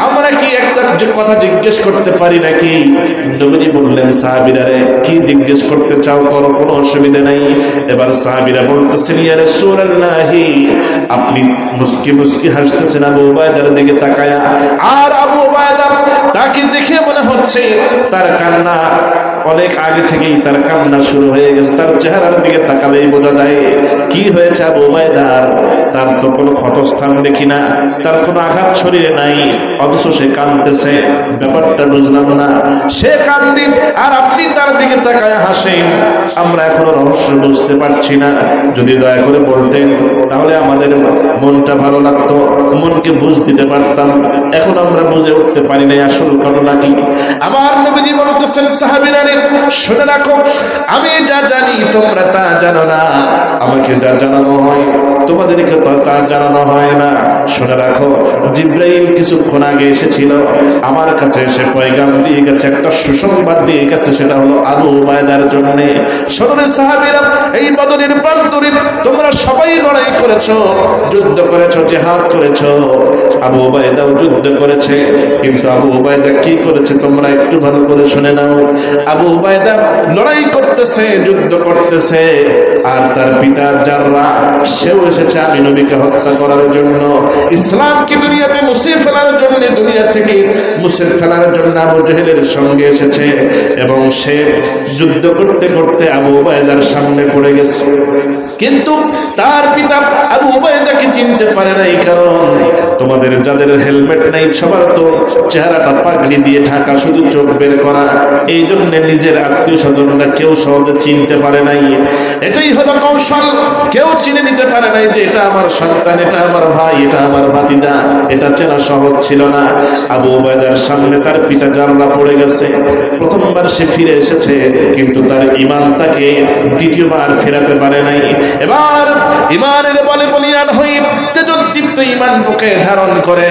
আমরা কি একটা কথা জিজ্ঞেস করতে পারি নাকি? নবীজি বললেন, সাহাবীরা রে, কি জিজ্ঞেস করতে চাও করো, কোনো অসুবিধা নাই। এবার সাহাবীরা বলতেছেন, ইয়া রাসূলুল্লাহ, আপনি মুস্কি মুস্কি হাসতেছেন আবু উবাইদার দিকে তাকায়া। আর আবু উবাইদা, তাকে দেখে মনে হচ্ছে তার কান্না অনেক আগে থেকেই তার কান্না শুরু হয়ে গেছে। তার চেহারার দিকে তাকালেই বোঝা যায় কি হয়েছে আবু উবাইদার। তার তো কোনো ক্ষতস্থান দেখি না, তার কোনো আঘাত শরীরে নাই, অথচ সে কাঁদতেছে। ব্যাপারটা বুঝলাম না, সে কাঁদে আর আপনি তার দিকে তাকায় হাসেন। আমরা এখনো রহস্য বুঝতে পারছি না। যদি দয়া করে বলতেন তাহলে আমাদের মনটা ভালো লাগতো, মনকে বুঝ দিতে পারতাম। এখন আমরা বুঝে উঠতে পারি না আসল ঘটনা কি। আমার নবীজি বলতেছেন, সাহাবীরা রে, শুনে রাখো, আমি যা জানি তোমরা তা জানো না, আমাকে যা জানানো হয় তোমাদেরকে তা জানানো হয় না। শুনে রাখো, জিবরাইল কিছুক্ষণ আগে এসেছিল, আমার কাছে এসে পয়গাম দিয়ে গেছে, একটা সুসংবাদ দিয়ে গেছে, সেটা হলো আবু উবাইদার জন্য। শোনো সাহাবীরা, এই বদরের প্রান্তরে তোমরা সবাই লড়াই করেছো, যুদ্ধ করেছো, জিহাদ করেছো। আবু উবাইদাও যুদ্ধ করেছে, কিন্তু আবু উবাইদা কি করেছে তোমরা একটু ভালো করে শুনে নাও। আবু উবাইদা লড়াই করতেছে, যুদ্ধ করতেছে, আর তার পিতা জাররা, সেও এসেছে আমি নবীকে হত্যা করার জন্য, ইসলামকে দুনিয়াতে মুছে ফেলার জন্য, দুনিয়া থেকে মুছে ফেলার জন্য আবু জেহেলের সঙ্গে এসেছে। এবং সে যুদ্ধ করতে করতে আবু উবাইদার সামনে পড়ে গেছে, কিন্তু তার পিতা আবু উবাইদাকে চিনতে পারে নাই। কারণ তোমাদের যাদের হেলমেট নাই সবার তো চেহারাটা পাগড়ি দিয়ে ঢাকা, শুধু চোখ বের করা। এই জন্য নিজের আত্মীয় স্বজনরা কেউ সহজে চিনতে পারে নাই। এটাই হলো কৌশল। কেউ চিনে নিতে পারে নাই যে এটা আমার সন্তান, এটা আমার ভাই, এটা আমার ভাতিজা। এটা চেনা সহজ ছিল না। আবু উবাইদার সামনে তার পিতা জাররা পড়ে গেছে। প্রথমবার সে ফিরে এসেছে, কিন্তু তার ঈমান তাকে দ্বিতীয়বার ফেরাতে পারে নাই। এবার ঈমানের বলে বলিয়ান হয়ে তেজোদ্দীপ্ত ঈমান বুকে ধারণ করে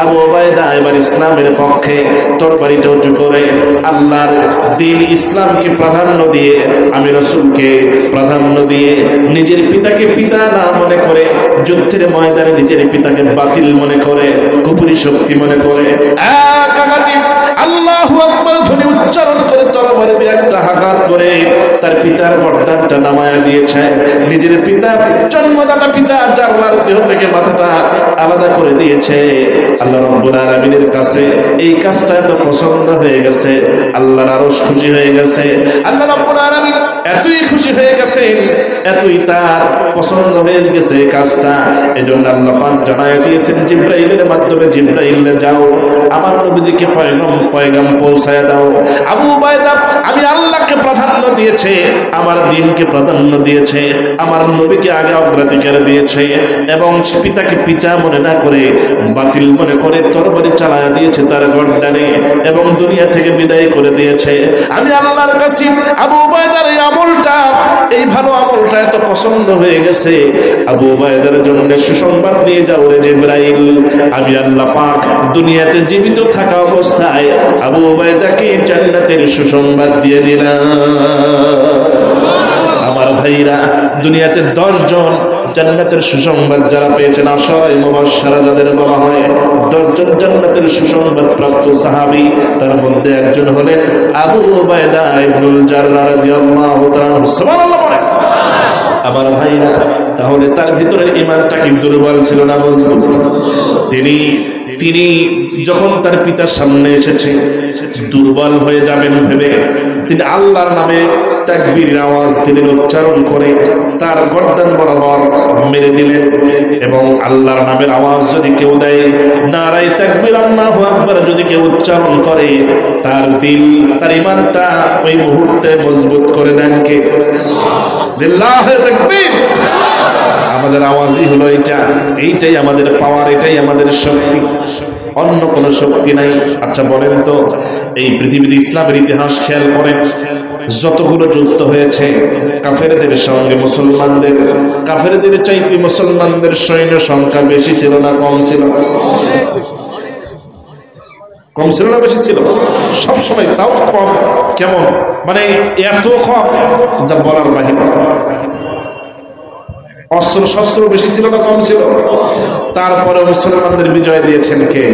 আবু উবাইদা এবার ইসলামের পক্ষে তরবারিটা উঁচু করে আল্লাহর দ্বীন ইসলামকে প্রাধান্য দিয়ে, আমি রাসূলকে প্রাধান্য দিয়ে, নিজের পিতাকে পিতা না মনে করে, যুদ্ধের ময়দানে নিজের পিতাকে বাতিল মনে করে, কুফরি শক্তি মনে করে, এক আঘাতে আল্লাহু আকবার ধ্বনি উচ্চারণ করে তরবারি দিয়ে একটা আঘাত করে তার পিতার গর্দানটা নামায়া দিয়েছে। নিজের পিতা, জন্মদাতা পিতা জাররার দেহ থেকে মাথাটা আলাদা করে দিয়েছে। আল্লাহ রাব্বুল আলামিনের কাছে এই কাজটা এত পছন্দ হয়ে গেছে, আল্লাহর আরশ খুশি হয়ে গেছে। আল্লাহ রাব্বুল আলামিন এতই খুশি হয়ে গেছে, এতই তার পছন্দ হয়ে গেছে এই কাজটা। এজন্য আল্লাহ পাক জানায় দিয়েছেন জিবরাইলের মাধ্যমে, জিবরাইল যাও আমার নবীজিকে পয়গাম পৌঁছায় দাও। আবু উবাইদা আমি আল্লাহকে প্রাধান্য দিয়েছে, আমার দ্বীনকে প্রাধান্য দিয়েছে, আমার নবীকে আগে অগ্রাধিকার দিয়েছে, এবং পিতাকে পিতা মনে না করে বাতিল মনে করে তরবারি চালায়া দিয়েছে তার গর্দানে, এবং দুনিয়া থেকে বিদায় করে দিয়েছে। আমি আল্লাহর কাছে আবু উবাইদার এই আমলটা, এই ভালো আমলটা এত পছন্দ হয়ে গেছে, আবু উবাইদার জন্য সুসংবাদ নিয়ে যাও রে জিবরাইল। আমি আল্লাহ পাক দুনিয়াতে জীবিত থাকা অবস্থায় আবু উবাইদাকে জান্নাতের সুসংবাদ দিয়ে দিলাম। আমার ভাইরা, দুনিয়াতে 10 জন জান্নাতের সুসংবাদ যারা পেয়েছেন, আশায় মুবাশশারা যাদের বলা হয়, 10 জন জান্নাতের সুসংবাদ প্রাপ্ত সাহাবী, তার মধ্যে একজন হলেন আবু উবাইদা ইবনুল জাররাহ রাদিয়াল্লাহু তাআলা। সুবহানাল্লাহ বলে। আমার ভাইরা, তাহলে তার ভিতরে ঈমানটা কি দুর্বল ছিল না মজবুত? তিনি যখন তার পিতার সামনে এসেছে, দুর্বল হয়ে যাবেন ভেবে তিনি আল্লাহর নামে তাকবীরের আওয়াজ দিলেন, উচ্চারণ করে তার গর্দান বরাবর মেরে দিলেন। এবং আল্লাহর নামের আওয়াজ যদি কেউ দেয়, নারায়ে তাকবীর আল্লাহু আকবার যদি কেউ উচ্চারণ করে, তার দিল, তার ঈমানটা ওই মুহূর্তে মজবুত করে দেন কে? লিল্লাহি তাকবীর। আমাদের আওয়াজই হলো এইটাই আমাদের পাওয়ার, এটাই আমাদের শক্তি, অন্য কোনো শক্তি নাই। আচ্ছা বলেন তো, এই পৃথিবীতে ইসলামের ইতিহাস খেয়াল করেন, যতগুলো যুদ্ধ হয়েছে কাফেরদের সঙ্গে মুসলমানদের, কাফেরদের চাইতে মুসলমানদের সৈন্য সংখ্যা বেশি ছিল না কম ছিল? কম ছিল না বেশি ছিল? সবসময় তাও কম। কেমন মানে এত কম যা বলার বাহিরে। অস্ত্র শস্ত্র বেশি ছিল না কম ছিল? তারপরে মুসলমানদের বিজয় দিয়েছেন কে?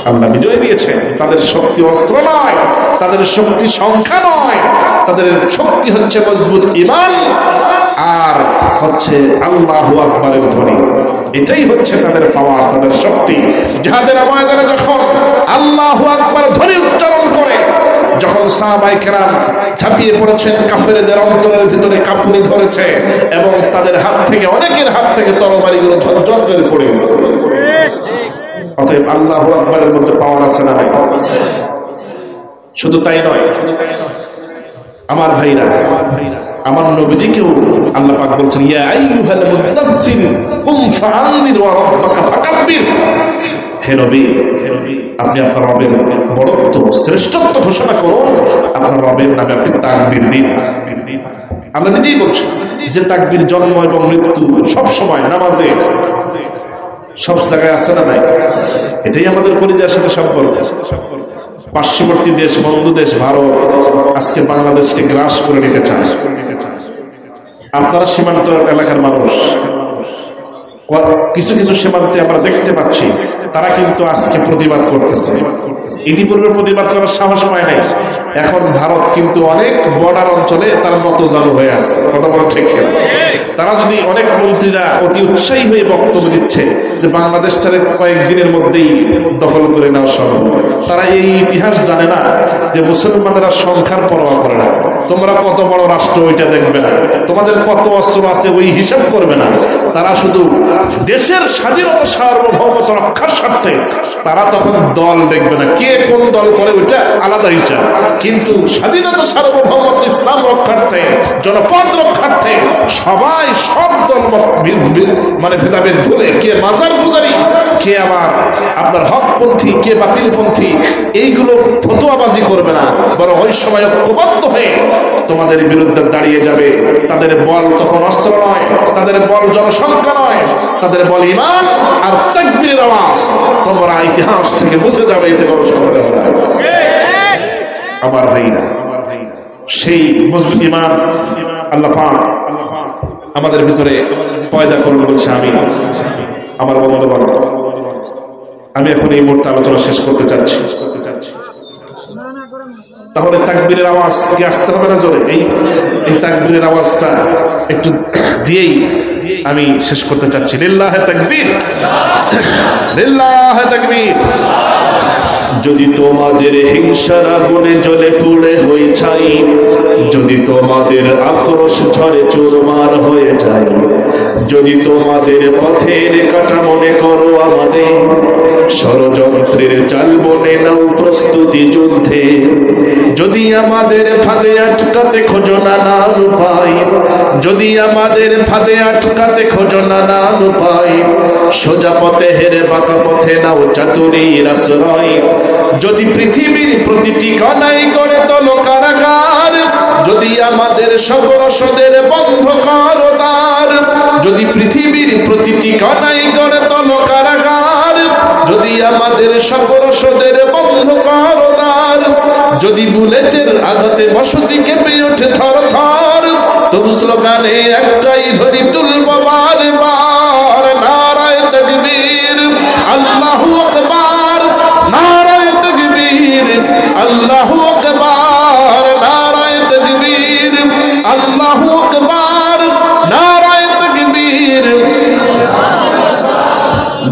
আল্লাহ বিজয় দিয়েছেন। তাদের শক্তি অস্ত্র নয়, তাদের শক্তি সংখ্যা নয়, তাদের শক্তি হচ্ছে মজবুত ঈমান আর হচ্ছে আল্লাহু আকবারের ধ্বনি। এটাই হচ্ছে তাদের পাওয়ার, তাদের শক্তি। জিহাদের ময়দানে যখন আল্লাহু আকবার ধ্বনি উচ্চারণ করে, যখন সাহাবায়ে কেরাম ঝাঁপিয়ে পড়েছেন, কাফেরদের অন্তরের ভিতরে কাঁপুনি ধরেছে এবং তাদের হাত থেকে, অনেকের হাত থেকে তরবারিগুলো ঝরঝর করে পড়ে গেছে। অতএব আল্লাহু আকবারের মধ্যে পাওয়ার আছে না নাই? শুধু তাই নয়, আমার ভাইরা, আমার নবীজিকেও আল্লাহ পাক বলছেন, ইয়া আইয়ুহাল মুদাসসির কুম ফাআনযির ওয়া রাব্বাকা ফাকাব্বির। হে নবী, আপনি আপনার রবের বড়ত্ব, শ্রেষ্ঠত্ব ঘোষণা করুন, আপনার রবের নামে আপনি তাকবীর দিন। আমরা নিজেই বলছি যে তাকবীর জন্ম এবং মৃত্যু সব সময় নামাজে সব জায়গায় আছে না নাই? এটাই আমাদের কলিজার সাথে সম্পর্ক। পার্শ্ববর্তী দেশ, বন্ধু দেশ ভারত আজকে বাংলাদেশকে গ্রাস করে নিতে চায়। আপনারা সীমান্ত এলাকার মানুষ, কিছু কিছু সীমান্তে আমরা দেখতে পাচ্ছি তারা কিন্তু আজকে প্রতিবাদ করতেছে। ইতিপূর্বে প্রতিবাদ করার সাহস পায় নাই। এখন ভারত কিন্তু অনেক বর্ডার অঞ্চলে তার মতো জানু হয়ে আছে। কথা বলা ঠিক না? তারা যদি, অনেক মন্ত্রীরা অতি উৎসাহী হয়ে বক্তব্য দিচ্ছে যে বাংলাদেশটারে কয়েকদিনের মধ্যেই দখল করে নেওয়া সম্ভব। তারা এই ইতিহাস জানে না যে মুসলমানেরা সংখ্যার পরোয়া করে না। তোমরা কত বড় রাষ্ট্র ওইটা দেখবে না, তোমাদের কত অস্ত্র আছে ওই হিসাব করবে না। তারা শুধু দেশের স্বাধীনতা সার্বভৌমত্ব রক্ষার স্বার্থে তারা তখন দল দেখবে না, কে কোন দল করে ওইটা আলাদা হিসাব। কিন্তু স্বাধীনতা সার্বভৌমত্ব ইসলাম রক্ষার্থে, জনপদ রক্ষার্থে সবাই সব দল মানে ভেদাভেদ ভুলে, কে মাজার পূজারী, কে আবার আপনার হকপন্থী, কে বাতিলপন্থী, এইগুলো ফতোয়াবাজি করবে না, বরং ওই সময় ঐক্যবদ্ধ হয়ে তোমাদের বিরুদ্ধে দাঁড়িয়ে যাবে। তাদের বল তখন অস্ত্র নয়, তাদের বল জনসংখ্যা নয়, তাদের বল ঈমান আর তাকবীরের আওয়াজ। তোমরা ইতিহাস থেকে বুঝে যাবে, এতে কোনো সন্দেহ নাই। আমার ভাইরা, সেই মজবুত ঈমান আল্লাহ পাক আমাদের ভিতরে পয়দা করুন বলছে। আমি আমার বন্ধুগণ, আমি এখন এই মুহূর্তে আলোচনা শেষ করতে চাচ্ছি। তাহলে তাকবীরের আওয়াজ কি আসতে হবে না জোরে? এই তাকবীরের আওয়াজটা একটু দিয়েই আমি শেষ করতে চাচ্ছি। লিল্লাহি তাকবীর, লিল্লাহি তাকবীর। যদি তোমাদের হিংসার আগুনে জ্বলে পুড়ে হয়ে ছাই, যদি তোমাদের আক্রোশ ঝরে চুরমার হয়ে যায়, যদি তোমাদের পথের কাটা মনে করো আমাদের, ষড়যন্ত্রের জাল বনে নাও প্রস্তুতি যুদ্ধে, যদি আমাদের ফাঁদে আটকাতে খোঁজো নানান উপায়, যদি আমাদের ফাঁদে আটকাতে খোঁজো নানান উপায়, সোজা পথে হেরে বাঁকা পথে নাও চাতুরীর আশ্রয়, যদি পৃথিবীর প্রতিটি কণায় গড়ে তোলো কারাগার, যদি আমাদের সর্বরসদের বন্ধ করো দ্বার, যদি পৃথিবীর প্রতিটি কণায় গড়ে তোলো কারাগার, যদি আমাদের সর্বরসদের বন্ধ করো দ্বার, যদি বুলেটের আঘাতে বসতি কেঁপে ওঠে থর থর, তবু স্লোগানে একটাই ধরি তুলব বারবার, নারায়ে তাকবীর, আল্লাহু আকবার, নারায়ে তাকবীর, আল্লাহু আকবার, নারায়ে তাকবীর, আল্লাহু আকবার, নারায়ে তাকবীর।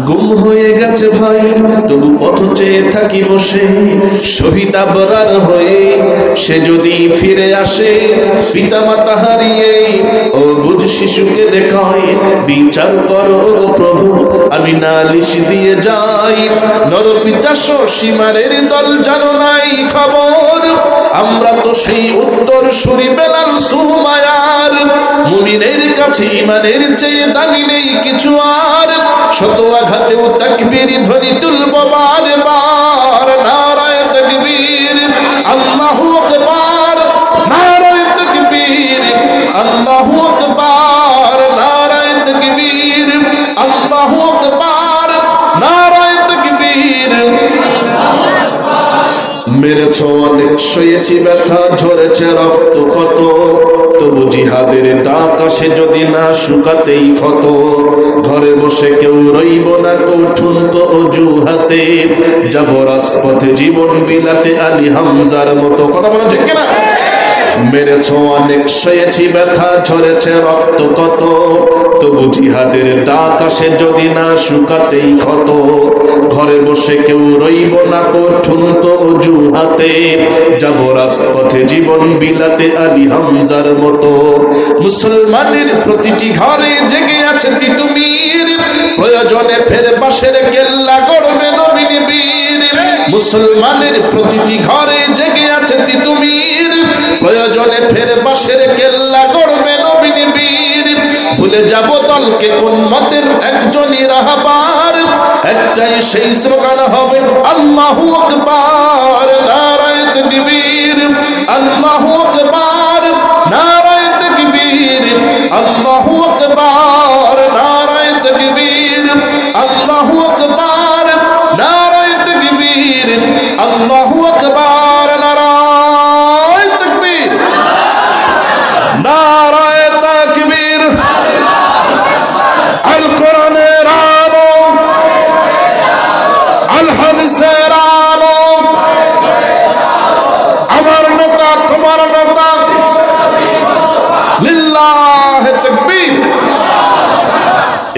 গুম হয়ে গেছে ভাই তবু পথ চেয়ে থাকি বসে, শহীদ আবরার হয়ে সে যদি ফিরে আসে, পিতা মাতা হারিয়ে ও বুঝ শিশুকে দেখায়, বিচার করো প্রভু আমি নালিশ দিয়ে যাই। নরপিচাস সীমারের দল জানো নাই খবর, আমরা তো সেই উত্তর সুরি বেলাল সুমায়ার। মুমিনের কাছে ইমানের চেয়ে দামি নেই কিছু আর, শত আঘাতেও তাকবীর ধ্বনি তুলব বারে বার। নারায়ে তাকবীর আল্লাহু আকবার, নারায়ে তাকবীর আল্লাহু আকবার, নারায়ে তাকবীর আল্লাহু আকবার, নারায়ে তাকবীর। মেরেছ অনেক, সয়েছি ব্যথা, ঝরেছে রক্ত কত, তবু জিহাদের ডাক আসে যদি না শুকাতেই ক্ষত। ঘরে বসে কেউ রইব না কঠুন অজুহাতে, যাব রাজপথে জীবন বিলাতে আলী হামজার মতো। কথা বলা ঠিক কিনা? মেরেছ অনেক, সয়েছি ব্যথা, ঝরেছে রক্ত কত, তবু জিহাদের ডাক আসে যদি না শুকাতেই ক্ষত। ঘরে বসে কেউ রইব না কঠুন অজুহাতে, যাব রাজপথে জীবন বিলাতে আলী হামজার মতো। মুসলমানের প্রতিটি ঘরে জেগে আছে তিতুমির, প্রয়োজনে ফের বাঁশের কেল্লা গড়বে নবীন বীর। মুসলমানের প্রতিটি ঘরে জেগে আছে তিতুমির, প্রয়োজনে ফের বাঁশের কেল্লা গড়বে নবীন বীর। ভুলে যাব দলকে কোন মতের একজনই রাহবার, একটাই সেই স্লোগান হবে আল্লাহু আকবার। নারায়ে তাকবীর আল্লাহু আকবার, নারায়ে তাকবীর আল্লাহু আকবার, নারায়ে তাকবীর আল্লাহু আকবার, নারায়ে তাকবীর আল্লাহু আকবার, নারায়ে তাকবীর নারায়ে তাকবীর। আল কোরআনের আলো, আল হাদিসের আলো, আমার নেতা তোমার নেতা, লিল্লাহে তাকবীর।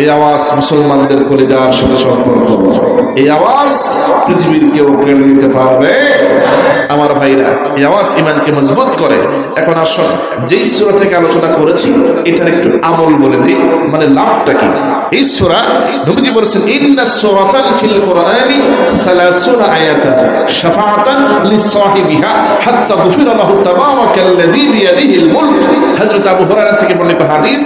এই আওয়াজ মুসলমানদের করে যাওয়ার সাথে সম্পর্ক, এই আওয়াজ পৃথিবীর কেউ কেড়ে নিতে পারবে আমার ভাইরা। এই আওয়াজ ইমানকে মজবুত করে। এখন আসুন যেই সূরা থেকে আলোচনা করেছি এটার একটু আমল বলে দিই, মানে লাভটা কি। এই সূরা নবীজি বলেছেন ইন্না সূরাতান ফিল কুরআনি 30 আয়াতান শাফাআতান লিসাহিবিহা হাত্তা গুফিরা লাহু তাবারাকাল্লাযী বিয়াদিহিল মুলক। হযরত আবু হুরায়রা থেকে বর্ণিত হাদিস,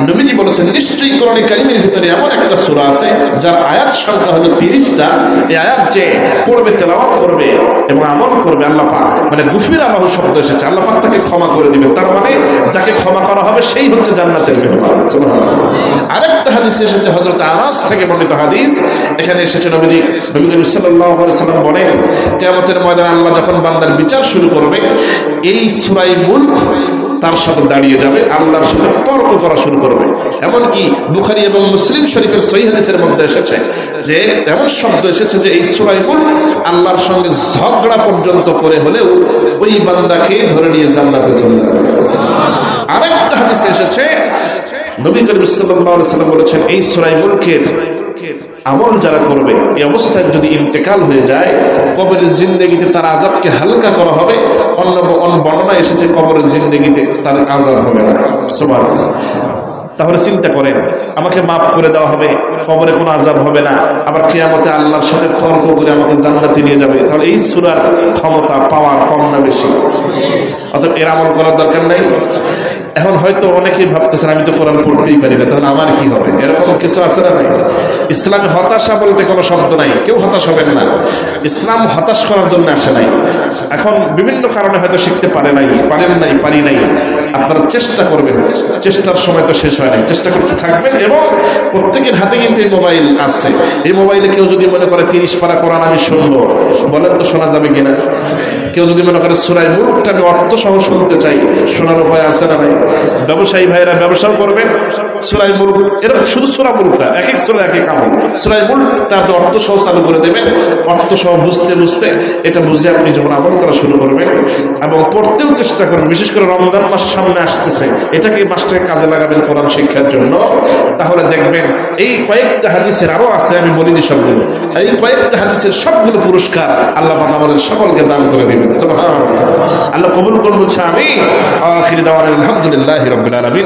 নবীজি বলেছেন নিশ্চয়ই কোরআনে কারীমের ভিতরে এমন একটা সূরা আছে যার আয়াত সংখ্যা হলো 30টা। এই আয়াত যে পড়বে, তেলাওয়াত করবে এবং আমল করবে, আল্লাহ পাক মানে গুফিরা লাহু শব্দ এসেছে, আল্লাহ পাক তাকে ক্ষমা করে দিবেন। তার মানে যাকে ক্ষমা করা হবে সেই হচ্ছে জান্নাতের মেহমান। সুবহানাল্লাহ। আরেকটা হাদিস এসেছে হযরত আনাস থেকে বর্ণিত হাদিস, এখানে এসেছে নবী করিম সাল্লাল্লাহু আলাইহি সাল্লাম বলেন কিয়ামতের ময়দানে আল্লাহ যখন বান্দার বিচার শুরু করবে, এই সূরা মুলক তার সাথে দাঁড়িয়ে যাবে, আল্লাহর সাথে তর্ক করা শুরু করবে। এমনকি বুখারী এবং মুসলিম শরীফের সহিহ হাদিসের মধ্যে এসেছে যে এমন শব্দ এসেছে যে এই সূরা মুলক আল্লাহর সঙ্গে ঝগড়া পর্যন্ত করে হলেও ওই বান্দাকে ধরে নিয়ে জান্নাতে চলে যাবে। আরেকটা হাদিসে এসেছে নবী করিম সাল্লাল্লাহু আলাইহি সাল্লাম বলেছেন এই সূরা মুলকের আমল যারা করবে, এই অবস্থায় যদি ইন্তেকাল হয়ে যায়, কবরের জিন্দেগিতে তার আযাবকে হালকা করা হবে। অন্য বর্ণনা এসেছে কবরের জিন্দেগিতে তার আযাব হবে না। সুবহানাল্লাহ। তাহলে চিন্তা করেন, আমাকে মাফ করে দেওয়া হবে, কবরে কোনো আযাব হবে না, আবার কিয়ামতে আল্লাহর সাথে তর্ক করে আমাকে জান্নাতে নিয়ে যাবে। তাহলে এই সূরার ক্ষমতা পাওয়ার কম না বেশি? অতএব এর আমল করার দরকার নাই। এখন হয়তো অনেকেই ভাবতেছেন আমি তো কোরআন পড়তেই পারি না, তাহলে আমার কি হবে? এরকম কিছু আছে না? নাই। ইসলামে হতাশা বলতে কোনো শব্দ নাই, কেউ হতাশ হবেন না। ইসলাম হতাশ করার জন্য আসে নাই। এখন বিভিন্ন কারণে হয়তো শিখতে পারেন নাই, পারি নাই। আপনারা চেষ্টা করবেন, চেষ্টার সময় তো শেষ হয় নাই, চেষ্টা করতে থাকবেন। এবং প্রত্যেকের হাতে কিন্তু এই মোবাইল আছে। এই মোবাইলে কেউ যদি মনে করে 30 পারা কোরআন আমি শুনবো, বলেন তো শোনা যাবে কিনা? কেউ যদি মনে করে সূরা মুলকটা আমি অর্থ সহ শুনতে চাই, শোনার উপায় আছে না ভাই? ব্যবসায়ী ভাইরা ব্যবসাও করবেন, সূরা মুলক এরকম শুধু সূরা মুলকটা এক এক সূরা এক এক আমল, সূরা মুলকটা আপনি অর্থ সহ চালু করে দেবেন, অর্থ সহ বুঝতে বুঝতে এটা বুঝে আপনি যখন আমল করা শুরু করবেন এবং পড়তেও চেষ্টা করবেন, বিশেষ করে রমজান মাস সামনে আসতেছে, এটাকে মাসটাকে কাজে লাগাবেন কোরআন শিক্ষার জন্য, তাহলে দেখবেন এই কয়েকটা হাদিসের আরো আছে, আমি বলিনি সবগুলো, এই কয়েকটা হাদিসের সবগুলো পুরস্কার আল্লাহ পাক আমাদের সকলকে দান করে দিবেন। সুবহানাল্লাহ, আল্লাহ কবুল করুন। আমিন। আখির দাওয়ানা আলহামদুলিল্লাহি রাব্বিল আলামিন।